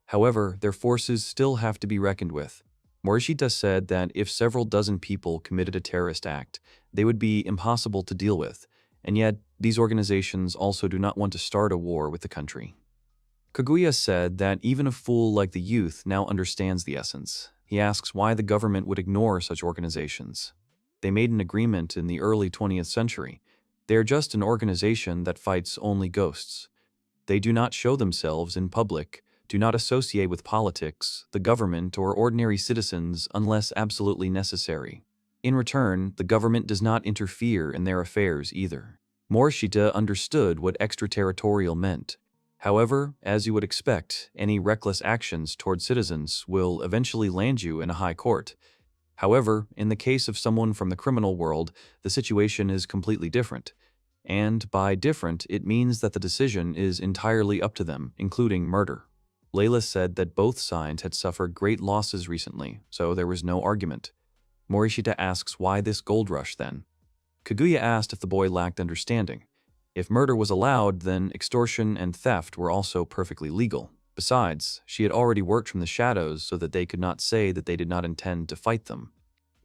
However, their forces still have to be reckoned with. Morishita said that if several dozen people committed a terrorist act, they would be impossible to deal with, and yet these organizations also do not want to start a war with the country. Kaguya said that even a fool like the youth now understands the essence. He asks why the government would ignore such organizations. They made an agreement in the early 20th century. They are just an organization that fights only ghosts. They do not show themselves in public, do not associate with politics, the government, or ordinary citizens unless absolutely necessary. In return, the government does not interfere in their affairs either. Morishita understood what extraterritorial meant. However, as you would expect, any reckless actions toward citizens will eventually land you in a high court. However, in the case of someone from the criminal world, the situation is completely different. And by different, it means that the decision is entirely up to them, including murder. Leila said that both sides had suffered great losses recently, so there was no argument. Morishita asks why this gold rush then. Kaguya asked if the boy lacked understanding. If murder was allowed, then extortion and theft were also perfectly legal. Besides, she had already worked from the shadows so that they could not say that they did not intend to fight them.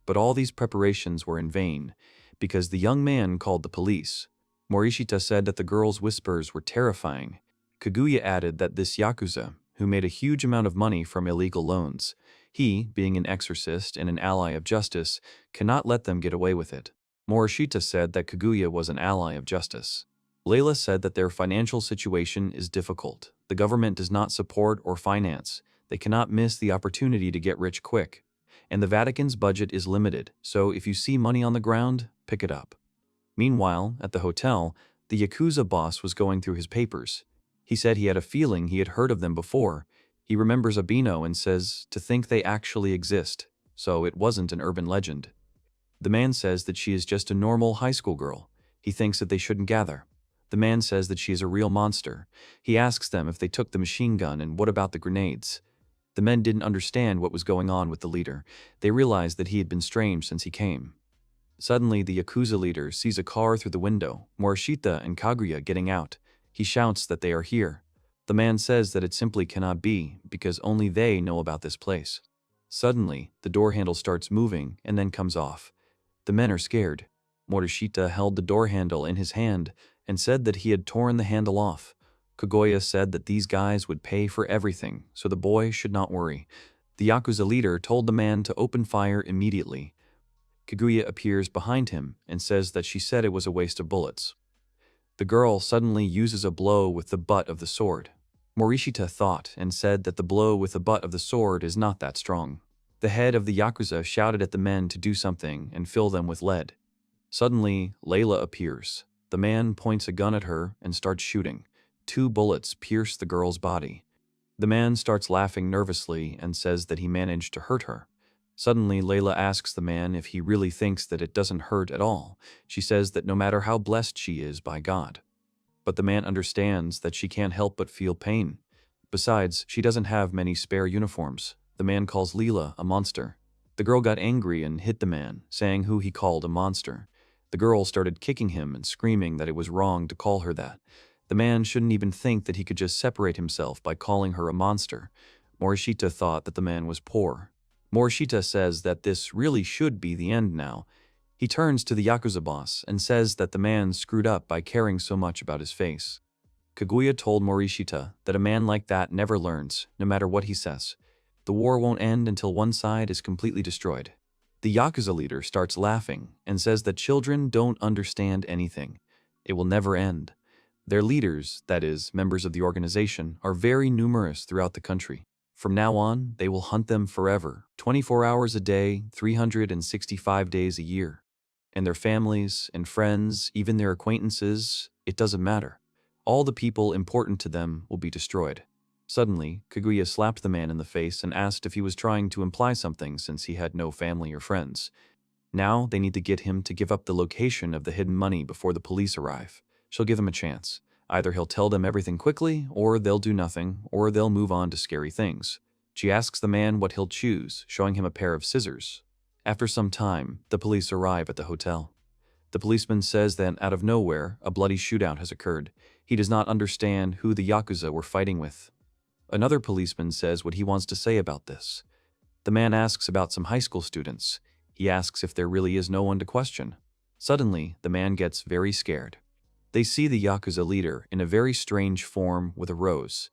But all these preparations were in vain, because the young man called the police. Morishita said that the girl's whispers were terrifying. Kaguya added that this Yakuza, who made a huge amount of money from illegal loans, he, being an exorcist and an ally of justice, cannot let them get away with it. Morishita said that Kaguya was an ally of justice. Leila said that their financial situation is difficult. The government does not support or finance. They cannot miss the opportunity to get rich quick. And the Vatican's budget is limited, so if you see money on the ground, pick it up. Meanwhile, at the hotel, the Yakuza boss was going through his papers. He said he had a feeling he had heard of them before. He remembers Abeno and says to think they actually exist, so it wasn't an urban legend. The man says that she is just a normal high school girl. He thinks that they shouldn't gather. The man says that she is a real monster. He asks them if they took the machine gun and what about the grenades. The men didn't understand what was going on with the leader. They realized that he had been strange since he came. Suddenly, the Yakuza leader sees a car through the window, Morishita and Kaguya getting out. He shouts that they are here. The man says that it simply cannot be, because only they know about this place. Suddenly, the door handle starts moving and then comes off. The men are scared. Morishita held the door handle in his hand and said that he had torn the handle off. Kaguya said that these guys would pay for everything, so the boy should not worry. The Yakuza leader told the man to open fire immediately. Kaguya appears behind him and says that she said it was a waste of bullets. The girl suddenly uses a blow with the butt of the sword. Morishita thought and said that the blow with the butt of the sword is not that strong. The head of the Yakuza shouted at the men to do something and fill them with lead. Suddenly, Leila appears. The man points a gun at her and starts shooting. 2 bullets pierce the girl's body. The man starts laughing nervously and says that he managed to hurt her. Suddenly, Leila asks the man if he really thinks that it doesn't hurt at all. She says that no matter how blessed she is by God. But the man understands that she can't help but feel pain. Besides, she doesn't have many spare uniforms. The man calls Leila a monster. The girl got angry and hit the man, saying who he called a monster. The girl started kicking him and screaming that it was wrong to call her that. The man shouldn't even think that he could just separate himself by calling her a monster. Morishita thought that the man was poor. Morishita says that this really should be the end now. He turns to the Yakuza boss and says that the man screwed up by caring so much about his face. Kaguya told Morishita that a man like that never learns, no matter what he says. The war won't end until one side is completely destroyed. The Yakuza leader starts laughing and says that children don't understand anything. It will never end. Their leaders, that is, members of the organization, are very numerous throughout the country. From now on, they will hunt them forever, 24 hours a day, 365 days a year. And their families and friends, even their acquaintances, it doesn't matter. All the people important to them will be destroyed. Suddenly, Kaguya slapped the man in the face and asked if he was trying to imply something since he had no family or friends. Now they need to get him to give up the location of the hidden money before the police arrive. She'll give him a chance. Either he'll tell them everything quickly, or they'll do nothing, or they'll move on to scary things. She asks the man what he'll choose, showing him a pair of scissors. After some time, the police arrive at the hotel. The policeman says that out of nowhere, a bloody shootout has occurred. He does not understand who the Yakuza were fighting with. Another policeman says what he wants to say about this. The man asks about some high school students. He asks if there really is no one to question. Suddenly, the man gets very scared. They see the Yakuza leader in a very strange form with a rose.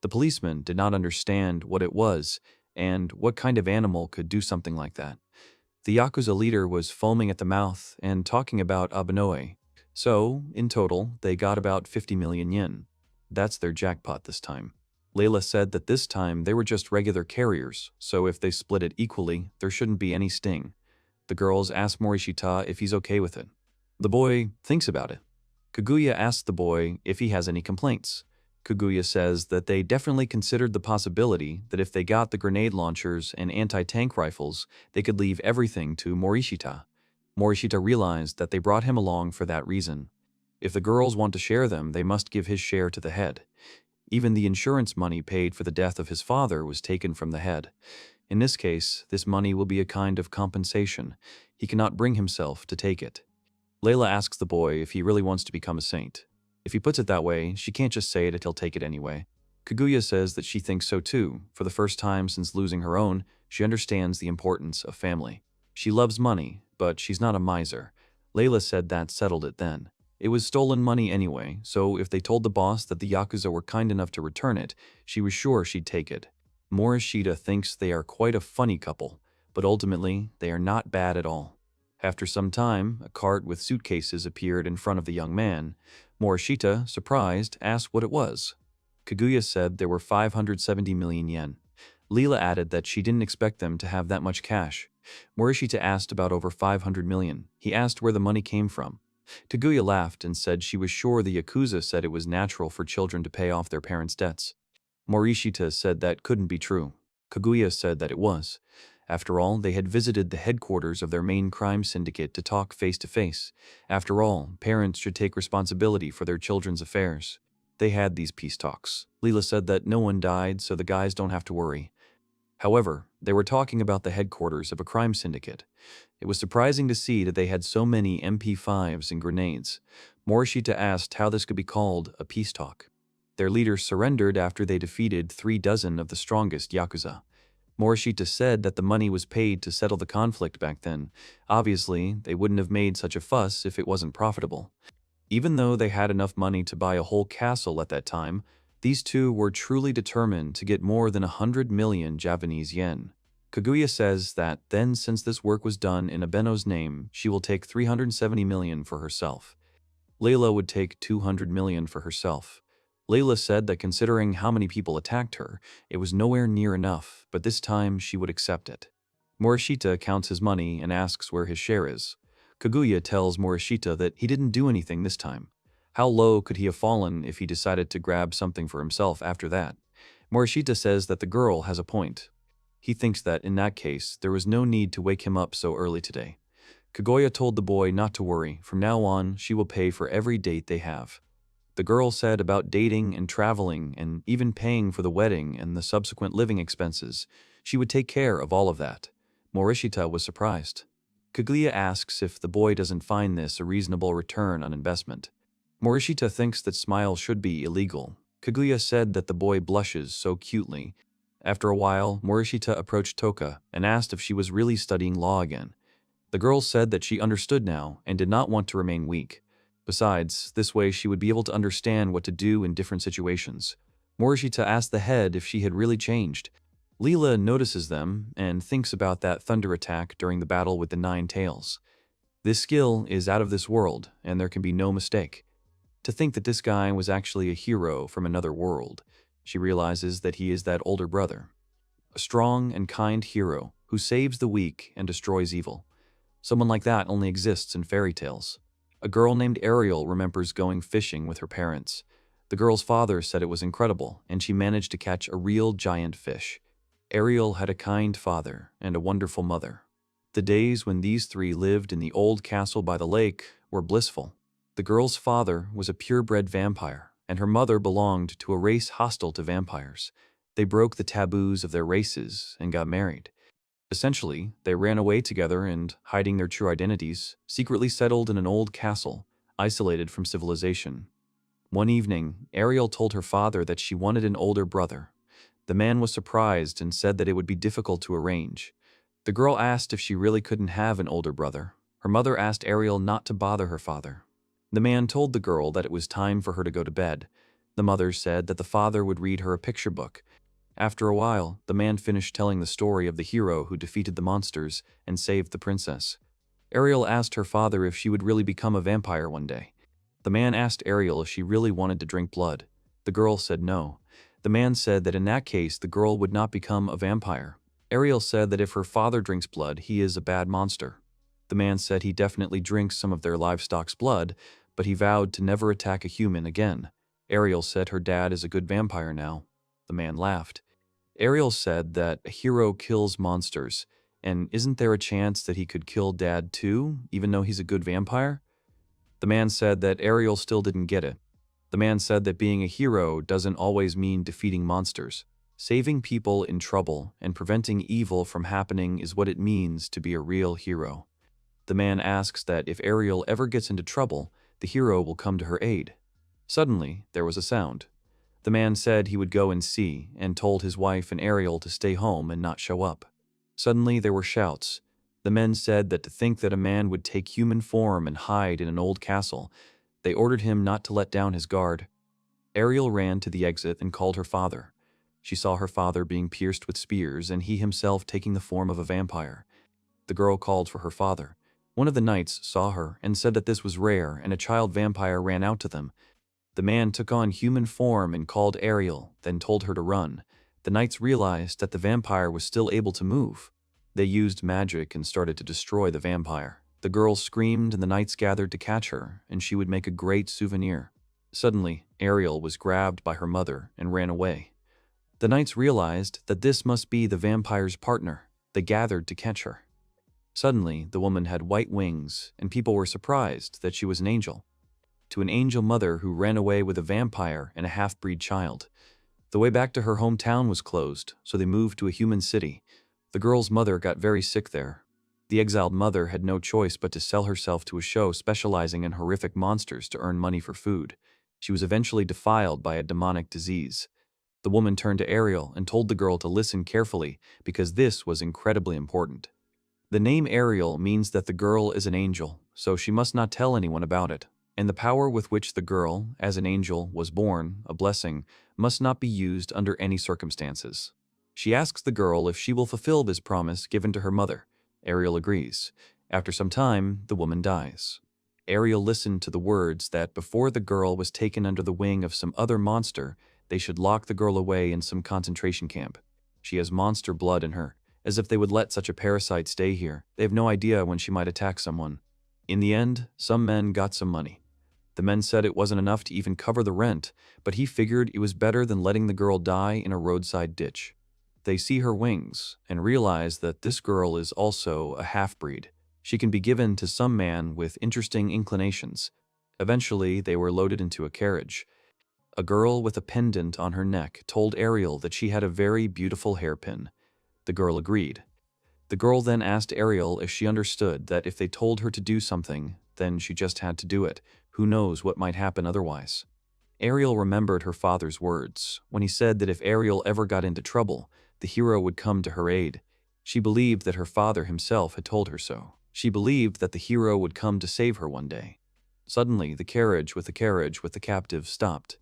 The policeman did not understand what it was and what kind of animal could do something like that. The Yakuza leader was foaming at the mouth and talking about Abanoe. So, in total, they got about 50 million yen. That's their jackpot this time. Leila said that this time they were just regular carriers, so if they split it equally, there shouldn't be any sting. The girls ask Morishita if he's okay with it. The boy thinks about it. Kaguya asks the boy if he has any complaints. Kaguya says that they definitely considered the possibility that if they got the grenade launchers and anti-tank rifles, they could leave everything to Morishita. Morishita realized that they brought him along for that reason. If the girls want to share them, they must give his share to the head. Even the insurance money paid for the death of his father was taken from the head. In this case, this money will be a kind of compensation. He cannot bring himself to take it. Leila asks the boy if he really wants to become a saint. If he puts it that way, she can't just say it, he'll take it anyway. Kaguya says that she thinks so too. For the first time since losing her own, she understands the importance of family. She loves money, but she's not a miser. Leila said that settled it then. It was stolen money anyway, so if they told the boss that the Yakuza were kind enough to return it, she was sure she'd take it. Morishita thinks they are quite a funny couple, but ultimately, they are not bad at all. After some time, a cart with suitcases appeared in front of the young man. Morishita, surprised, asked what it was. Kaguya said there were 570 million yen. Leila added that she didn't expect them to have that much cash. Morishita asked about over 500 million. He asked where the money came from. Kaguya laughed and said she was sure the Yakuza said it was natural for children to pay off their parents' debts. Morishita said that couldn't be true. Kaguya said that it was. After all, they had visited the headquarters of their main crime syndicate to talk face to face. After all, parents should take responsibility for their children's affairs. They had these peace talks. Leila said that no one died, so the guys don't have to worry. However, they were talking about the headquarters of a crime syndicate. It was surprising to see that they had so many MP5s and grenades. Morishita asked how this could be called a peace talk. Their leader surrendered after they defeated 36 of the strongest Yakuza. Morishita said that the money was paid to settle the conflict back then. Obviously, they wouldn't have made such a fuss if it wasn't profitable. Even though they had enough money to buy a whole castle at that time, these two were truly determined to get more than 100 million Japanese yen. Kaguya says that then, since this work was done in Abeno's name, she will take 370 million for herself. Leila would take 200 million for herself. Leila said that considering how many people attacked her, it was nowhere near enough, but this time she would accept it. Morishita counts his money and asks where his share is. Kaguya tells Morishita that he didn't do anything this time. How low could he have fallen if he decided to grab something for himself after that? Morishita says that the girl has a point. He thinks that in that case, there was no need to wake him up so early today. Kaguya told the boy not to worry. From now on, she will pay for every date they have. The girl said about dating and traveling and even paying for the wedding and the subsequent living expenses. She would take care of all of that. Morishita was surprised. Kaguya asks if the boy doesn't find this a reasonable return on investment. Morishita thinks that smile should be illegal. Kaguya said that the boy blushes so cutely. After a while, Morishita approached Toka and asked if she was really studying law again. The girl said that she understood now and did not want to remain weak. Besides, this way she would be able to understand what to do in different situations. Morishita asked the head if she had really changed. Leila notices them and thinks about that thunder attack during the battle with the 9 tails. This skill is out of this world, and there can be no mistake. To think that this guy was actually a hero from another world, she realizes that he is that older brother. A strong and kind hero who saves the weak and destroys evil. Someone like that only exists in fairy tales. A girl named Ariel remembers going fishing with her parents. The girl's father said it was incredible, and she managed to catch a real giant fish. Ariel had a kind father and a wonderful mother. The days when these three lived in the old castle by the lake were blissful. The girl's father was a purebred vampire, and her mother belonged to a race hostile to vampires. They broke the taboos of their races and got married. Essentially, they ran away together and, hiding their true identities, secretly settled in an old castle, isolated from civilization. One evening, Ariel told her father that she wanted an older brother. The man was surprised and said that it would be difficult to arrange. The girl asked if she really couldn't have an older brother. Her mother asked Ariel not to bother her father. The man told the girl that it was time for her to go to bed. The mother said that the father would read her a picture book. After a while, the man finished telling the story of the hero who defeated the monsters and saved the princess. Ariel asked her father if she would really become a vampire one day. The man asked Ariel if she really wanted to drink blood. The girl said no. The man said that in that case, the girl would not become a vampire. Ariel said that if her father drinks blood, he is a bad monster. The man said he definitely drinks some of their livestock's blood, but he vowed to never attack a human again. Ariel said her dad is a good vampire now. The man laughed. Ariel said that a hero kills monsters, and isn't there a chance that he could kill Dad too, even though he's a good vampire? The man said that Ariel still didn't get it. The man said that being a hero doesn't always mean defeating monsters. Saving people in trouble and preventing evil from happening is what it means to be a real hero. The man asks that if Ariel ever gets into trouble, the hero will come to her aid. Suddenly, there was a sound. The man said he would go and see, and told his wife and Ariel to stay home and not show up. Suddenly, there were shouts. The men said that to think that a man would take human form and hide in an old castle, they ordered him not to let down his guard. Ariel ran to the exit and called her father. She saw her father being pierced with spears and he himself taking the form of a vampire. The girl called for her father. One of the knights saw her and said that this was rare, and a child vampire ran out to them. The man took on human form and called Ariel, then told her to run. The knights realized that the vampire was still able to move. They used magic and started to destroy the vampire. The girl screamed and the knights gathered to catch her, and she would make a great souvenir. Suddenly, Ariel was grabbed by her mother and ran away. The knights realized that this must be the vampire's partner. They gathered to catch her. Suddenly, the woman had white wings, and people were surprised that she was an angel. To an angel mother who ran away with a vampire and a half-breed child. The way back to her hometown was closed, so they moved to a human city. The girl's mother got very sick there. The exiled mother had no choice but to sell herself to a show specializing in horrific monsters to earn money for food. She was eventually defiled by a demonic disease. The woman turned to Ariel and told the girl to listen carefully because this was incredibly important. The name Ariel means that the girl is an angel, so she must not tell anyone about it. And the power with which the girl, as an angel, was born, a blessing, must not be used under any circumstances. She asks the girl if she will fulfill this promise given to her mother. Ariel agrees. After some time, the woman dies. Ariel listened to the words that before the girl was taken under the wing of some other monster, they should lock the girl away in some concentration camp. She has monster blood in her, as if they would let such a parasite stay here. They have no idea when she might attack someone. In the end, some men got some money. The men said it wasn't enough to even cover the rent, but he figured it was better than letting the girl die in a roadside ditch. They see her wings and realize that this girl is also a half-breed. She can be given to some man with interesting inclinations. Eventually, they were loaded into a carriage. A girl with a pendant on her neck told Ariel that she had a very beautiful hairpin. The girl agreed. The girl then asked Ariel if she understood that if they told her to do something, then she just had to do it. Who knows what might happen otherwise? Ariel remembered her father's words when he said that if Ariel ever got into trouble, the hero would come to her aid. She believed that her father himself had told her so. She believed that the hero would come to save her one day. Suddenly, the carriage with the captive stopped.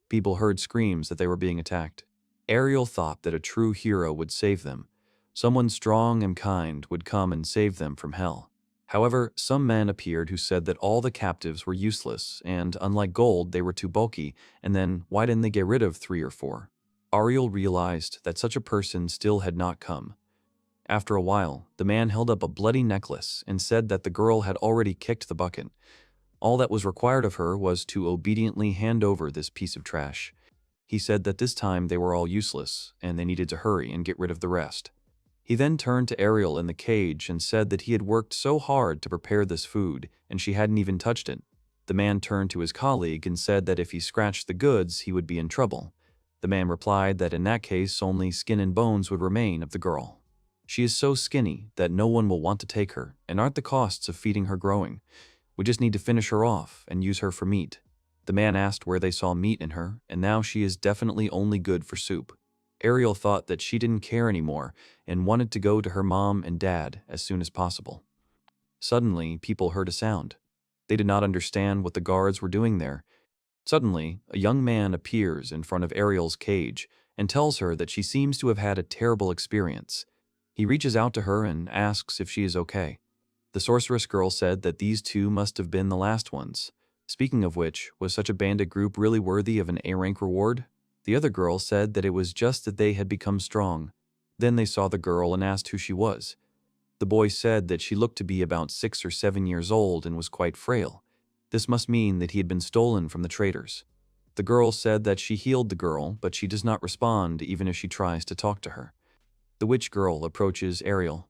People heard screams that they were being attacked. Ariel thought that a true hero would save them. Someone strong and kind would come and save them from hell. However, some men appeared who said that all the captives were useless, and unlike gold, they were too bulky, and then why didn't they get rid of 3 or 4? Ariel realized that such a person still had not come. After a while, the man held up a bloody necklace and said that the girl had already kicked the bucket. All that was required of her was to obediently hand over this piece of trash. He said that this time they were all useless, and they needed to hurry and get rid of the rest. He then turned to Ariel in the cage and said that he had worked so hard to prepare this food, and she hadn't even touched it. The man turned to his colleague and said that if he scratched the goods, he would be in trouble. The man replied that in that case only skin and bones would remain of the girl. She is so skinny that no one will want to take her, and aren't the costs of feeding her growing. We just need to finish her off and use her for meat. The man asked where they saw meat in her, and now she is definitely only good for soup. Ariel thought that she didn't care anymore and wanted to go to her mom and dad as soon as possible. Suddenly, people heard a sound. They did not understand what the guards were doing there. Suddenly, a young man appears in front of Ariel's cage and tells her that she seems to have had a terrible experience. He reaches out to her and asks if she is okay. The sorceress girl said that these 2 must have been the last ones. Speaking of which, was such a bandit group really worthy of an A-rank reward? The other girl said that it was just that they had become strong. Then they saw the girl and asked who she was. The boy said that she looked to be about 6 or 7 years old and was quite frail. This must mean that he had been stolen from the traders. The girl said that she healed the girl, but she does not respond even if she tries to talk to her. The witch girl approaches Ariel.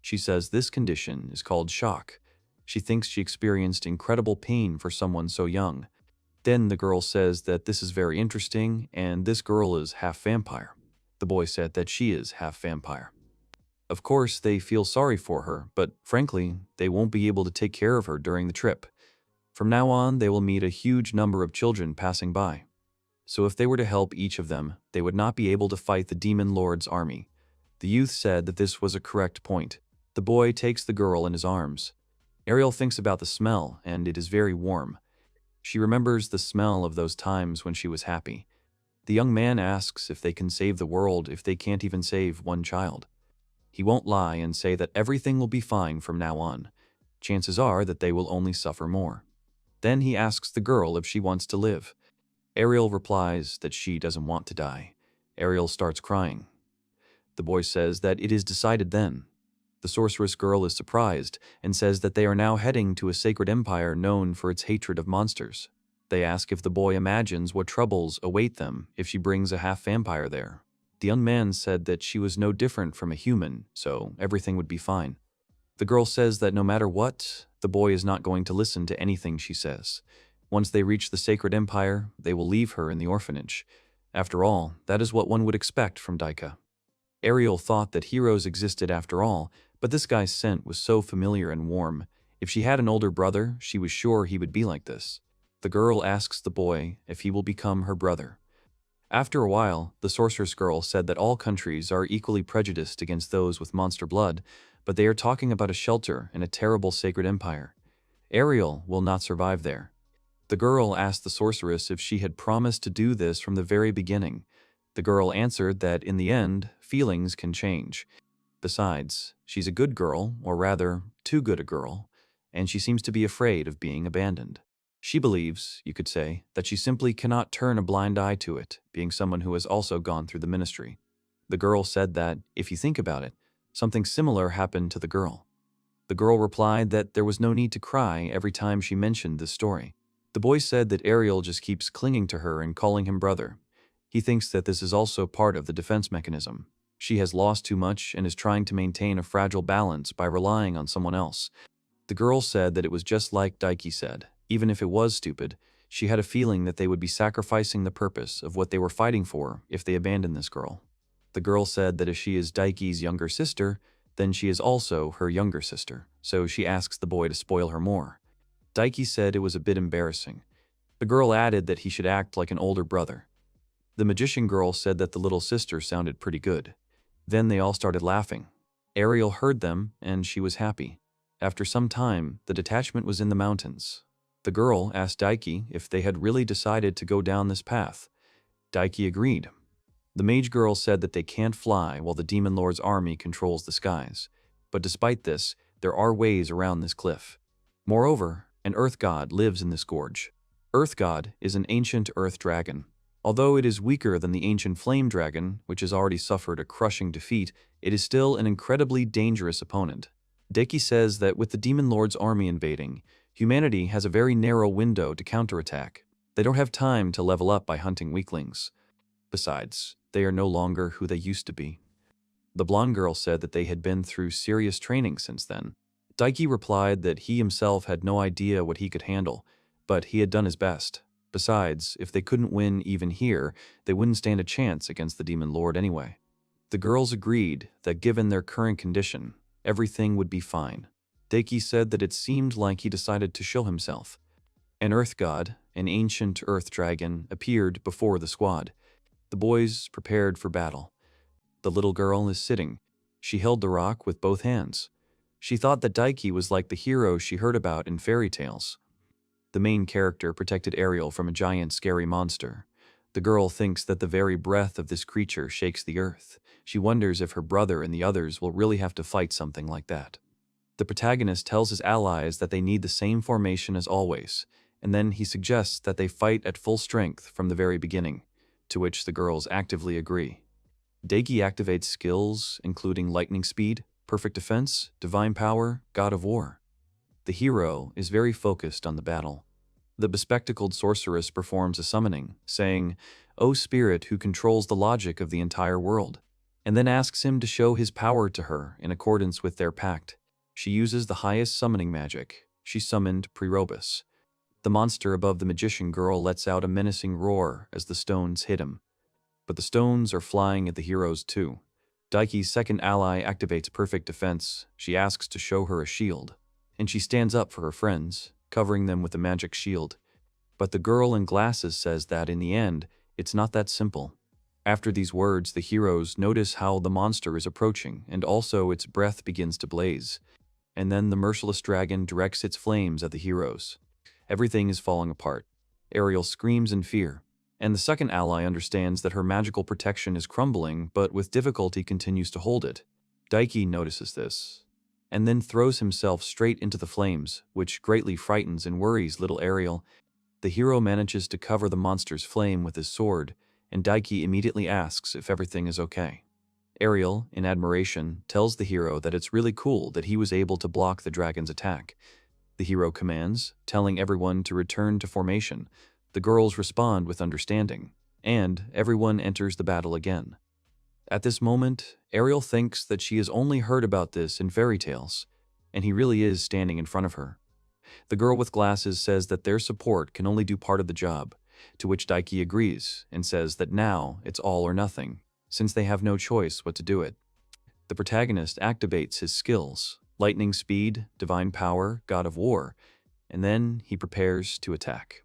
She says this condition is called shock. She thinks she experienced incredible pain for someone so young. Then the girl says that this is very interesting and this girl is half vampire. The boy said that she is half vampire. Of course, they feel sorry for her, but frankly, they won't be able to take care of her during the trip. From now on, they will meet a huge number of children passing by. So if they were to help each of them, they would not be able to fight the demon lord's army. The youth said that this was a correct point. The boy takes the girl in his arms. Ariel thinks about the smell, and it is very warm. She remembers the smell of those times when she was happy. The young man asks if they can save the world if they can't even save one child. He won't lie and say that everything will be fine from now on. Chances are that they will only suffer more. Then he asks the girl if she wants to live. Ariel replies that she doesn't want to die. Ariel starts crying. The boy says that it is decided then. The sorceress girl is surprised and says that they are now heading to a sacred empire known for its hatred of monsters. They ask if the boy imagines what troubles await them if she brings a half-vampire there. The young man said that she was no different from a human, so everything would be fine. The girl says that no matter what, the boy is not going to listen to anything she says. Once they reach the Sacred Empire, they will leave her in the orphanage. After all, that is what one would expect from Daika. Ariel thought that heroes existed after all, but this guy's scent was so familiar and warm. If she had an older brother, she was sure he would be like this. The girl asks the boy if he will become her brother. After a while, the sorceress girl said that all countries are equally prejudiced against those with monster blood, but they are talking about a shelter in a terrible sacred empire. Ariel will not survive there. The girl asked the sorceress if she had promised to do this from the very beginning. The girl answered that in the end, feelings can change. Besides, she's a good girl, or rather, too good a girl, and she seems to be afraid of being abandoned. She believes, you could say, that she simply cannot turn a blind eye to it, being someone who has also gone through the ministry. The girl said that, if you think about it, something similar happened to the girl. The girl replied that there was no need to cry every time she mentioned this story. The boy said that Ariel just keeps clinging to her and calling him brother. He thinks that this is also part of the defense mechanism. She has lost too much and is trying to maintain a fragile balance by relying on someone else. The girl said that it was just like Daiki said. Even if it was stupid, she had a feeling that they would be sacrificing the purpose of what they were fighting for if they abandoned this girl. The girl said that if she is Daiki's younger sister, then she is also her younger sister, so she asks the boy to spoil her more. Daiki said it was a bit embarrassing. The girl added that he should act like an older brother. The magician girl said that the little sister sounded pretty good. Then they all started laughing. Ariel heard them, and she was happy. After some time, the detachment was in the mountains. The girl asked Daiki if they had really decided to go down this path. Daiki agreed. The mage girl said that they can't fly while the demon lord's army controls the skies. But despite this, there are ways around this cliff. Moreover, an earth god lives in this gorge. Earth god is an ancient earth dragon. Although it is weaker than the ancient flame dragon, which has already suffered a crushing defeat, it is still an incredibly dangerous opponent. Daiki says that with the demon lord's army invading, humanity has a very narrow window to counterattack. They don't have time to level up by hunting weaklings. Besides, they are no longer who they used to be. The blonde girl said that they had been through serious training since then. Daiki replied that he himself had no idea what he could handle, but he had done his best. Besides, if they couldn't win even here, they wouldn't stand a chance against the demon lord anyway. The girls agreed that given their current condition, everything would be fine. Daiki said that it seemed like he decided to show himself. An earth god, an ancient earth dragon, appeared before the squad. The boys prepared for battle. The little girl is sitting. She held the rock with both hands. She thought that Daiki was like the hero she heard about in fairy tales. The main character protected Ariel from a giant scary monster. The girl thinks that the very breath of this creature shakes the earth. She wonders if her brother and the others will really have to fight something like that. The protagonist tells his allies that they need the same formation as always, and then he suggests that they fight at full strength from the very beginning, to which the girls actively agree. Daiki activates skills including lightning speed, perfect defense, divine power, god of war. The hero is very focused on the battle. The bespectacled sorceress performs a summoning, saying, "O spirit who controls the logic of the entire world," and then asks him to show his power to her in accordance with their pact. She uses the highest summoning magic. She summoned Prerobus. The monster above the magician girl lets out a menacing roar as the stones hit him. But the stones are flying at the heroes too. Daiki's second ally activates perfect defense. She asks to show her a shield, and she stands up for her friends, covering them with a magic shield. But the girl in glasses says that in the end, it's not that simple. After these words, the heroes notice how the monster is approaching, and also its breath begins to blaze. And then the merciless dragon directs its flames at the heroes. Everything is falling apart. Ariel screams in fear, and the second ally understands that her magical protection is crumbling, but with difficulty continues to hold it. Daiki notices this, and then throws himself straight into the flames, which greatly frightens and worries little Ariel. The hero manages to cover the monster's flame with his sword, and Daiki immediately asks if everything is okay. Ariel, in admiration, tells the hero that it's really cool that he was able to block the dragon's attack. The hero commands, telling everyone to return to formation. The girls respond with understanding, and everyone enters the battle again. At this moment, Ariel thinks that she has only heard about this in fairy tales, and he really is standing in front of her. The girl with glasses says that their support can only do part of the job, to which Daiki agrees and says that now it's all or nothing, since they have no choice what to do it. The protagonist activates his skills, lightning speed, divine power, god of war, and then he prepares to attack.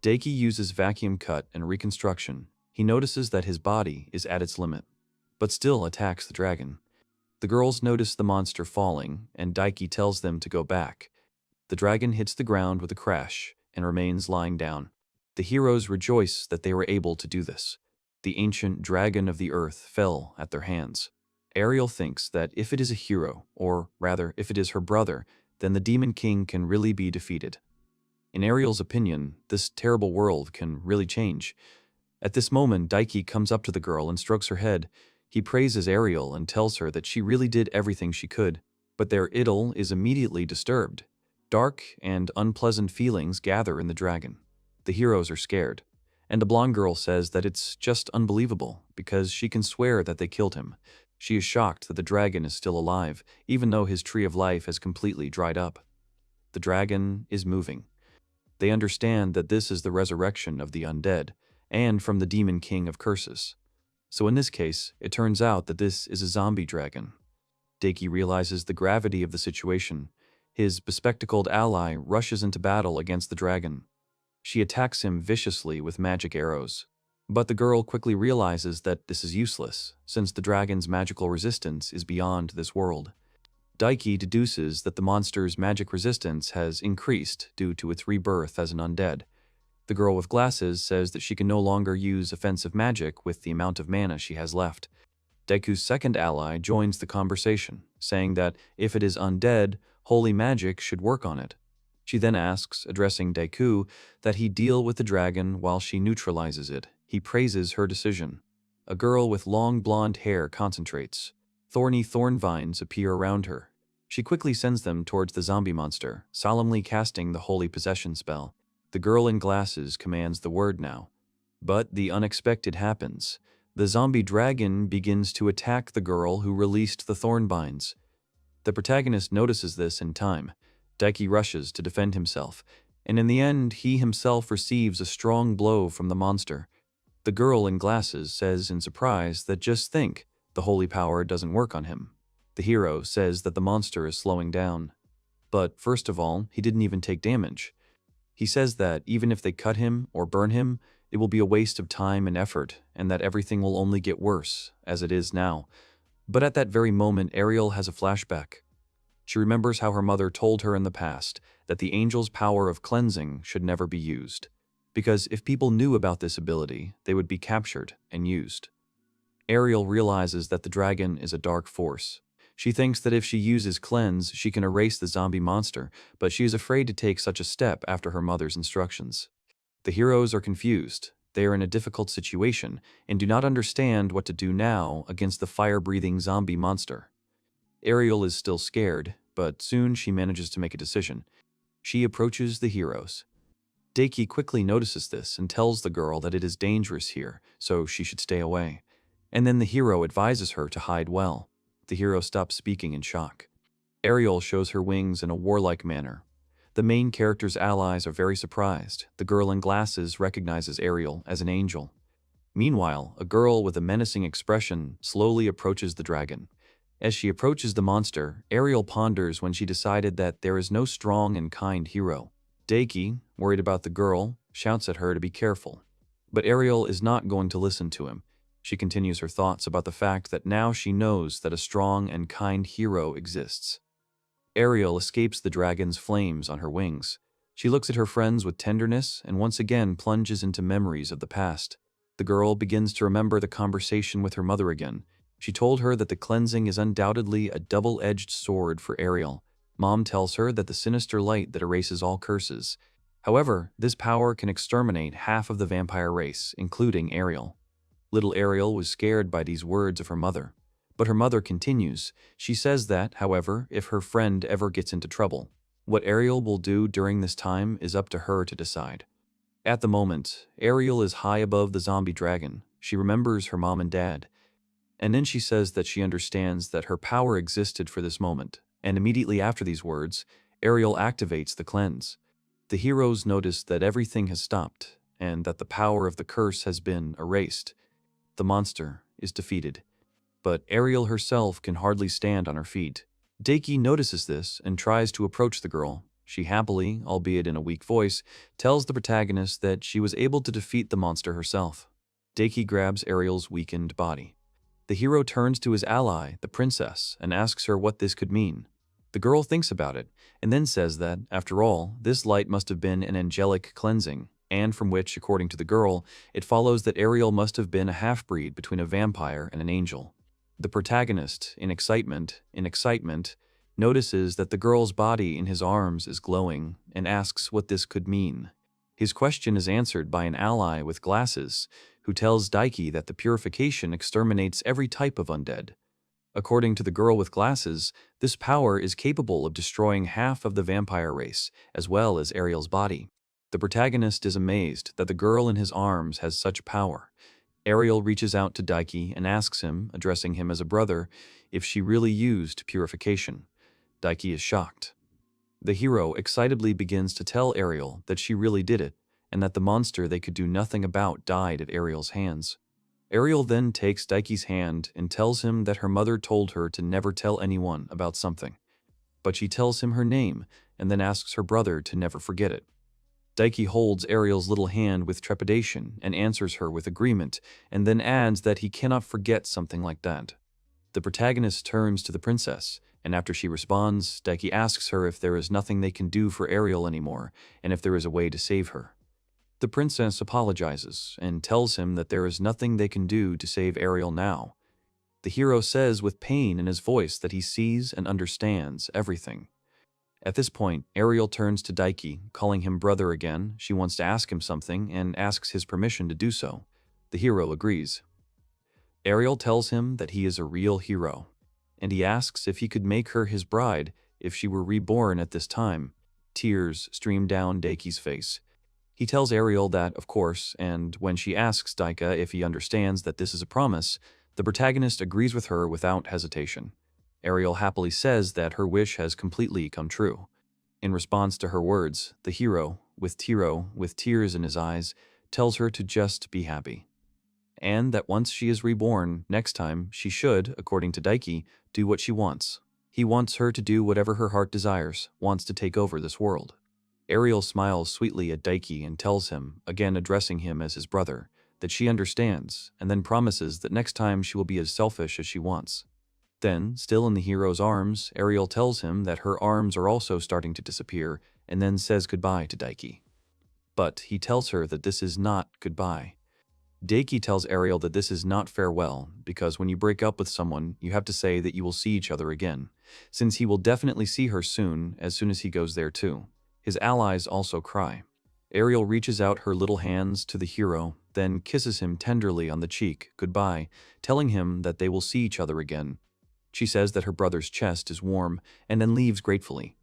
Daiki uses vacuum cut and reconstruction. He notices that his body is at its limit, but still attacks the dragon. The girls notice the monster falling, and Daiki tells them to go back. The dragon hits the ground with a crash and remains lying down. The heroes rejoice that they were able to do this. The ancient dragon of the earth fell at their hands. Ariel thinks that if it is a hero, or rather if it is her brother, then the Demon King can really be defeated. In Ariel's opinion, this terrible world can really change. At this moment, Daiki comes up to the girl and strokes her head. He praises Ariel and tells her that she really did everything she could, but their idyll is immediately disturbed. Dark and unpleasant feelings gather in the dragon. The heroes are scared, and the blonde girl says that it's just unbelievable because she can swear that they killed him. She is shocked that the dragon is still alive, even though his tree of life has completely dried up. The dragon is moving. They understand that this is the resurrection of the undead, and from the Demon King of Curses. So in this case, it turns out that this is a zombie dragon. Daiki realizes the gravity of the situation. His bespectacled ally rushes into battle against the dragon. She attacks him viciously with magic arrows. But the girl quickly realizes that this is useless, since the dragon's magical resistance is beyond this world. Daiki deduces that the monster's magic resistance has increased due to its rebirth as an undead. The girl with glasses says that she can no longer use offensive magic with the amount of mana she has left. Daiku's second ally joins the conversation, saying that if it is undead, holy magic should work on it. She then asks, addressing Daiku, that he deal with the dragon while she neutralizes it. He praises her decision. A girl with long blonde hair concentrates. Thorny thorn vines appear around her. She quickly sends them towards the zombie monster, solemnly casting the holy possession spell. The girl in glasses commands the word now. But the unexpected happens. The zombie dragon begins to attack the girl who released the thorn vines. The protagonist notices this in time. Daiki rushes to defend himself, and in the end he himself receives a strong blow from the monster. The girl in glasses says in surprise that just think, the holy power doesn't work on him. The hero says that the monster is slowing down. But first of all, he didn't even take damage. He says that even if they cut him or burn him, it will be a waste of time and effort, and that everything will only get worse, as it is now. But at that very moment, Ariel has a flashback. She remembers how her mother told her in the past that the angel's power of cleansing should never be used, because if people knew about this ability, they would be captured and used. Ariel realizes that the dragon is a dark force. She thinks that if she uses cleanse, she can erase the zombie monster, but she is afraid to take such a step after her mother's instructions. The heroes are confused. They are in a difficult situation and do not understand what to do now against the fire-breathing zombie monster. Ariel is still scared, but soon she manages to make a decision. She approaches the heroes. Daiki quickly notices this and tells the girl that it is dangerous here, so she should stay away. And then the hero advises her to hide well. The hero stops speaking in shock. Ariel shows her wings in a warlike manner. The main character's allies are very surprised. The girl in glasses recognizes Ariel as an angel. Meanwhile, a girl with a menacing expression slowly approaches the dragon. As she approaches the monster, Ariel ponders when she decided that there is no strong and kind hero. Daiki, worried about the girl, shouts at her to be careful. But Ariel is not going to listen to him. She continues her thoughts about the fact that now she knows that a strong and kind hero exists. Ariel escapes the dragon's flames on her wings. She looks at her friends with tenderness and once again plunges into memories of the past. The girl begins to remember the conversation with her mother again. She told her that the cleansing is undoubtedly a double-edged sword for Ariel. Mom tells her that the sinister light that erases all curses. However, this power can exterminate half of the vampire race, including Ariel. Little Ariel was scared by these words of her mother. But her mother continues. She says that, however, if her friend ever gets into trouble, what Ariel will do during this time is up to her to decide. At the moment, Ariel is high above the zombie dragon. She remembers her mom and dad. And then she says that she understands that her power existed for this moment, and immediately after these words, Ariel activates the cleanse. The heroes notice that everything has stopped, and that the power of the curse has been erased. The monster is defeated, but Ariel herself can hardly stand on her feet. Daiki notices this and tries to approach the girl. She happily, albeit in a weak voice, tells the protagonist that she was able to defeat the monster herself. Daiki grabs Ariel's weakened body. The hero turns to his ally, the princess, and asks her what this could mean. The girl thinks about it, and then says that, after all, this light must have been an angelic cleansing, and from which, according to the girl, it follows that Ariel must have been a half-breed between a vampire and an angel. The protagonist, in excitement, notices that the girl's body in his arms is glowing, and asks what this could mean. His question is answered by an ally with glasses, who tells Daiki that the purification exterminates every type of undead. According to the girl with glasses, this power is capable of destroying half of the vampire race, as well as Ariel's body. The protagonist is amazed that the girl in his arms has such power. Ariel reaches out to Daiki and asks him, addressing him as a brother, if she really used purification. Daiki is shocked. The hero excitedly begins to tell Ariel that she really did it, and that the monster they could do nothing about died at Ariel's hands. Ariel then takes Daiki's hand and tells him that her mother told her to never tell anyone about something. But she tells him her name and then asks her brother to never forget it. Daiki holds Ariel's little hand with trepidation and answers her with agreement, and then adds that he cannot forget something like that. The protagonist turns to the princess, and after she responds, Daiki asks her if there is nothing they can do for Ariel anymore, and if there is a way to save her. The princess apologizes and tells him that there is nothing they can do to save Ariel now. The hero says with pain in his voice that he sees and understands everything. At this point, Ariel turns to Daiki, calling him brother again. She wants to ask him something and asks his permission to do so. The hero agrees. Ariel tells him that he is a real hero, and he asks if he could make her his bride if she were reborn at this time. Tears stream down Daiki's face. He tells Ariel that, of course, and when she asks Daiki if he understands that this is a promise, the protagonist agrees with her without hesitation. Ariel happily says that her wish has completely come true. In response to her words, the hero, with tears in his eyes, tells her to just be happy. And that once she is reborn, next time, she should, according to Daiki, do what she wants. He wants her to do whatever her heart desires, wants to take over this world. Ariel smiles sweetly at Daiki and tells him, again addressing him as his brother, that she understands, and then promises that next time she will be as selfish as she wants. Then, still in the hero's arms, Ariel tells him that her arms are also starting to disappear, and then says goodbye to Daiki. But he tells her that this is not goodbye. Daiki tells Ariel that this is not farewell, because when you break up with someone, you have to say that you will see each other again, since he will definitely see her soon as he goes there too. His allies also cry. Ariel reaches out her little hands to the hero, then kisses him tenderly on the cheek, goodbye, telling him that they will see each other again. She says that her brother's chest is warm, and then leaves gratefully.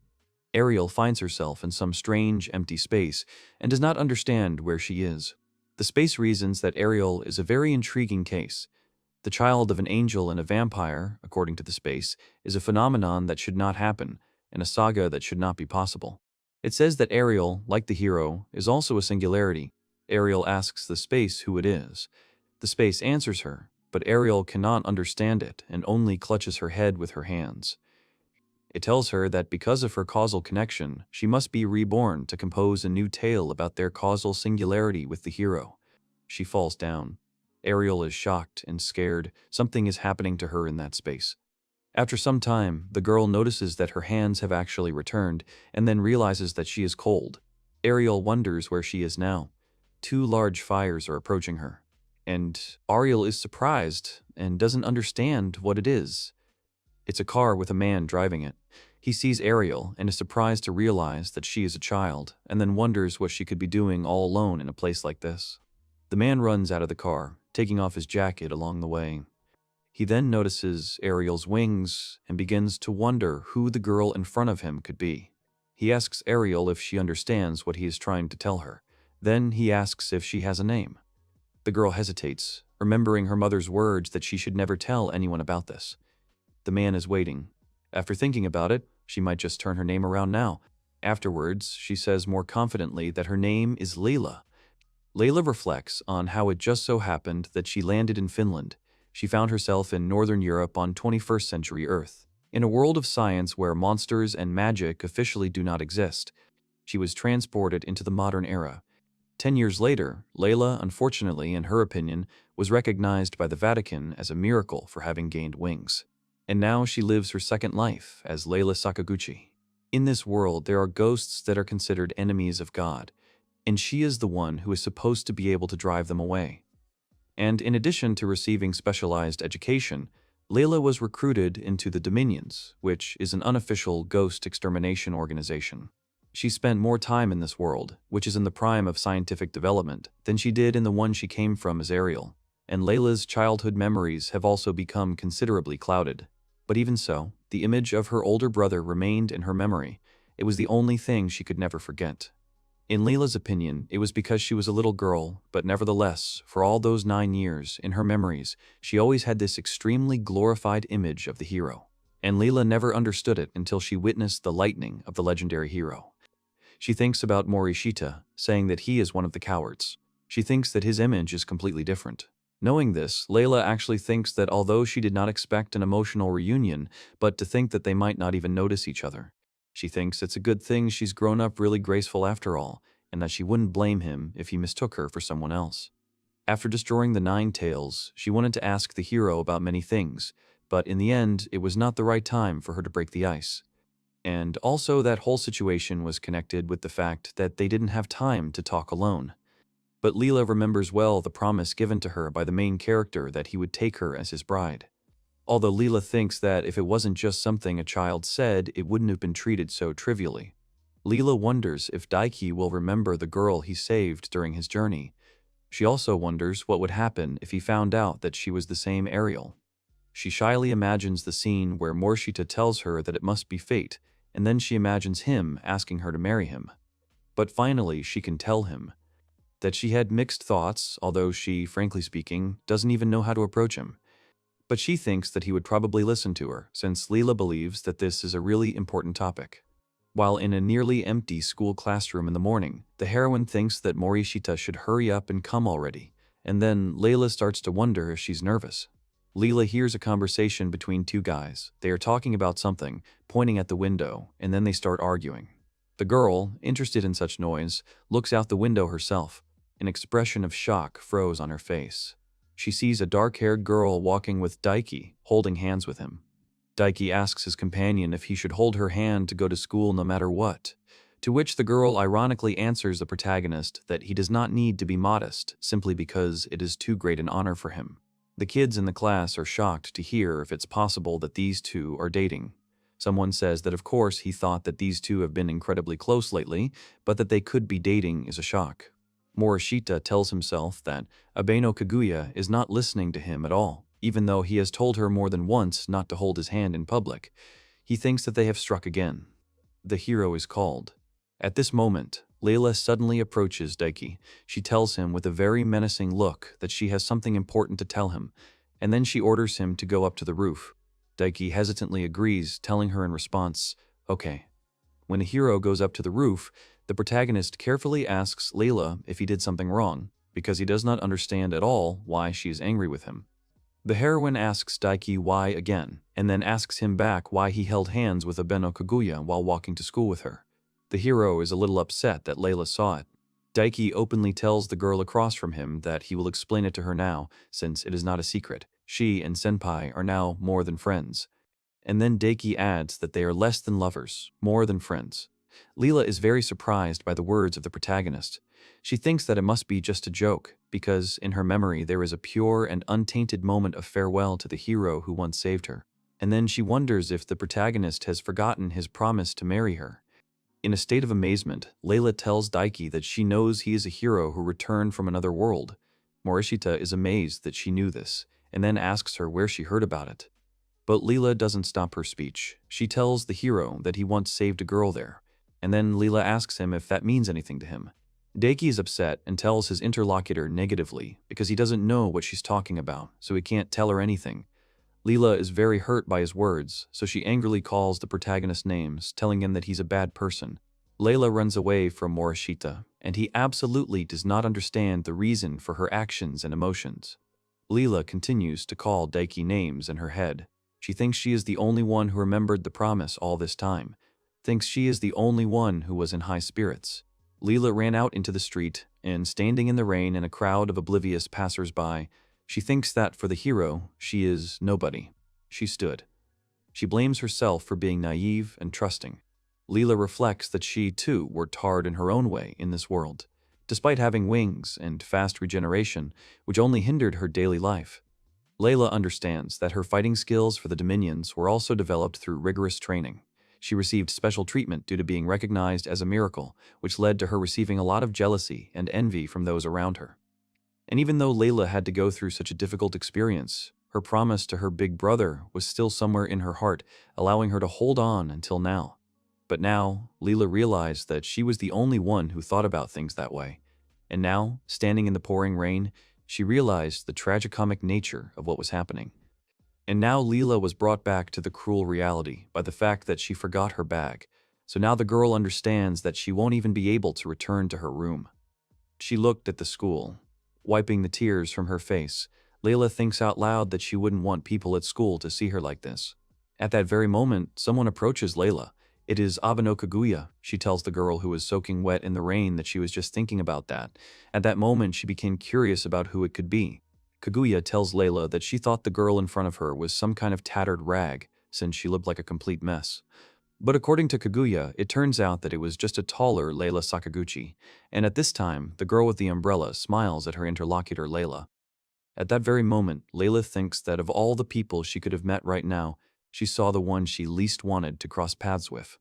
Ariel finds herself in some strange, empty space, and does not understand where she is. The space reasons that Ariel is a very intriguing case. The child of an angel and a vampire, according to the space, is a phenomenon that should not happen, and a saga that should not be possible. It says that Ariel, like the hero, is also a singularity. Ariel asks the space who it is. The space answers her, but Ariel cannot understand it and only clutches her head with her hands. It tells her that because of her causal connection, she must be reborn to compose a new tale about their causal singularity with the hero. She falls down. Ariel is shocked and scared. Something is happening to her in that space. After some time, the girl notices that her hands have actually returned, and then realizes that she is cold. Ariel wonders where she is now. 2 large fires are approaching her, and Ariel is surprised and doesn't understand what it is. It's a car with a man driving it. He sees Ariel and is surprised to realize that she is a child, and then wonders what she could be doing all alone in a place like this. The man runs out of the car, taking off his jacket along the way. He then notices Ariel's wings and begins to wonder who the girl in front of him could be. He asks Ariel if she understands what he is trying to tell her. Then he asks if she has a name. The The girl hesitates, remembering her mother's words that she should never tell anyone about this. The man is waiting. After thinking about it, she might just turn her name around now. Afterwards, she says more confidently that her name is Leila. Leila reflects on how it just so happened that she landed in Finland. She found herself in Northern Europe on 21st century Earth. In a world of science where monsters and magic officially do not exist, she was transported into the modern era. 10 years later, Leila, unfortunately, in her opinion, was recognized by the Vatican as a miracle for having gained wings. And now she lives her second life as Leila Sakaguchi. In this world, there are ghosts that are considered enemies of God, and she is the one who is supposed to be able to drive them away. And in addition to receiving specialized education, Leila was recruited into the Dominions, which is an unofficial ghost extermination organization. She spent more time in this world, which is in the prime of scientific development, than she did in the one she came from as Ariel, and Leila's childhood memories have also become considerably clouded. But even so, the image of her older brother remained in her memory. It was the only thing she could never forget. In Leila's opinion, it was because she was a little girl, but nevertheless, for all those 9 years, in her memories, she always had this extremely glorified image of the hero. And Leila never understood it until she witnessed the lightning of the legendary hero. She thinks about Morishita, saying that he is one of the cowards. She thinks that his image is completely different. Knowing this, Leila actually thinks that although she did not expect an emotional reunion, but to think that they might not even notice each other. She thinks it's a good thing she's grown up really graceful after all, and that she wouldn't blame him if he mistook her for someone else. After destroying the 9 tails, she wanted to ask the hero about many things, but in the end, it was not the right time for her to break the ice. And also that whole situation was connected with the fact that they didn't have time to talk alone. But Leila remembers well the promise given to her by the main character that he would take her as his bride. Although Leila thinks that if it wasn't just something a child said, it wouldn't have been treated so trivially. Leila wonders if Daiki will remember the girl he saved during his journey. She also wonders what would happen if he found out that she was the same Ariel. She shyly imagines the scene where Morishita tells her that it must be fate, and then she imagines him asking her to marry him. But finally, she can tell him that she had mixed thoughts, although she, frankly speaking, doesn't even know how to approach him. But she thinks that he would probably listen to her, since Leila believes that this is a really important topic. While in a nearly empty school classroom in the morning, the heroine thinks that Morishita should hurry up and come already, and then Leila starts to wonder if she's nervous. Leila hears a conversation between 2 guys. They are talking about something, pointing at the window, and then they start arguing. The girl, interested in such noise, looks out the window herself. An expression of shock froze on her face. She sees a dark-haired girl walking with Daiki, holding hands with him. Daiki asks his companion if he should hold her hand to go to school no matter what, to which the girl ironically answers the protagonist that he does not need to be modest simply because it is too great an honor for him. The kids in the class are shocked to hear if it's possible that these 2 are dating. Someone says that of course he thought that these 2 have been incredibly close lately, but that they could be dating is a shock. Morishita tells himself that Abeno Kaguya is not listening to him at all, even though he has told her more than once not to hold his hand in public. He thinks that they have struck again. The hero is called. At this moment, Leila suddenly approaches Daiki. She tells him with a very menacing look that she has something important to tell him, and then she orders him to go up to the roof. Daiki hesitantly agrees, telling her in response, "Okay." When the hero goes up to the roof, the protagonist carefully asks Leila if he did something wrong, because he does not understand at all why she is angry with him. The heroine asks Daiki why again, and then asks him back why he held hands with Abeno Kaguya while walking to school with her. The hero is a little upset that Leila saw it. Daiki openly tells the girl across from him that he will explain it to her now, since it is not a secret. She and Senpai are now more than friends. And then Daiki adds that they are less than lovers, more than friends. Leila is very surprised by the words of the protagonist. She thinks that it must be just a joke, because in her memory there is a pure and untainted moment of farewell to the hero who once saved her. And then she wonders if the protagonist has forgotten his promise to marry her. In a state of amazement, Leila tells Daiki that she knows he is a hero who returned from another world. Morishita is amazed that she knew this, and then asks her where she heard about it. But Leila doesn't stop her speech. She tells the hero that he once saved a girl there, and then Leila asks him if that means anything to him. Daiki is upset and tells his interlocutor negatively because he doesn't know what she's talking about, so he can't tell her anything. Leila is very hurt by his words, so she angrily calls the protagonist names, telling him that he's a bad person. Leila runs away from Morishita, and he absolutely does not understand the reason for her actions and emotions. Leila continues to call Daiki names in her head. She thinks she is the only one who remembered the promise all this time, thinks she is the only one who was in high spirits. Leila ran out into the street, and standing in the rain in a crowd of oblivious passers-by, she thinks that for the hero, she is nobody. She stood. She blames herself for being naive and trusting. Leila reflects that she, too, worked hard in her own way in this world, despite having wings and fast regeneration, which only hindered her daily life. Leila understands that her fighting skills for the Dominions were also developed through rigorous training. She received special treatment due to being recognized as a miracle, which led to her receiving a lot of jealousy and envy from those around her. And even though Leila had to go through such a difficult experience, her promise to her big brother was still somewhere in her heart, allowing her to hold on until now. But now, Leila realized that she was the only one who thought about things that way. And now, standing in the pouring rain, she realized the tragicomic nature of what was happening. And now Leila was brought back to the cruel reality by the fact that she forgot her bag. So now the girl understands that she won't even be able to return to her room. She looked at the school. Wiping the tears from her face, Leila thinks out loud that she wouldn't want people at school to see her like this. At that very moment, someone approaches Leila. It is Abeno Kaguya, she tells the girl who was soaking wet in the rain that she was just thinking about that. At that moment, she became curious about who it could be. Kaguya tells Leila that she thought the girl in front of her was some kind of tattered rag, since she looked like a complete mess. But according to Kaguya, it turns out that it was just a taller Leila Sakaguchi, and at this time, the girl with the umbrella smiles at her interlocutor Leila. At that very moment, Leila thinks that of all the people she could have met right now, she saw the one she least wanted to cross paths with.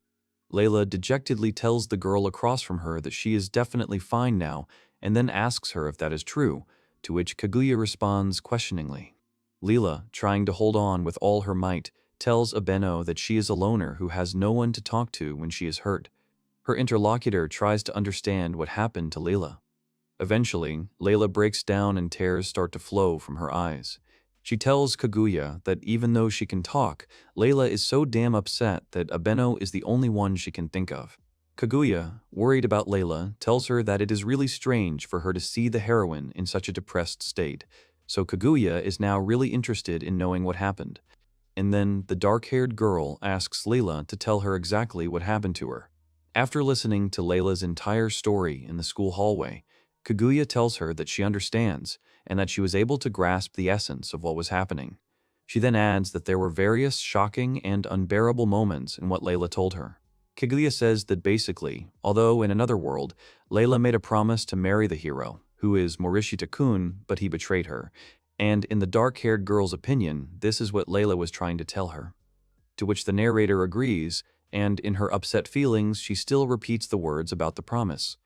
Leila dejectedly tells the girl across from her that she is definitely fine now, and then asks her if that is true, to which Kaguya responds questioningly. Leila, trying to hold on with all her might, tells Abeno that she is a loner who has no one to talk to when she is hurt. Her interlocutor tries to understand what happened to Leila. Eventually, Leila breaks down and tears start to flow from her eyes. She tells Kaguya that even though she can talk, Leila is so damn upset that Abeno is the only one she can think of. Kaguya, worried about Leila, tells her that it is really strange for her to see the heroine in such a depressed state, so Kaguya is now really interested in knowing what happened. And then the dark-haired girl asks Leila to tell her exactly what happened to her. After listening to Leila's entire story in the school hallway, Kaguya tells her that she understands and that she was able to grasp the essence of what was happening. She then adds that there were various shocking and unbearable moments in what Leila told her. Kaguya says that basically, although in another world, Leila made a promise to marry the hero, who is Morishita-kun, but he betrayed her, and in the dark-haired girl's opinion, this is what Leila was trying to tell her. To which the narrator agrees, and in her upset feelings, she still repeats the words about the promise.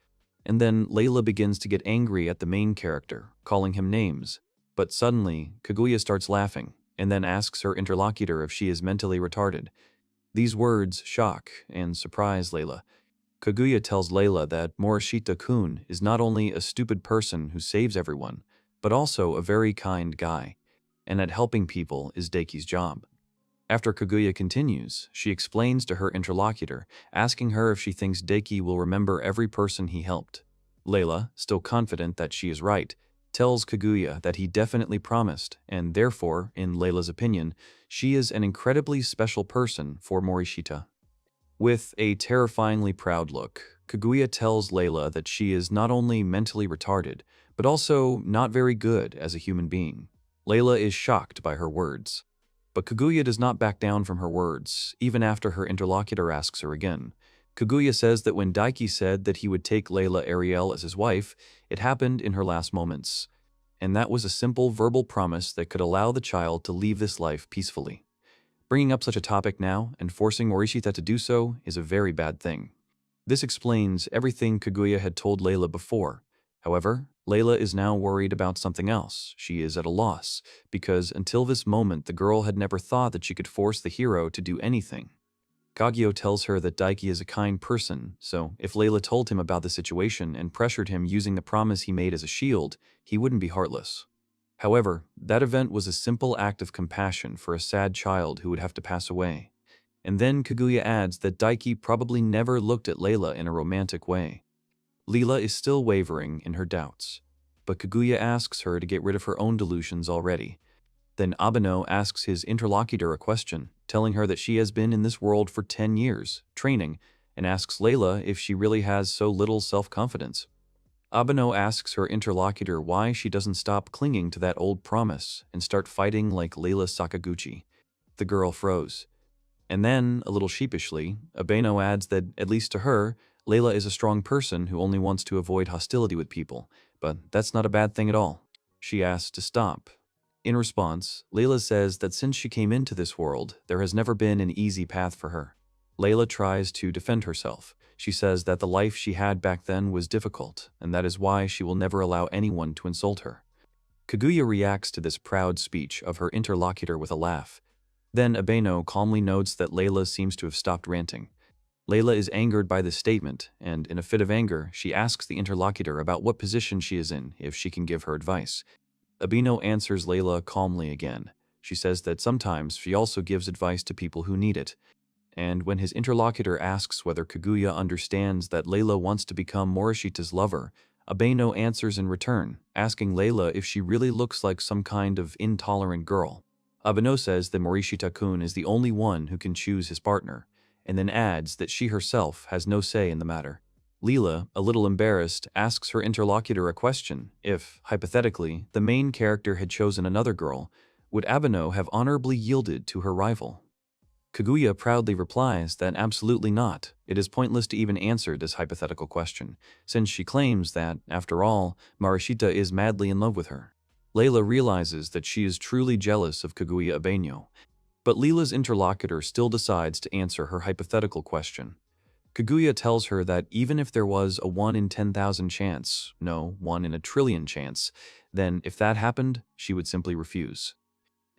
And then Leila begins to get angry at the main character, calling him names. But suddenly, Kaguya starts laughing, and then asks her interlocutor if she is mentally retarded. These words shock and surprise Leila. Kaguya tells Leila that Morishita-kun is not only a stupid person who saves everyone, but also a very kind guy, and that helping people is Daiki's job. After Kaguya continues, she explains to her interlocutor, asking her if she thinks Daiki will remember every person he helped. Leila, still confident that she is right, tells Kaguya that he definitely promised, and therefore, in Leila's opinion, she is an incredibly special person for Morishita. With a terrifyingly proud look, Kaguya tells Leila that she is not only mentally retarded, but also not very good as a human being. Leila is shocked by her words. But Kaguya does not back down from her words, even after her interlocutor asks her again. Kaguya says that when Daiki said that he would take Leila Ariel as his wife, it happened in her last moments. And that was a simple verbal promise that could allow the child to leave this life peacefully. Bringing up such a topic now and forcing Morishita to do so is a very bad thing. This explains everything Kaguya had told Leila before. However, Leila is now worried about something else. She is at a loss, because until this moment the girl had never thought that she could force the hero to do anything. Kagyo tells her that Daiki is a kind person, so if Leila told him about the situation and pressured him using the promise he made as a shield, he wouldn't be heartless. However, that event was a simple act of compassion for a sad child who would have to pass away. And then Kaguya adds that Daiki probably never looked at Leila in a romantic way. Leila is still wavering in her doubts, but Kaguya asks her to get rid of her own delusions already. Then Abeno asks his interlocutor a question, telling her that she has been in this world for 10 years, training, and asks Leila if she really has so little self-confidence. Abeno asks her interlocutor why she doesn't stop clinging to that old promise and start fighting like Leila Sakaguchi. The girl froze. And then, a little sheepishly, Abeno adds that, at least to her, Leila is a strong person who only wants to avoid hostility with people, but that's not a bad thing at all. She asks to stop. In response, Leila says that since she came into this world, there has never been an easy path for her. Leila tries to defend herself. She says that the life she had back then was difficult, and that is why she will never allow anyone to insult her. Kaguya reacts to this proud speech of her interlocutor with a laugh. Then Abeno calmly notes that Leila seems to have stopped ranting. Leila is angered by this statement, and in a fit of anger, she asks the interlocutor about what position she is in, if she can give her advice. Abeno answers Leila calmly again. She says that sometimes she also gives advice to people who need it. And when his interlocutor asks whether Kaguya understands that Leila wants to become Morishita's lover, Abeno answers in return, asking Leila if she really looks like some kind of intolerant girl. Abeno says that Morishita-kun is the only one who can choose his partner, and then adds that she herself has no say in the matter. Leila, a little embarrassed, asks her interlocutor a question. If, hypothetically, the main character had chosen another girl, would Abeno have honorably yielded to her rival? Kaguya proudly replies that absolutely not. It is pointless to even answer this hypothetical question, since she claims that, after all, Morishita is madly in love with her. Leila realizes that she is truly jealous of Kaguya Abeno, but Leila's interlocutor still decides to answer her hypothetical question. Kaguya tells her that even if there was a 1 in 10,000 chance, no, 1 in a trillion chance, then if that happened, she would simply refuse.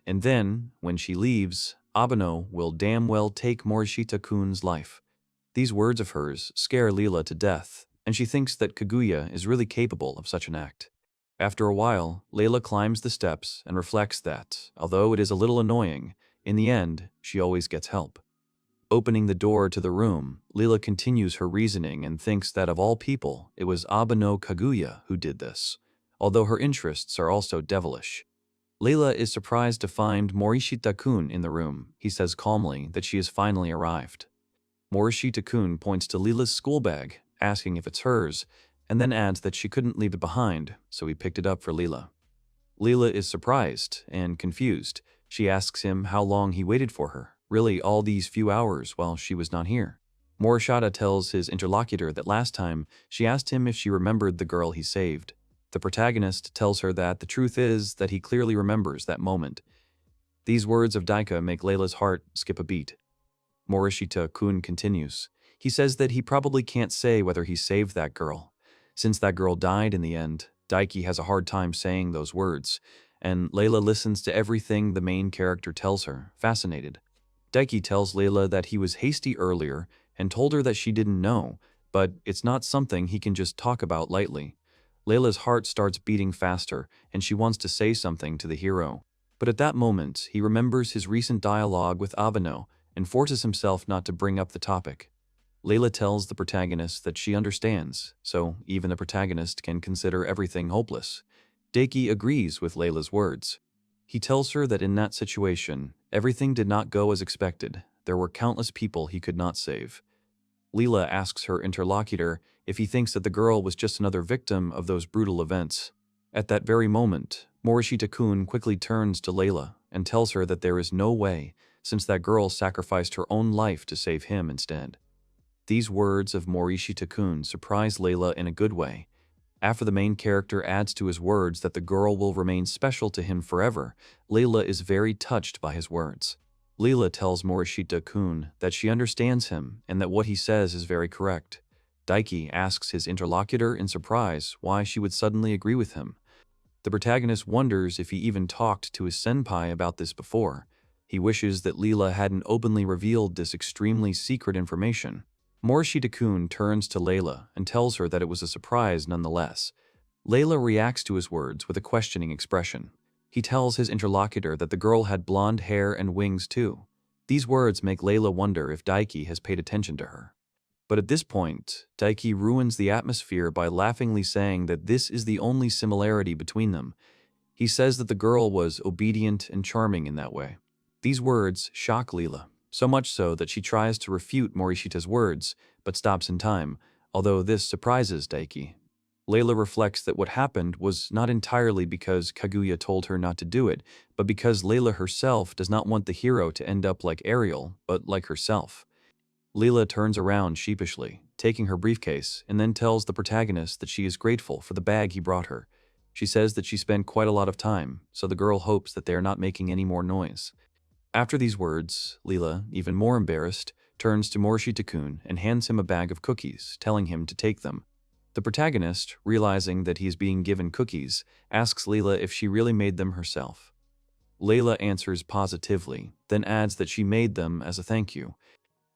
And then, when she leaves, Abeno will damn well take Morishita-kun's life. These words of hers scare Leila to death, and she thinks that Kaguya is really capable of such an act. After a while, Leila climbs the steps and reflects that, although it is a little annoying, in the end, she always gets help. Opening the door to the room, Leila continues her reasoning and thinks that of all people, it was Abeno Kaguya who did this, although her interests are also devilish. Leila is surprised to find Morishita-kun in the room. He says calmly that she has finally arrived. Morishita-kun points to Leila's school bag, asking if it's hers, and then adds that she couldn't leave it behind, so he picked it up for Leila. Leila is surprised and confused. She asks him how long he waited for her, really all these few hours while she was not here. Morishita tells his interlocutor that last time she asked him if she remembered the girl he saved. The protagonist tells her that the truth is that he clearly remembers that moment. These words of Daika make Leila's heart skip a beat. Morishita-kun continues. He says that he probably can't say whether he saved that girl. Since that girl died in the end, Daiki has a hard time saying those words, and Leila listens to everything the main character tells her, fascinated. Daiki tells Leila that he was hasty earlier and told her that she didn't know, but it's not something he can just talk about lightly. Leila's heart starts beating faster, and she wants to say something to the hero. But at that moment, he remembers his recent dialogue with Abeno and forces himself not to bring up the topic. Leila tells the protagonist that she understands, so even the protagonist can consider everything hopeless. Daiki agrees with Leila's words. He tells her that in that situation, everything did not go as expected. There were countless people he could not save. Leila asks her interlocutor if he thinks that the girl was just another victim of those brutal events. At that very moment, Morishita-kun quickly turns to Leila and tells her that there is no way, since that girl sacrificed her own life to save him instead. These words of Morishita-kun surprise Leila in a good way. After the main character adds to his words that the girl will remain special to him forever, Leila is very touched by his words. Leila tells Morishita-kun that she understands him and that what he says is very correct. Daiki asks his interlocutor in surprise why she would suddenly agree with him. The protagonist wonders if he even talked to his senpai about this before. He wishes that Leila hadn't openly revealed this extremely secret information. Morishita-kun turns to Leila and tells her that it was a surprise nonetheless. Leila reacts to his words with a questioning expression. He tells his interlocutor that the girl had blonde hair and wings too. These words make Leila wonder if Daiki has paid attention to her. But at this point, Daiki ruins the atmosphere by laughingly saying that this is the only similarity between them. He says that the girl was obedient and charming in that way. These words shock Leila, so much so that she tries to refute Morishita's words, but stops in time, although this surprises Daiki. Leila reflects that what happened was not entirely because Kaguya told her not to do it, but because Leila herself does not want the hero to end up like Ariel, but like herself. Leila turns around sheepishly, taking her briefcase, and then tells the protagonist that she is grateful for the bag he brought her. She says that she spent quite a lot of time, so the girl hopes that they are not making any more noise. After these words, Leila, even more embarrassed, turns to Morishita-kun and hands him a bag of cookies, telling him to take them. The protagonist, realizing that he is being given cookies, asks Leila if she really made them herself. Leila answers positively, then adds that she made them as a thank you.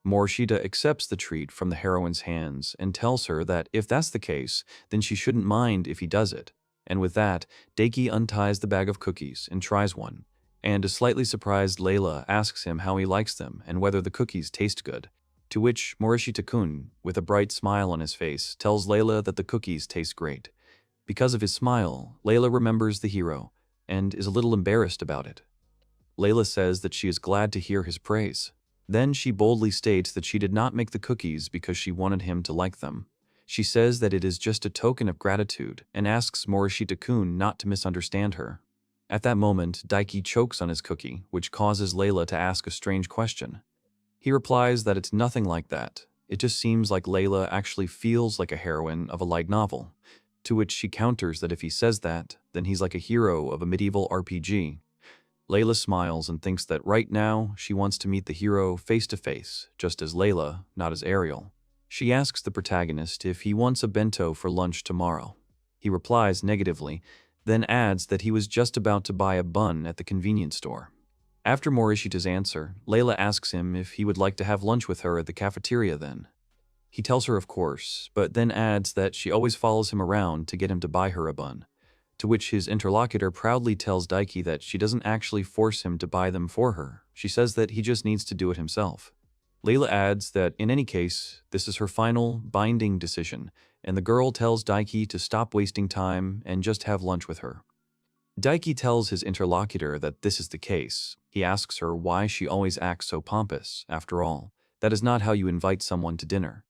Morishita accepts the treat from the heroine's hands and tells her that if that's the case, then she shouldn't mind if he does it. And with that, Daiki unties the bag of cookies and tries one, and a slightly surprised Leila asks him how he likes them and whether the cookies taste good. To which Morishita-kun, with a bright smile on his face, tells Leila that the cookies taste great. Because of his smile, Leila remembers the hero and is a little embarrassed about it. Leila says that she is glad to hear his praise. Then she boldly states that she did not make the cookies because she wanted him to like them. She says that it is just a token of gratitude and asks Morishita-kun not to misunderstand her. At that moment, Daiki chokes on his cookie, which causes Leila to ask a strange question. He replies that it's nothing like that. It just seems like Leila actually feels like a heroine of a light novel. To which she counters that if he says that, then he's like a hero of a medieval RPG. Leila smiles and thinks that right now she wants to meet the hero face to face, just as Leila, not as Ariel. She asks the protagonist if he wants a bento for lunch tomorrow. He replies negatively, then adds that he was just about to buy a bun at the convenience store. After Morishita's answer, Leila asks him if he would like to have lunch with her at the cafeteria then. He tells her of course, but then adds that she always follows him around to get him to buy her a bun. To which his interlocutor proudly tells Daiki that she doesn't actually force him to buy them for her. She says that he just needs to do it himself. Leila adds that in any case, this is her final, binding decision, and the girl tells Daiki to stop wasting time and just have lunch with her. Daiki tells his interlocutor that this is the case. He asks her why she always acts so pompous. After all, that is not how you invite someone to dinner.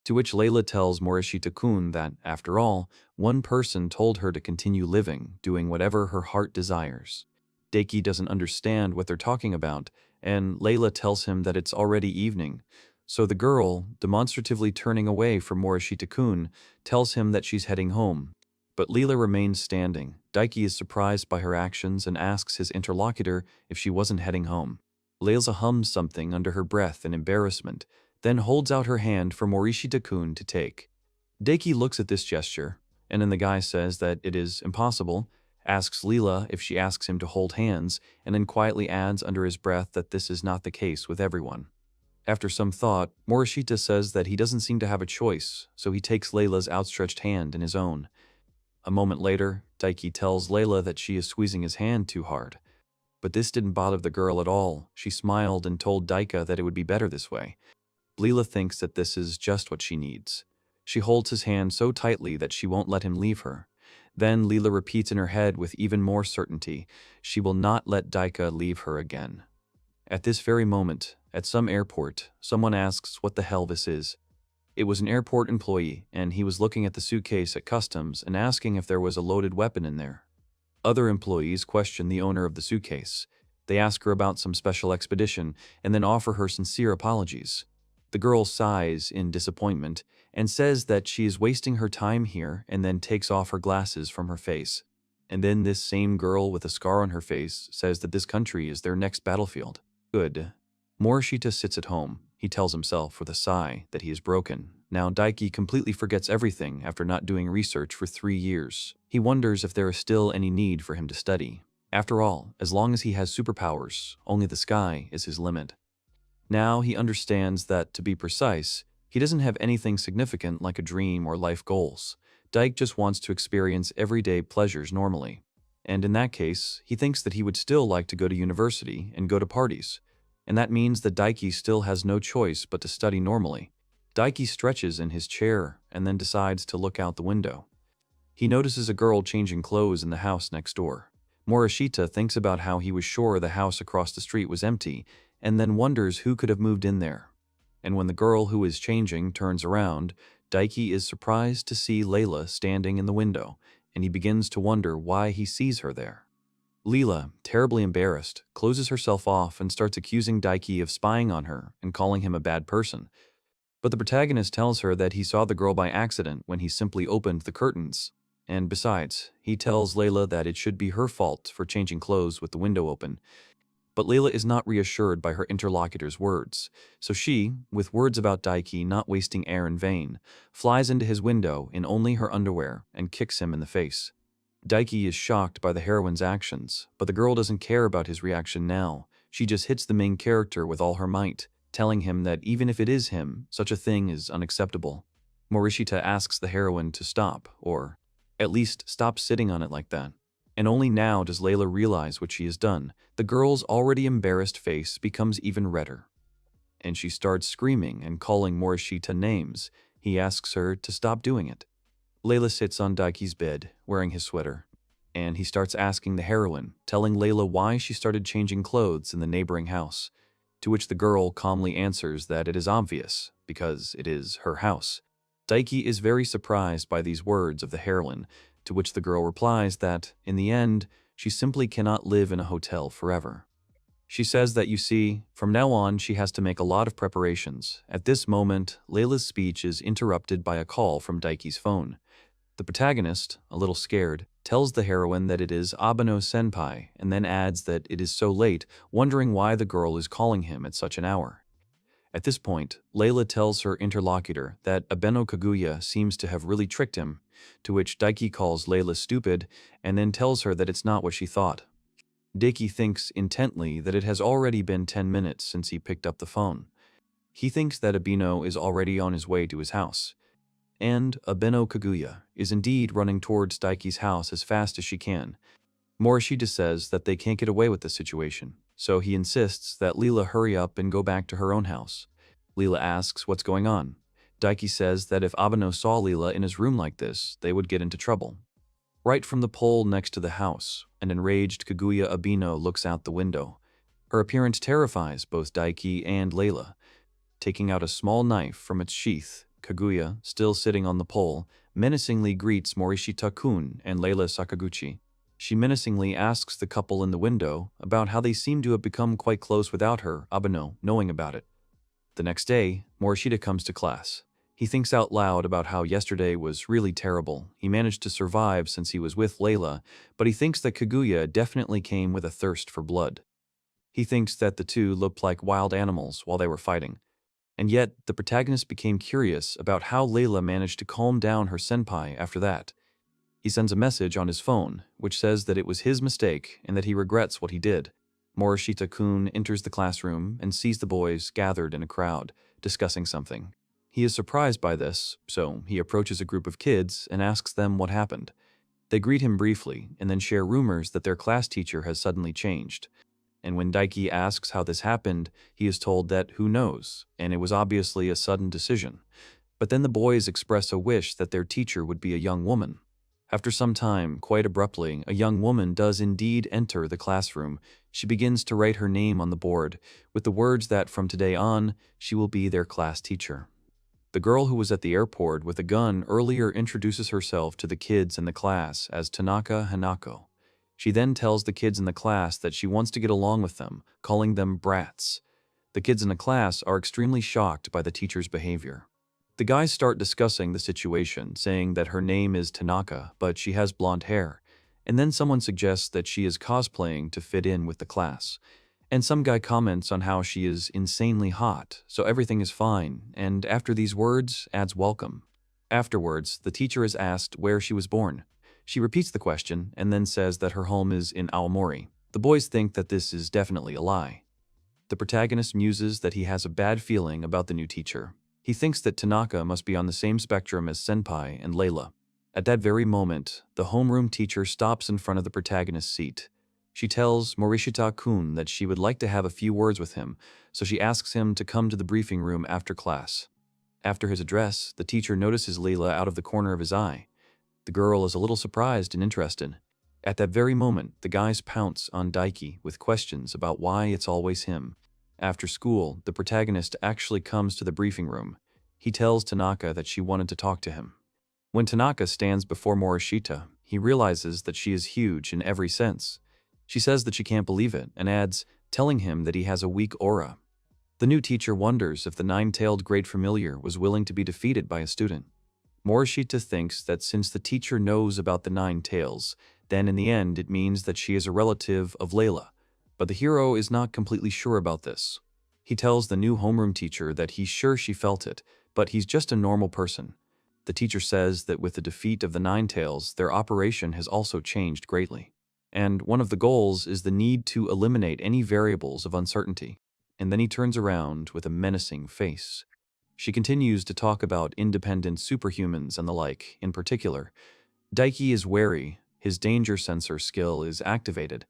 To which Leila tells Morishita-kun that, after all, one person told her to continue living, doing whatever her heart desires. Daiki doesn't understand what they're talking about, and Leila tells him that it's already evening. So the girl, demonstratively turning away from Morishita-kun, tells him that she's heading home. But Leila remains standing. Daiki is surprised by her actions and asks his interlocutor if she wasn't heading home. Leila hums something under her breath in embarrassment, then holds out her hand for Morishita-kun to take. Daiki looks at this gesture, and then the guy says that it is impossible, asks Leila if she asks him to hold hands, and then quietly adds under his breath that this is not the case with everyone. After some thought, Morishita says that he doesn't seem to have a choice, so he takes Leila's outstretched hand in his own. A moment later, Daiki tells Leila that she is squeezing his hand too hard. But this didn't bother the girl at all. She smiled and told Daiki that it would be better this way. Leila thinks that this is just what she needs. She holds his hand so tightly that she won't let him leave her. Then Leila repeats in her head with even more certainty, she will not let Daiki leave her again. At this very moment, at some airport, someone asks what the hell this is. It was an airport employee, and he was looking at the suitcase at customs and asking if there was a loaded weapon in there. Other employees question the owner of the suitcase. They ask her about some special expedition and then offer her sincere apologies. The girl sighs in disappointment and says that she is wasting her time here and then takes off her glasses from her face. And then this same girl with a scar on her face says that this country is their next battlefield. Good. Morishita sits at home. He tells himself with a sigh that he is broken. Now Daiki completely forgets everything after not doing research for 3 years. He wonders if there is still any need for him to study. After all, as long as he has superpowers, only the sky is his limit. Now he understands that, to be precise, he doesn't have anything significant like a dream or life goals. Daiki just wants to experience everyday pleasures normally. And in that case, he thinks that he would still like to go to university and go to parties. And that means that Daiki still has no choice but to study normally. Daiki stretches in his chair and then decides to look out the window. He notices a girl changing clothes in the house next door. Morishita thinks about how he was sure the house across the street was empty, and then wonders who could have moved in there. And when the girl who is changing turns around, Daiki is surprised to see Leila standing in the window, and he begins to wonder why he sees her there. Leila, terribly embarrassed, closes herself off and starts accusing Daiki of spying on her and calling him a bad person. But the protagonist tells her that he saw the girl by accident when he simply opened the curtains. And besides, he tells Leila that it should be her fault for changing clothes with the window open. But Leila is not reassured by her interlocutor's words, so she, with words about Daiki not wasting air in vain, flies into his window in only her underwear and kicks him in the face. Daiki is shocked by the heroine's actions, but the girl doesn't care about his reaction now. She just hits the main character with all her might, telling him that even if it is him, such a thing is unacceptable. Morishita asks the heroine to stop, or at least stop sitting on it like that. And only now does Leila realize what she has done. The girl's already embarrassed face becomes even redder. And she starts screaming and calling Morishita names. He asks her to stop doing it. Leila sits on Daiki's bed, wearing his sweater. And he starts asking the heroine, telling Leila why she started changing clothes in the neighboring house. To which the girl calmly answers that it is obvious, because it is her house. Daiki is very surprised by these words of the heroine, to which the girl replies that, in the end, she simply cannot live in a hotel forever. She says that, you see, from now on she has to make a lot of preparations. At this moment, Leila's speech is interrupted by a call from Daiki's phone. The protagonist, a little scared, tells the heroine that it is Abeno-senpai and then adds that it is so late, wondering why the girl is calling him at such an hour. At this point, Leila tells her interlocutor that Abeno Kaguya seems to have really tricked him, to which Daiki calls Leila stupid and then tells her that it's not what she thought. Daiki thinks intently that it has already been 10 minutes since he picked up the phone. He thinks that Abeno is already on his way to his house. And Abeno Kaguya is indeed running towards Daiki's house as fast as she can. Morishita says that they can't get away with the situation, so he insists that Leila hurry up and go back to her own house. Leila asks what's going on. Daiki says that if Abeno saw Leila in his room like this, they would get into trouble. Right from the pole next to the house, an enraged Kaguya Abeno looks out the window. Her appearance terrifies both Daiki and Leila. Taking out a small knife from its sheath, Kaguya, still sitting on the pole, menacingly greets Morishita-kun and Leila Sakaguchi. She menacingly asks the couple in the window about how they seem to have become quite close without her, Abeno, knowing about it. The next day, Morishita comes to class. He thinks out loud about how yesterday was really terrible. He managed to survive since he was with Leila, but he thinks that Kaguya definitely came with a thirst for blood. He thinks that the two looked like wild animals while they were fighting. And yet, the protagonist became curious about how Leila managed to calm down her senpai after that. He sends a message on his phone, which says that it was his mistake and that he regrets what he did. Morishita-kun enters the classroom and sees the boys gathered in a crowd, discussing something. He is surprised by this, so he approaches a group of kids and asks them what happened. They greet him briefly and then share rumors that their class teacher has suddenly changed. And when Daiki asks how this happened, he is told that who knows, and it was obviously a sudden decision. But then the boys express a wish that their teacher would be a young woman. After some time, quite abruptly, a young woman does indeed enter the classroom. She begins to write her name on the board, with the words that from today on, she will be their class teacher. The girl who was at the airport with a gun earlier introduces herself to the kids in the class as Tanaka Hanako. She then tells the kids in the class that she wants to get along with them, calling them brats. The kids in the class are extremely shocked by the teacher's behavior. The guys start discussing the situation, saying that her name is Tanaka, but she has blonde hair. And then someone suggests that she is cosplaying to fit in with the class. And some guy comments on how she is insanely hot, so everything is fine, and after these words, adds welcome. Afterwards, the teacher is asked where she was born. She repeats the question and then says that her home is in Aomori. The boys think that this is definitely a lie. The protagonist muses that he has a bad feeling about the new teacher. He thinks that Tanaka must be on the same spectrum as Senpai and Leila. At that very moment, the homeroom teacher stops in front of the protagonist's seat. She tells Morishita-kun that she would like to have a few words with him, so she asks him to come to the briefing room after class. After his address, the teacher notices Leila out of the corner of his eye. The girl is a little surprised and interested. At that very moment, the guys pounce on Daiki with questions about why it's always him. After school, the protagonist actually comes to the briefing room. He tells Tanaka that she wanted to talk to him. When Tanaka stands before Morishita, he realizes that she is huge in every sense. She says that she can't believe it and adds, telling him that he has a weak aura. The new teacher wonders if the nine-tailed great familiar was willing to be defeated by a student. Morishita thinks that since the teacher knows about the nine tails, then in the end it means that she is a relative of Leila. But the hero is not completely sure about this. He tells the new homeroom teacher that he's sure she felt it, but he's just a normal person. The teacher says that with the defeat of the Nine Tails, their operation has also changed greatly. And one of the goals is the need to eliminate any variables of uncertainty. And then he turns around with a menacing face. She continues to talk about independent superhumans and the like. In particular, Daiki is wary, his danger sensor skill is activated.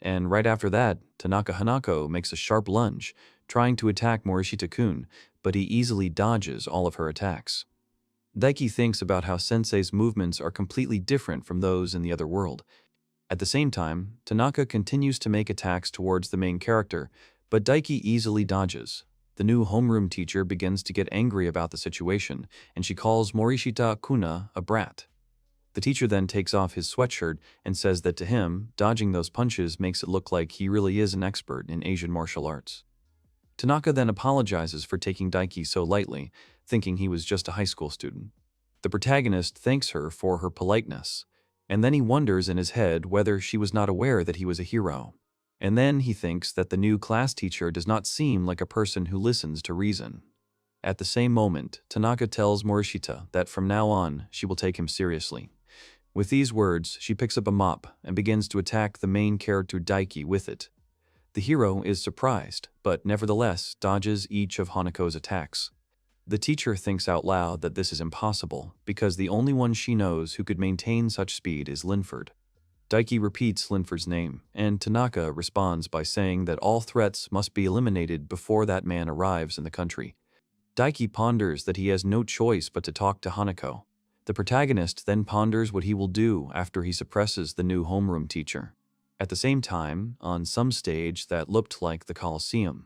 And right after that, Tanaka Hanako makes a sharp lunge, trying to attack Morishita-kun, but he easily dodges all of her attacks. Daiki thinks about how Sensei's movements are completely different from those in the other world. At the same time, Tanaka continues to make attacks towards the main character, but Daiki easily dodges. The new homeroom teacher begins to get angry about the situation, and she calls Morishita-kuna a brat. The teacher then takes off his sweatshirt and says that to him, dodging those punches makes it look like he really is an expert in Asian martial arts. Tanaka then apologizes for taking Daiki so lightly, thinking he was just a high school student. The protagonist thanks her for her politeness, and then he wonders in his head whether she was not aware that he was a hero. And then he thinks that the new class teacher does not seem like a person who listens to reason. At the same moment, Tanaka tells Morishita that from now on, she will take him seriously. With these words, she picks up a mop and begins to attack the main character Daiki with it. The hero is surprised, but nevertheless dodges each of Hanako's attacks. The teacher thinks out loud that this is impossible, because the only one she knows who could maintain such speed is Linford. Daiki repeats Linford's name, and Tanaka responds by saying that all threats must be eliminated before that man arrives in the country. Daiki ponders that he has no choice but to talk to Hanako. The protagonist then ponders what he will do after he suppresses the new homeroom teacher. At the same time, on some stage that looked like the Colosseum,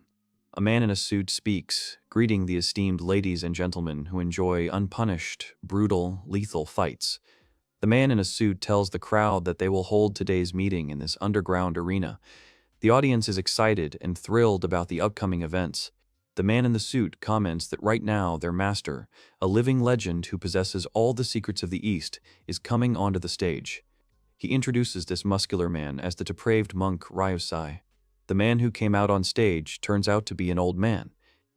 a man in a suit speaks, greeting the esteemed ladies and gentlemen who enjoy unpunished, brutal, lethal fights. The man in a suit tells the crowd that they will hold today's meeting in this underground arena. The audience is excited and thrilled about the upcoming events. The man in the suit comments that right now their master, a living legend who possesses all the secrets of the East, is coming onto the stage. He introduces this muscular man as the depraved monk Ryusai. The man who came out on stage turns out to be an old man,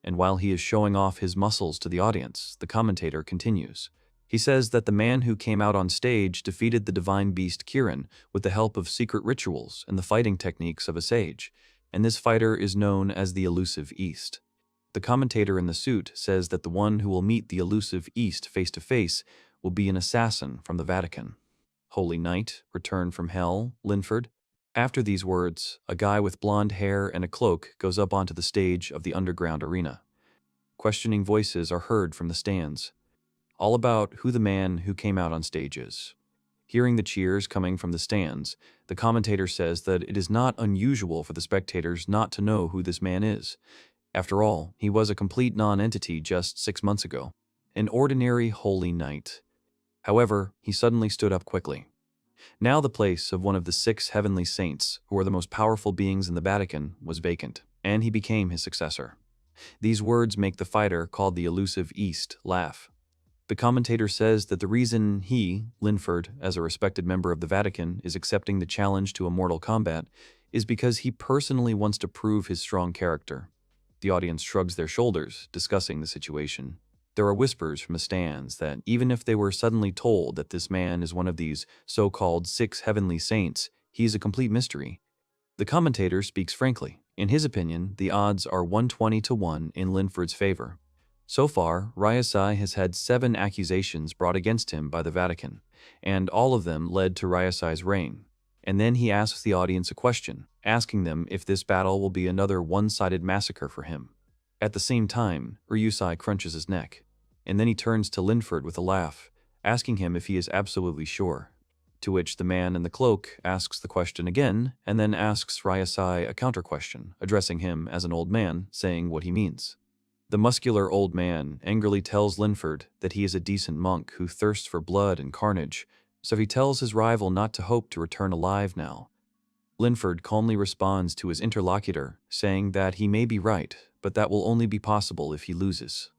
and while he is showing off his muscles to the audience, the commentator continues. He says that the man who came out on stage defeated the divine beast Kirin with the help of secret rituals and the fighting techniques of a sage, and this fighter is known as the elusive East. The commentator in the suit says that the one who will meet the elusive East face to face will be an assassin from the Vatican. Holy Knight, return from hell, Linford. After these words, a guy with blonde hair and a cloak goes up onto the stage of the underground arena. Questioning voices are heard from the stands, all about who the man who came out on stage is. Hearing the cheers coming from the stands, the commentator says that it is not unusual for the spectators not to know who this man is. After all, he was a complete non-entity just 6 months ago, an ordinary holy knight. However, he suddenly stood up quickly. Now the place of one of the 6 heavenly saints, who are the most powerful beings in the Vatican, was vacant, and he became his successor. These words make the fighter, called the elusive East, laugh. The commentator says that the reason he, Linford, as a respected member of the Vatican, is accepting the challenge to a mortal combat is because he personally wants to prove his strong character. The audience shrugs their shoulders, discussing the situation. There are whispers from the stands that even if they were suddenly told that this man is one of these so-called 6 heavenly saints, he is a complete mystery. The commentator speaks frankly. In his opinion, the odds are 120 to 1 in Linford's favor. So far, Ryusai has had 7 accusations brought against him by the Vatican, and all of them led to Ryusai's reign. And then he asks the audience a question, asking them if this battle will be another one-sided massacre for him. At the same time, Ryusai crunches his neck, and then he turns to Linford with a laugh, asking him if he is absolutely sure. To which the man in the cloak asks the question again, and then asks Ryusai a counter-question, addressing him as an old man, saying what he means. The muscular old man angrily tells Linford that he is a decent monk who thirsts for blood and carnage, so he tells his rival not to hope to return alive now. Linford calmly responds to his interlocutor, saying that he may be right, but that will only be possible if he loses.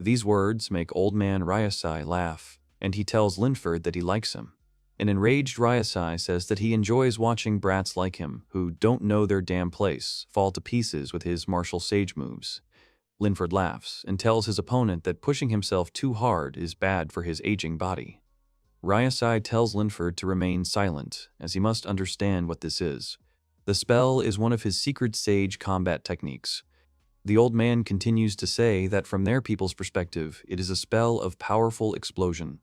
These words make old man Ryusai laugh, and he tells Linford that he likes him. An enraged Ryusai says that he enjoys watching brats like him, who don't know their damn place, fall to pieces with his martial sage moves. Linford laughs and tells his opponent that pushing himself too hard is bad for his aging body. Ryusai tells Linford to remain silent, as he must understand what this is. The spell is one of his secret sage combat techniques. The old man continues to say that from their people's perspective, it is a spell of powerful explosion.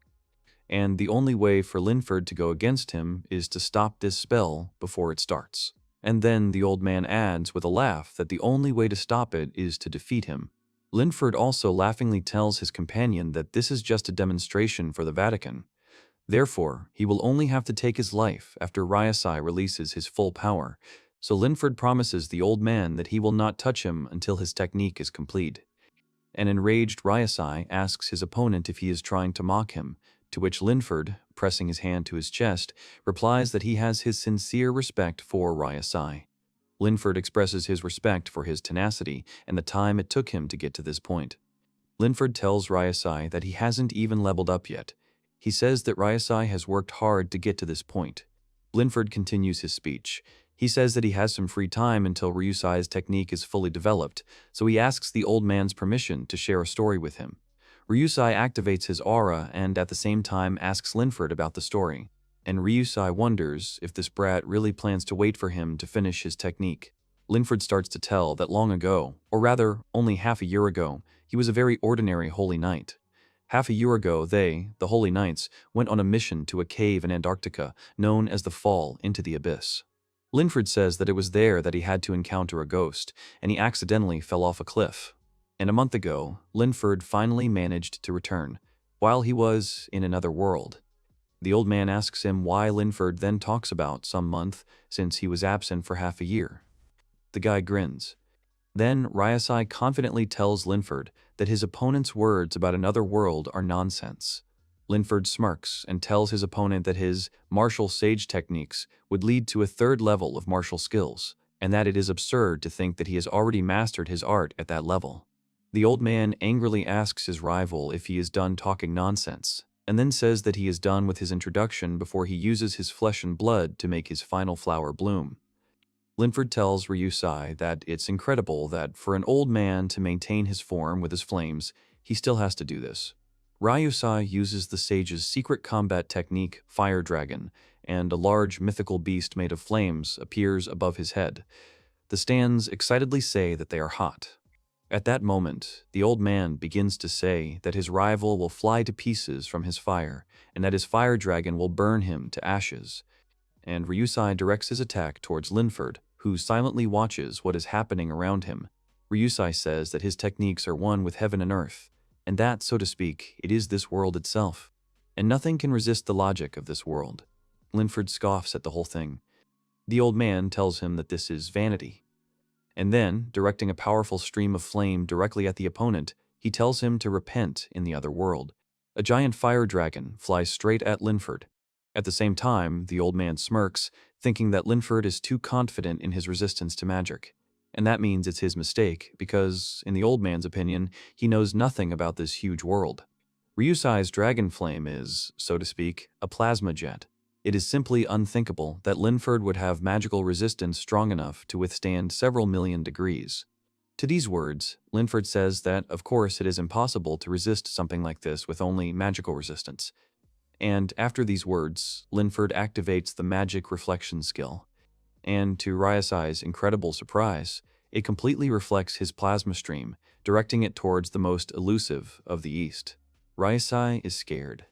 And the only way for Linford to go against him is to stop this spell before it starts. And then the old man adds with a laugh that the only way to stop it is to defeat him. Linford also laughingly tells his companion that this is just a demonstration for the Vatican. Therefore, he will only have to take his life after Ryusai releases his full power, so Linford promises the old man that he will not touch him until his technique is complete. An enraged Ryusai asks his opponent if he is trying to mock him, to which Linford, pressing his hand to his chest, replies that he has his sincere respect for Ryusai. Linford expresses his respect for his tenacity and the time it took him to get to this point. Linford tells Ryusai that he hasn't even leveled up yet. He says that Ryusai has worked hard to get to this point. Linford continues his speech. He says that he has some free time until Ryusai's technique is fully developed, so he asks the old man's permission to share a story with him. Ryusai activates his aura and at the same time asks Linford about the story, and Ryusai wonders if this brat really plans to wait for him to finish his technique. Linford starts to tell that long ago, or rather, only half a year ago, he was a very ordinary holy knight. Half a year ago, they, the Holy Knights, went on a mission to a cave in Antarctica known as the Fall into the Abyss. Linford says that it was there that he had to encounter a ghost, and he accidentally fell off a cliff. And a month ago, Linford finally managed to return, while he was in another world. The old man asks him why Linford then talks about some month, since he was absent for half a year. The guy grins. Then Ryusai confidently tells Linford that his opponent's words about another world are nonsense. Linford smirks and tells his opponent that his martial sage techniques would lead to a 3rd level of martial skills, and that it is absurd to think that he has already mastered his art at that level. The old man angrily asks his rival if he is done talking nonsense, and then says that he is done with his introduction before he uses his flesh and blood to make his final flower bloom. Linford tells Ryusai that it's incredible that for an old man to maintain his form with his flames, he still has to do this. Ryusai uses the sage's secret combat technique, Fire Dragon, and a large mythical beast made of flames appears above his head. The stands excitedly say that they are hot. At that moment, the old man begins to say that his rival will fly to pieces from his fire, and that his fire dragon will burn him to ashes. And Ryusai directs his attack towards Linford, who silently watches what is happening around him. Ryusai says that his techniques are one with heaven and earth, and that, so to speak, it is this world itself, and nothing can resist the logic of this world. Linford scoffs at the whole thing. The old man tells him that this is vanity. And then, directing a powerful stream of flame directly at the opponent, he tells him to repent in the other world. A giant fire dragon flies straight at Linford. At the same time, the old man smirks, thinking that Linford is too confident in his resistance to magic. And that means it's his mistake, because, in the old man's opinion, he knows nothing about this huge world. Ryusai's dragon flame is, so to speak, a plasma jet. It is simply unthinkable that Linford would have magical resistance strong enough to withstand several million degrees. To these words, Linford says that, of course, it is impossible to resist something like this with only magical resistance. And after these words, Linford activates the magic reflection skill. And to Ryasai's incredible surprise, it completely reflects his plasma stream, directing it towards the most elusive of the East. Ryasai is scared.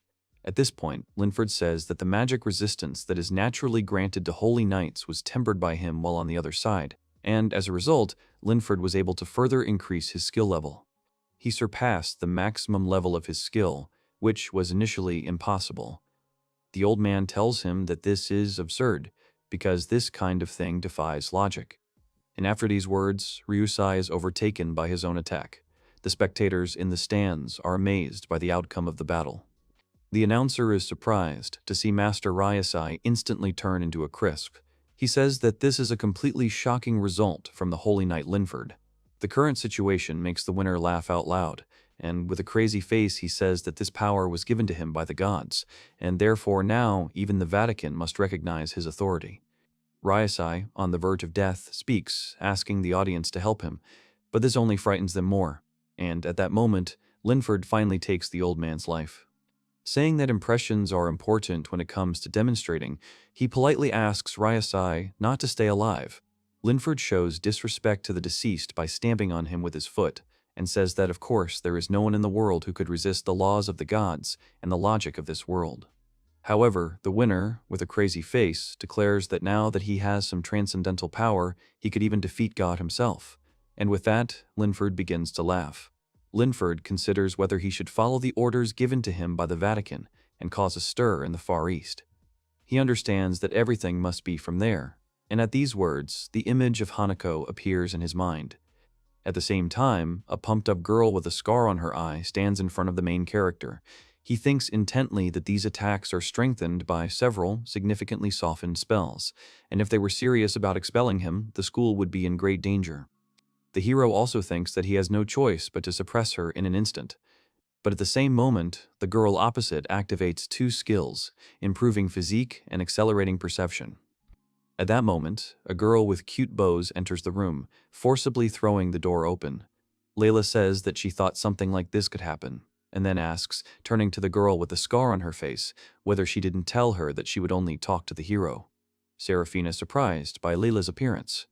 At this point, Linford says that the magic resistance that is naturally granted to holy knights was tempered by him while on the other side, and as a result, Linford was able to further increase his skill level. He surpassed the maximum level of his skill, which was initially impossible. The old man tells him that this is absurd, because this kind of thing defies logic. And after these words, Ryusai is overtaken by his own attack. The spectators in the stands are amazed by the outcome of the battle. The announcer is surprised to see Master Ryusai instantly turn into a crisp. He says that this is a completely shocking result from the Holy Knight Linford. The current situation makes the winner laugh out loud, and with a crazy face he says that this power was given to him by the gods, and therefore now even the Vatican must recognize his authority. Ryusai, on the verge of death, speaks, asking the audience to help him, but this only frightens them more, and at that moment, Linford finally takes the old man's life. Saying that impressions are important when it comes to demonstrating, he politely asks Ryusai not to stay alive. Linford shows disrespect to the deceased by stamping on him with his foot, and says that of course there is no one in the world who could resist the laws of the gods and the logic of this world. However, the winner, with a crazy face, declares that now that he has some transcendental power, he could even defeat God himself. And with that, Linford begins to laugh. Linford considers whether he should follow the orders given to him by the Vatican and cause a stir in the Far East. He understands that everything must be from there, and at these words, the image of Hanako appears in his mind. At the same time, a pumped-up girl with a scar on her eye stands in front of the main character. He thinks intently that these attacks are strengthened by several significantly softened spells, and if they were serious about expelling him, the school would be in great danger. The hero also thinks that he has no choice but to suppress her in an instant. But at the same moment, the girl opposite activates two skills, improving physique and accelerating perception. At that moment, a girl with cute bows enters the room, forcibly throwing the door open. Leila says that she thought something like this could happen, and then asks, turning to the girl with the scar on her face, whether she didn't tell her that she would only talk to the hero. Seraphina is surprised by Leila's appearance.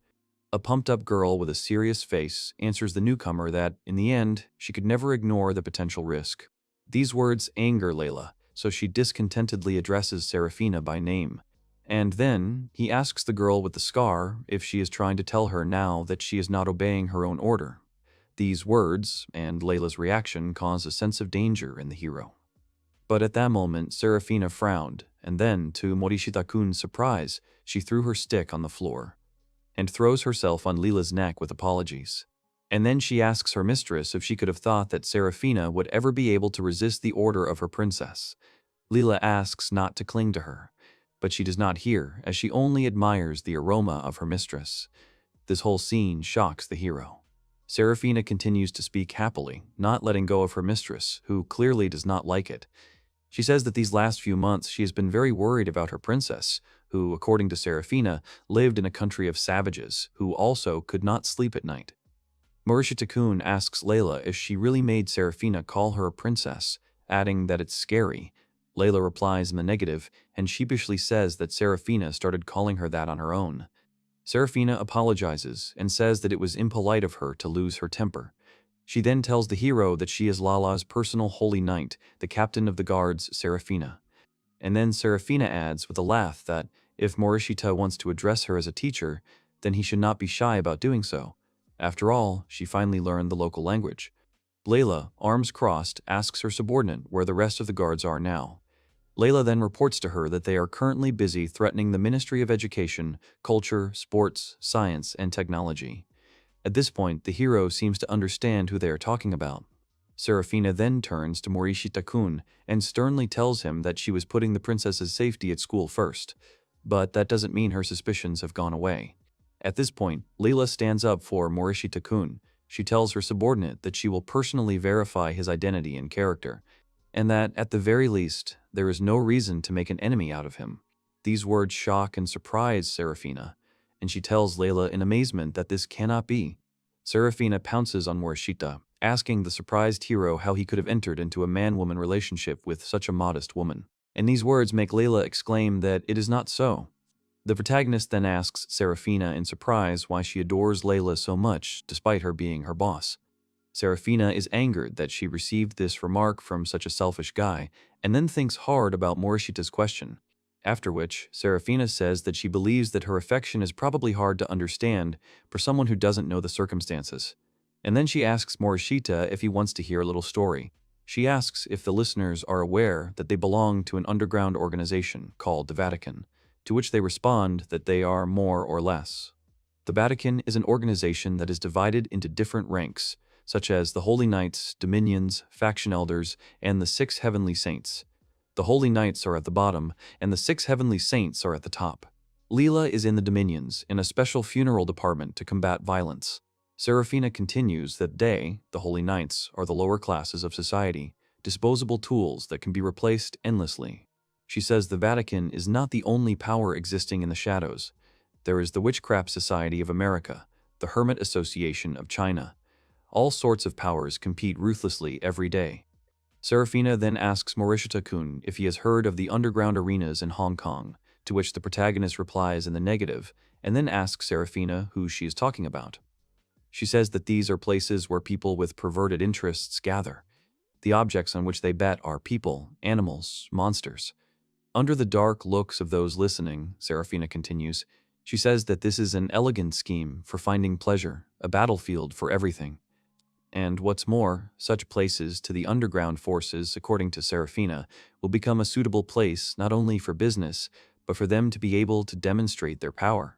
A pumped-up girl with a serious face answers the newcomer that, in the end, she could never ignore the potential risk. These words anger Leila, so she discontentedly addresses Seraphina by name. And then, he asks the girl with the scar if she is trying to tell her now that she is not obeying her own order. These words, and Leila's reaction, cause a sense of danger in the hero. But at that moment, Seraphina frowned, and then, to Morishita-kun's surprise, she threw her stick on the floor and throws herself on Leila's neck with apologies. And then she asks her mistress if she could have thought that Seraphina would ever be able to resist the order of her princess. Leila asks not to cling to her, but she does not hear, as she only admires the aroma of her mistress. This whole scene shocks the hero. Seraphina continues to speak happily, not letting go of her mistress, who clearly does not like it. She says that these last few months she has been very worried about her princess, who, according to Seraphina, lived in a country of savages, who also could not sleep at night. Morishita-kun asks Leila if she really made Seraphina call her a princess, adding that it's scary. Leila replies in the negative, and sheepishly says that Seraphina started calling her that on her own. Seraphina apologizes and says that it was impolite of her to lose her temper. She then tells the hero that she is Lala's personal holy knight, the captain of the guards, Seraphina. And then Seraphina adds with a laugh that if Morishita wants to address her as a teacher, then he should not be shy about doing so. After all, she finally learned the local language. Leila, arms crossed, asks her subordinate where the rest of the guards are now. Leila then reports to her that they are currently busy threatening the Ministry of Education, Culture, Sports, Science, and Technology. At this point, the hero seems to understand who they are talking about. Seraphina then turns to Morishita-kun and sternly tells him that she was putting the princess's safety at school first, but that doesn't mean her suspicions have gone away. At this point, Leila stands up for Morishita-kun. She tells her subordinate that she will personally verify his identity and character, and that, at the very least, there is no reason to make an enemy out of him. These words shock and surprise Seraphina, and she tells Leila in amazement that this cannot be. Serafina pounces on Morishita, asking the surprised hero how he could have entered into a man-woman relationship with such a modest woman. And these words make Leila exclaim that it is not so. The protagonist then asks Serafina in surprise why she adores Leila so much, despite her being her boss. Serafina is angered that she received this remark from such a selfish guy, and then thinks hard about Morishita's question. After which, Serafina says that she believes that her affection is probably hard to understand for someone who doesn't know the circumstances. And then she asks Morishita if he wants to hear a little story. She asks if the listeners are aware that they belong to an underground organization called the Vatican, to which they respond that they are more or less. The Vatican is an organization that is divided into different ranks, such as the Holy Knights, Dominions, Faction Elders, and the 6 Heavenly Saints. The Holy Knights are at the bottom, and the 6 Heavenly Saints are at the top. Leila is in the Dominions, in a special funeral department to combat violence. Serafina continues that they, the Holy Knights, are the lower classes of society, disposable tools that can be replaced endlessly. She says the Vatican is not the only power existing in the shadows. There is the Witchcraft Society of America, the Hermit Association of China. All sorts of powers compete ruthlessly every day. Serafina then asks Morishita-kun if he has heard of the underground arenas in Hong Kong, to which the protagonist replies in the negative, and then asks Serafina who she is talking about. She says that these are places where people with perverted interests gather. The objects on which they bet are people, animals, monsters. Under the dark looks of those listening, Serafina continues, she says that this is an elegant scheme for finding pleasure, a battlefield for everything. And what's more, such places to the underground forces, according to Serafina, will become a suitable place not only for business, but for them to be able to demonstrate their power.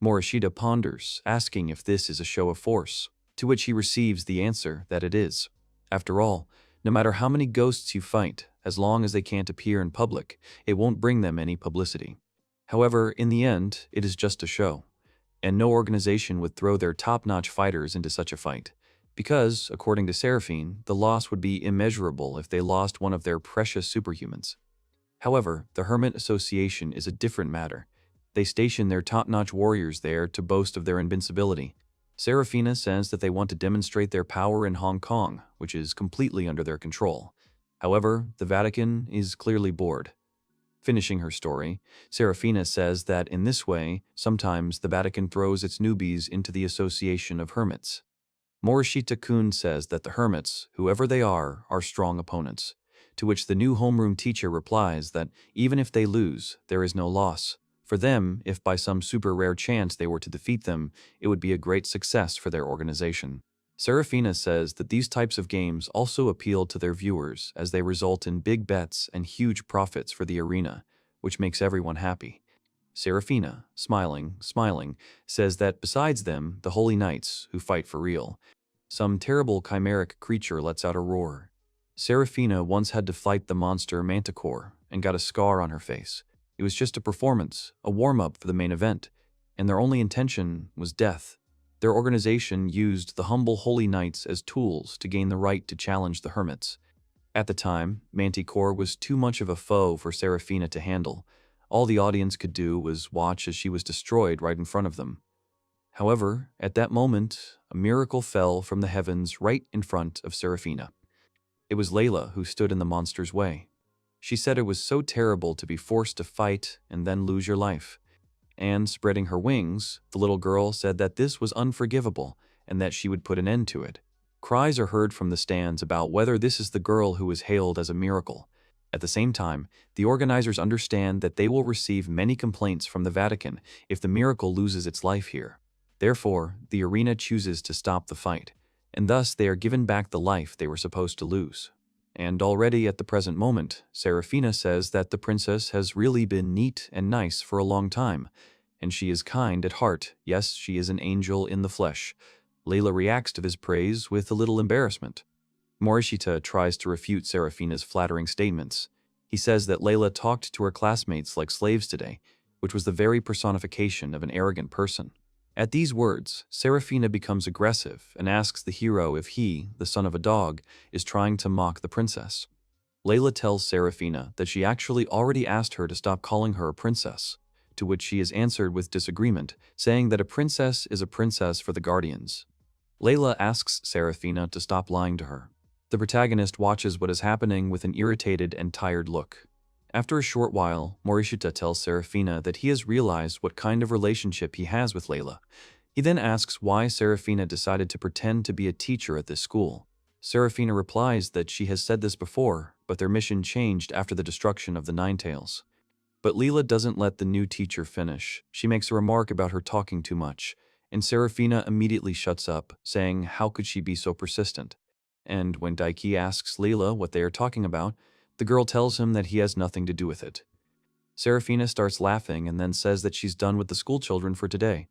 Morishita ponders, asking if this is a show of force, to which he receives the answer that it is. After all, no matter how many ghosts you fight, as long as they can't appear in public, it won't bring them any publicity. However, in the end, it is just a show, and no organization would throw their top-notch fighters into such a fight. Because, according to Seraphine, the loss would be immeasurable if they lost one of their precious superhumans. However, the Hermit Association is a different matter. They station their top-notch warriors there to boast of their invincibility. Serafina says that they want to demonstrate their power in Hong Kong, which is completely under their control. However, the Vatican is clearly bored. Finishing her story, Serafina says that in this way, sometimes the Vatican throws its newbies into the Association of Hermits. Morishita-kun says that the hermits, whoever they are strong opponents, to which the new homeroom teacher replies that even if they lose, there is no loss. For them, if by some super rare chance they were to defeat them, it would be a great success for their organization. Serafina says that these types of games also appeal to their viewers as they result in big bets and huge profits for the arena, which makes everyone happy. Serafina, smiling, says that besides them, the Holy Knights, who fight for real, some terrible chimeric creature lets out a roar. Serafina once had to fight the monster Manticore and got a scar on her face. It was just a performance, a warm-up for the main event, and their only intention was death. Their organization used the humble Holy Knights as tools to gain the right to challenge the hermits. At the time, Manticore was too much of a foe for Serafina to handle. All the audience could do was watch as she was destroyed right in front of them. However, at that moment, a miracle fell from the heavens right in front of Serafina. It was Leila who stood in the monster's way. She said it was so terrible to be forced to fight and then lose your life. And, spreading her wings, the little girl said that this was unforgivable and that she would put an end to it. Cries are heard from the stands about whether this is the girl who was hailed as a miracle. At the same time, the organizers understand that they will receive many complaints from the Vatican if the miracle loses its life here. Therefore, the arena chooses to stop the fight, and thus they are given back the life they were supposed to lose. And already at the present moment, Serafina says that the princess has really been neat and nice for a long time, and she is kind at heart. Yes, she is an angel in the flesh. Leila reacts to his praise with a little embarrassment. Morishita tries to refute Serafina's flattering statements. He says that Leila talked to her classmates like slaves today, which was the very personification of an arrogant person. At these words, Serafina becomes aggressive and asks the hero if he, the son of a dog, is trying to mock the princess. Leila tells Serafina that she actually already asked her to stop calling her a princess, to which she is answered with disagreement, saying that a princess is a princess for the guardians. Leila asks Serafina to stop lying to her. The protagonist watches what is happening with an irritated and tired look. After a short while, Morishita tells Serafina that he has realized what kind of relationship he has with Leila. He then asks why Serafina decided to pretend to be a teacher at this school. Serafina replies that she has said this before, but their mission changed after the destruction of the Ninetales. But Leila doesn't let the new teacher finish. She makes a remark about her talking too much, and Serafina immediately shuts up, saying how could she be so persistent. And when Daiki asks Leila what they are talking about, the girl tells him that he has nothing to do with it. Serafina starts laughing and then says that she's done with the schoolchildren for today.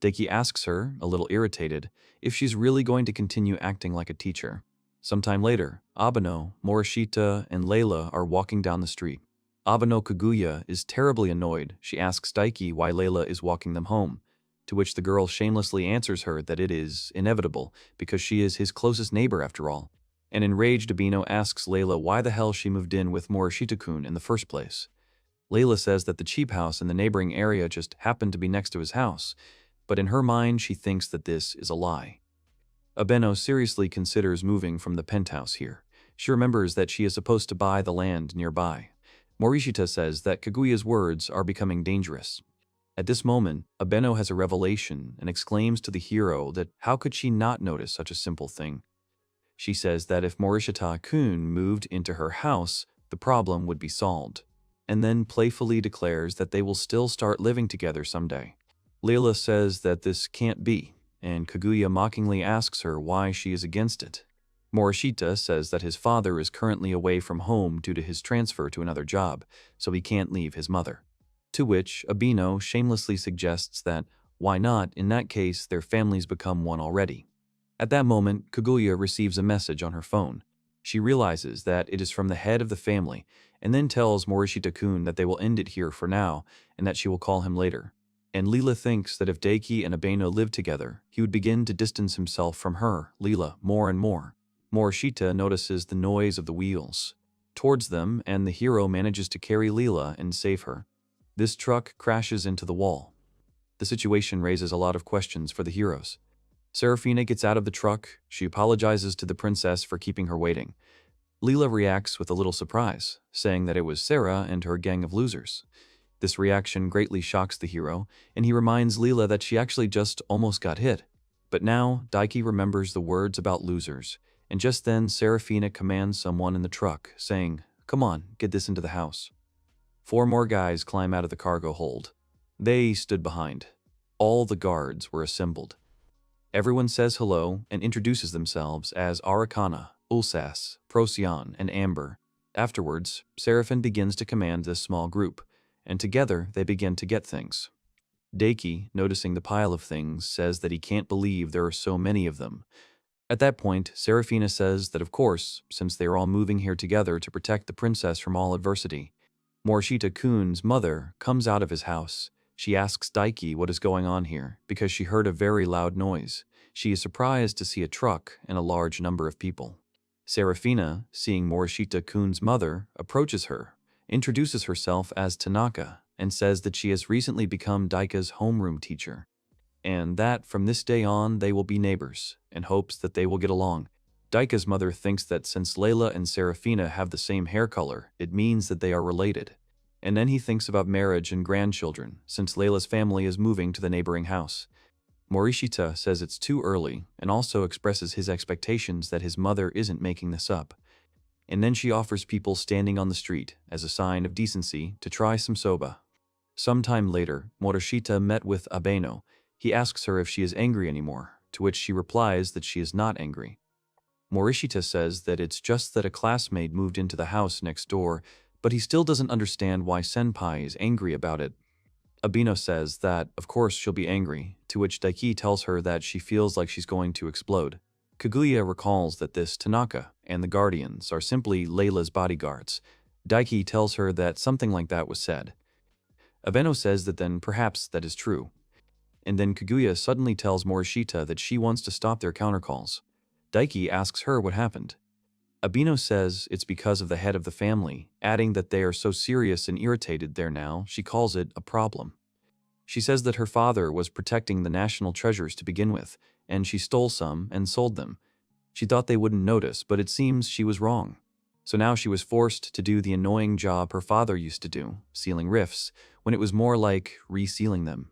Daiki asks her, a little irritated, if she's really going to continue acting like a teacher. Sometime later, Abeno, Morishita, and Leila are walking down the street. Abeno Kaguya is terribly annoyed. She asks Daiki why Leila is walking them home, to which the girl shamelessly answers her that it is inevitable because she is his closest neighbor after all. An enraged Abeno asks Leila why the hell she moved in with Morishita-kun in the first place. Leila says that the cheap house in the neighboring area just happened to be next to his house, but in her mind she thinks that this is a lie. Abeno seriously considers moving from the penthouse here. She remembers that she is supposed to buy the land nearby. Morishita says that Kaguya's words are becoming dangerous. At this moment, Abeno has a revelation and exclaims to the hero that how could she not notice such a simple thing? She says that if Morishita-kun moved into her house, the problem would be solved, and then playfully declares that they will still start living together someday. Leila says that this can't be, and Kaguya mockingly asks her why she is against it. Morishita says that his father is currently away from home due to his transfer to another job, so he can't leave his mother. To which Abeno shamelessly suggests that, why not, in that case, their families become one already. At that moment, Kaguya receives a message on her phone. She realizes that it is from the head of the family, and then tells Morishita-kun that they will end it here for now, and that she will call him later. And Leila thinks that if Daiki and Abeno lived together, he would begin to distance himself from her, Leila, more and more. Morishita notices the noise of the wheels towards them, and the hero manages to carry Leila and save her. This truck crashes into the wall. The situation raises a lot of questions for the heroes. Serafina gets out of the truck. She apologizes to the princess for keeping her waiting. Leila reacts with a little surprise, saying that it was Sarah and her gang of losers. This reaction greatly shocks the hero, and he reminds Leila that she actually just almost got hit. But now, Daiki remembers the words about losers, and just then Serafina commands someone in the truck, saying, "Come on, get this into the house." 4 more guys climb out of the cargo hold. They stood behind. All the guards were assembled. Everyone says hello and introduces themselves as Arikana, Ulsas, Procyon, and Amber. Afterwards, Seraphin begins to command this small group, and together they begin to get things. Daiki, noticing the pile of things, says that he can't believe there are so many of them. At that point, Serafina says that of course, since they are all moving here together to protect the princess from all adversity. Morishita-kun's mother comes out of his house. She asks Daiki what is going on here, because she heard a very loud noise. She is surprised to see a truck and a large number of people. Serafina, seeing Morishita-kun's mother, approaches her, introduces herself as Tanaka, and says that she has recently become Daika's homeroom teacher, and that from this day on they will be neighbors, and hopes that they will get along. Daika's mother thinks that since Leila and Serafina have the same hair color, it means that they are related. And then he thinks about marriage and grandchildren, since Leila's family is moving to the neighboring house. Morishita says it's too early, and also expresses his expectations that his mother isn't making this up. And then she offers people standing on the street, as a sign of decency, to try some soba. Sometime later, Morishita met with Abeno. He asks her if she is angry anymore, to which she replies that she is not angry. Morishita says that it's just that a classmate moved into the house next door, but he still doesn't understand why Senpai is angry about it. Abeno says that, of course, she'll be angry, to which Daiki tells her that she feels like she's going to explode. Kaguya recalls that this Tanaka and the Guardians are simply Leila's bodyguards. Daiki tells her that something like that was said. Abeno says that then perhaps that is true. And then Kaguya suddenly tells Morishita that she wants to stop their countercalls. Daiki asks her what happened. Abeno says it's because of the head of the family, adding that they are so serious and irritated there now, she calls it a problem. She says that her father was protecting the national treasures to begin with, and she stole some and sold them. She thought they wouldn't notice, but it seems she was wrong. So now she was forced to do the annoying job her father used to do, sealing rifts, when it was more like resealing them.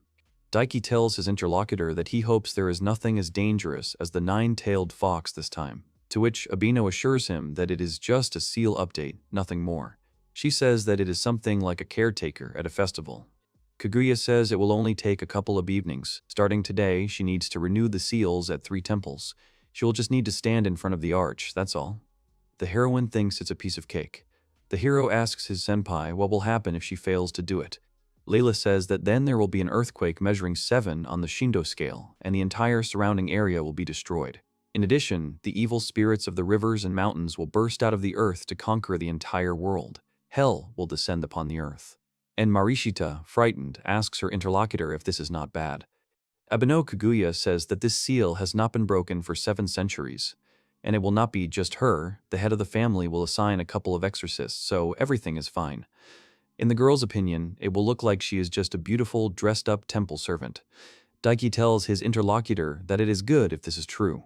Daiki tells his interlocutor that he hopes there is nothing as dangerous as the nine-tailed fox this time, to which Abino assures him that it is just a seal update, nothing more. She says that it is something like a caretaker at a festival. Kaguya says it will only take a couple of evenings. Starting today, she needs to renew the seals at 3 temples. She will just need to stand in front of the arch, that's all. The heroine thinks it's a piece of cake. The hero asks his senpai what will happen if she fails to do it. Leila says that then there will be an earthquake measuring 7 on the Shindo scale, and the entire surrounding area will be destroyed. In addition, the evil spirits of the rivers and mountains will burst out of the earth to conquer the entire world. Hell will descend upon the earth. And Morishita, frightened, asks her interlocutor if this is not bad. Abeno Kaguya says that this seal has not been broken for 7 centuries. And it will not be just her. The head of the family will assign a couple of exorcists, so everything is fine. In the girl's opinion, it will look like she is just a beautiful, dressed-up temple servant. Daiki tells his interlocutor that it is good if this is true.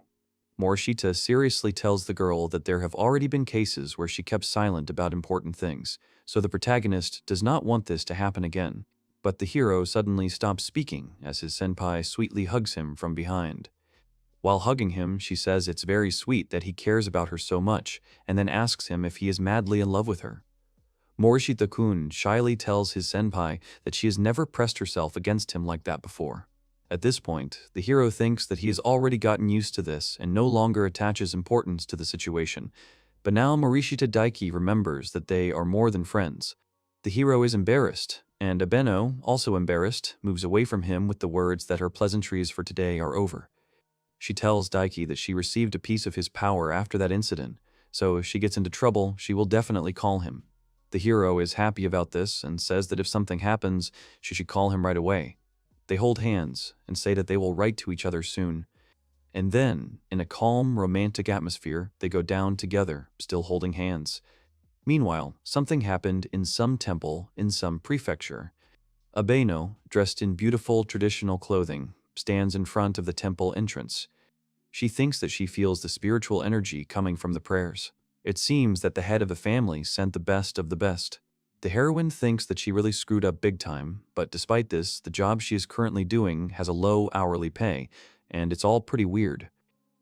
Morishita seriously tells the girl that there have already been cases where she kept silent about important things, so the protagonist does not want this to happen again. But the hero suddenly stops speaking as his senpai sweetly hugs him from behind. While hugging him, she says it's very sweet that he cares about her so much, and then asks him if he is madly in love with her. Morishita-kun shyly tells his senpai that she has never pressed herself against him like that before. At this point, the hero thinks that he has already gotten used to this and no longer attaches importance to the situation. But now Morishita Daiki remembers that they are more than friends. The hero is embarrassed, and Abeno, also embarrassed, moves away from him with the words that her pleasantries for today are over. She tells Daiki that she received a piece of his power after that incident, so if she gets into trouble, she will definitely call him. The hero is happy about this and says that if something happens, she should call him right away. They hold hands and say that they will write to each other soon. And then, in a calm, romantic atmosphere, they go down together, still holding hands. Meanwhile, something happened in some temple in some prefecture. Abeno, dressed in beautiful traditional clothing, stands in front of the temple entrance. She thinks that she feels the spiritual energy coming from the prayers. It seems that the head of the family sent the best of the best. The heroine thinks that she really screwed up big time, but despite this, the job she is currently doing has a low hourly pay, and it's all pretty weird.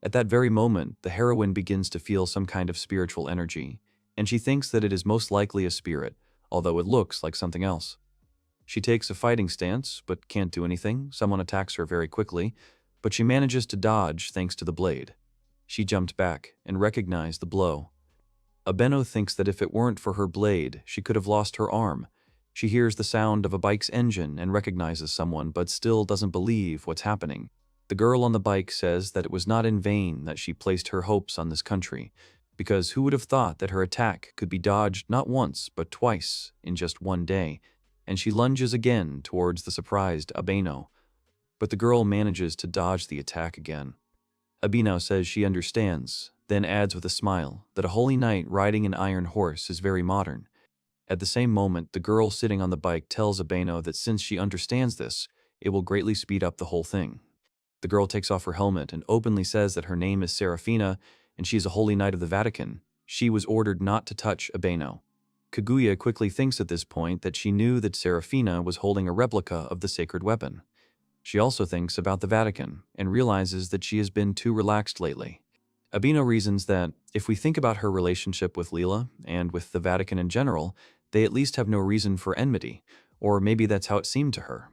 At that very moment, the heroine begins to feel some kind of spiritual energy, and she thinks that it is most likely a spirit, although it looks like something else. She takes a fighting stance, but can't do anything. Someone attacks her very quickly, but she manages to dodge thanks to the blade. She jumped back and recognized the blow. Abeno thinks that if it weren't for her blade, she could have lost her arm. She hears the sound of a bike's engine and recognizes someone, but still doesn't believe what's happening. The girl on the bike says that it was not in vain that she placed her hopes on this country, because who would have thought that her attack could be dodged not once, but twice in just one day, and she lunges again towards the surprised Abeno. But the girl manages to dodge the attack again. Abeno says she understands, then adds with a smile that a holy knight riding an iron horse is very modern. At the same moment, the girl sitting on the bike tells Abeno that since she understands this, it will greatly speed up the whole thing. The girl takes off her helmet and openly says that her name is Serafina and she is a holy knight of the Vatican. She was ordered not to touch Abeno. Kaguya quickly thinks at this point that she knew that Serafina was holding a replica of the sacred weapon. She also thinks about the Vatican and realizes that she has been too relaxed lately. Abeno reasons that, if we think about her relationship with Leila and with the Vatican in general, they at least have no reason for enmity, or maybe that's how it seemed to her.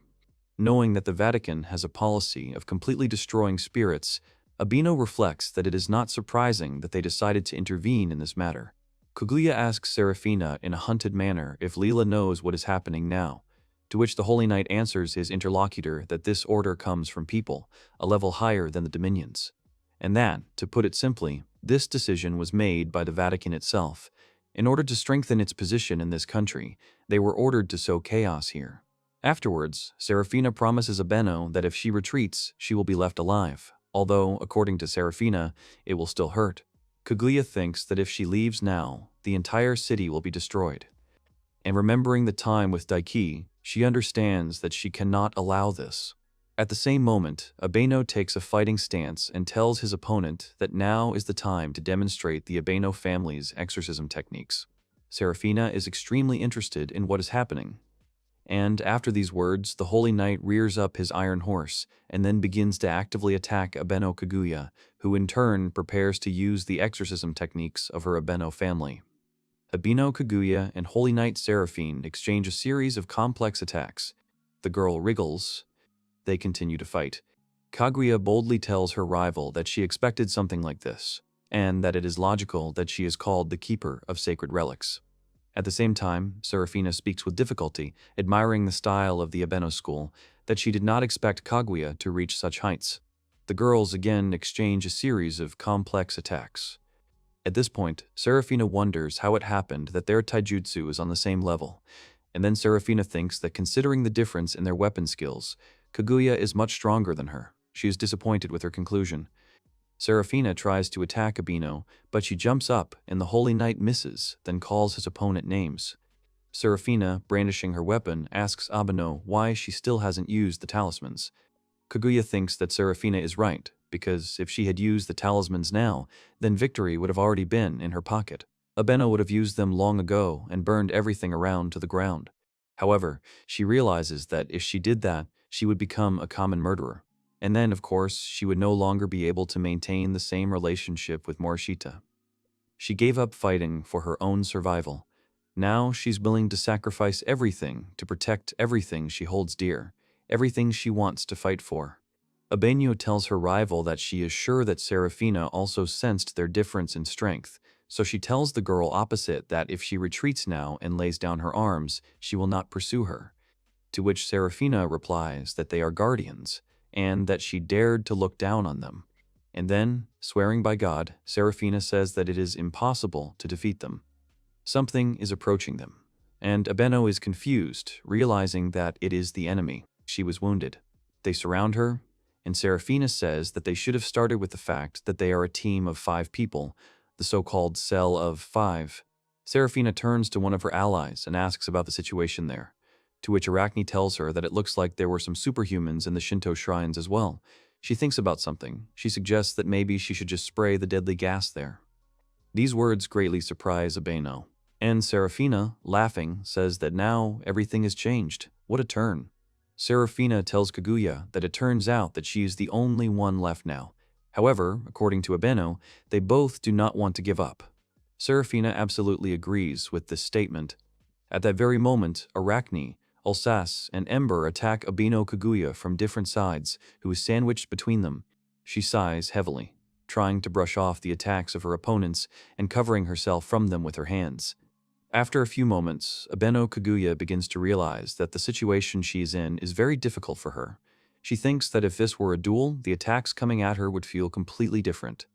Knowing that the Vatican has a policy of completely destroying spirits, Abeno reflects that it is not surprising that they decided to intervene in this matter. Kaguya asks Serafina in a hunted manner if Leila knows what is happening now, to which the Holy Knight answers his interlocutor that this order comes from people, a level higher than the dominions. And that, to put it simply, this decision was made by the Vatican itself. In order to strengthen its position in this country, they were ordered to sow chaos here. Afterwards, Serafina promises Abeno that if she retreats, she will be left alive, although, according to Serafina, it will still hurt. Kaguya thinks that if she leaves now, the entire city will be destroyed. And remembering the time with Daiki, she understands that she cannot allow this. At the same moment, Abeno takes a fighting stance and tells his opponent that now is the time to demonstrate the Abeno family's exorcism techniques. Serafina is extremely interested in what is happening. And after these words, the Holy Knight rears up his iron horse and then begins to actively attack Abeno Kaguya, who in turn prepares to use the exorcism techniques of her Abeno family. Abeno Kaguya and Holy Knight Seraphine exchange a series of complex attacks. The girl wriggles. They continue to fight. Kaguya boldly tells her rival that she expected something like this, and that it is logical that she is called the Keeper of Sacred Relics. At the same time, Serafina speaks with difficulty, admiring the style of the Abeno school, that she did not expect Kaguya to reach such heights. The girls again exchange a series of complex attacks. At this point, Serafina wonders how it happened that their taijutsu is on the same level, and then Serafina thinks that considering the difference in their weapon skills, Kaguya is much stronger than her. She is disappointed with her conclusion. Serafina tries to attack Abeno, but she jumps up and the Holy Knight misses, then calls his opponent names. Serafina, brandishing her weapon, asks Abeno why she still hasn't used the talismans. Kaguya thinks that Serafina is right, because if she had used the talismans now, then victory would have already been in her pocket. Abeno would have used them long ago and burned everything around to the ground. However, she realizes that if she did that, she would become a common murderer. And then, of course, she would no longer be able to maintain the same relationship with Morishita. She gave up fighting for her own survival. Now she's willing to sacrifice everything to protect everything she holds dear, everything she wants to fight for. Abeno tells her rival that she is sure that Serafina also sensed their difference in strength, so she tells the girl opposite that if she retreats now and lays down her arms, she will not pursue her. To which Serafina replies that they are guardians, and that she dared to look down on them. And then, swearing by God, Serafina says that it is impossible to defeat them. Something is approaching them, and Abeno is confused, realizing that it is the enemy. She was wounded. They surround her, and Serafina says that they should have started with the fact that they are a team of 5 people, the so-called Cell of 5. Serafina turns to one of her allies and asks about the situation there, to which Arachne tells her that it looks like there were some superhumans in the Shinto shrines as well. She thinks about something. She suggests that maybe she should just spray the deadly gas there. These words greatly surprise Abeno, and Serafina, laughing, says that now everything has changed. What a turn. Serafina tells Kaguya that it turns out that she is the only one left now. However, according to Abeno, they both do not want to give up. Serafina absolutely agrees with this statement. At that very moment, Arachne, Alsace, and Ember attack Abeno Kaguya from different sides, who is sandwiched between them. She sighs heavily, trying to brush off the attacks of her opponents and covering herself from them with her hands. After a few moments, Abeno Kaguya begins to realize that the situation she is in is very difficult for her. She thinks that if this were a duel, the attacks coming at her would feel completely different.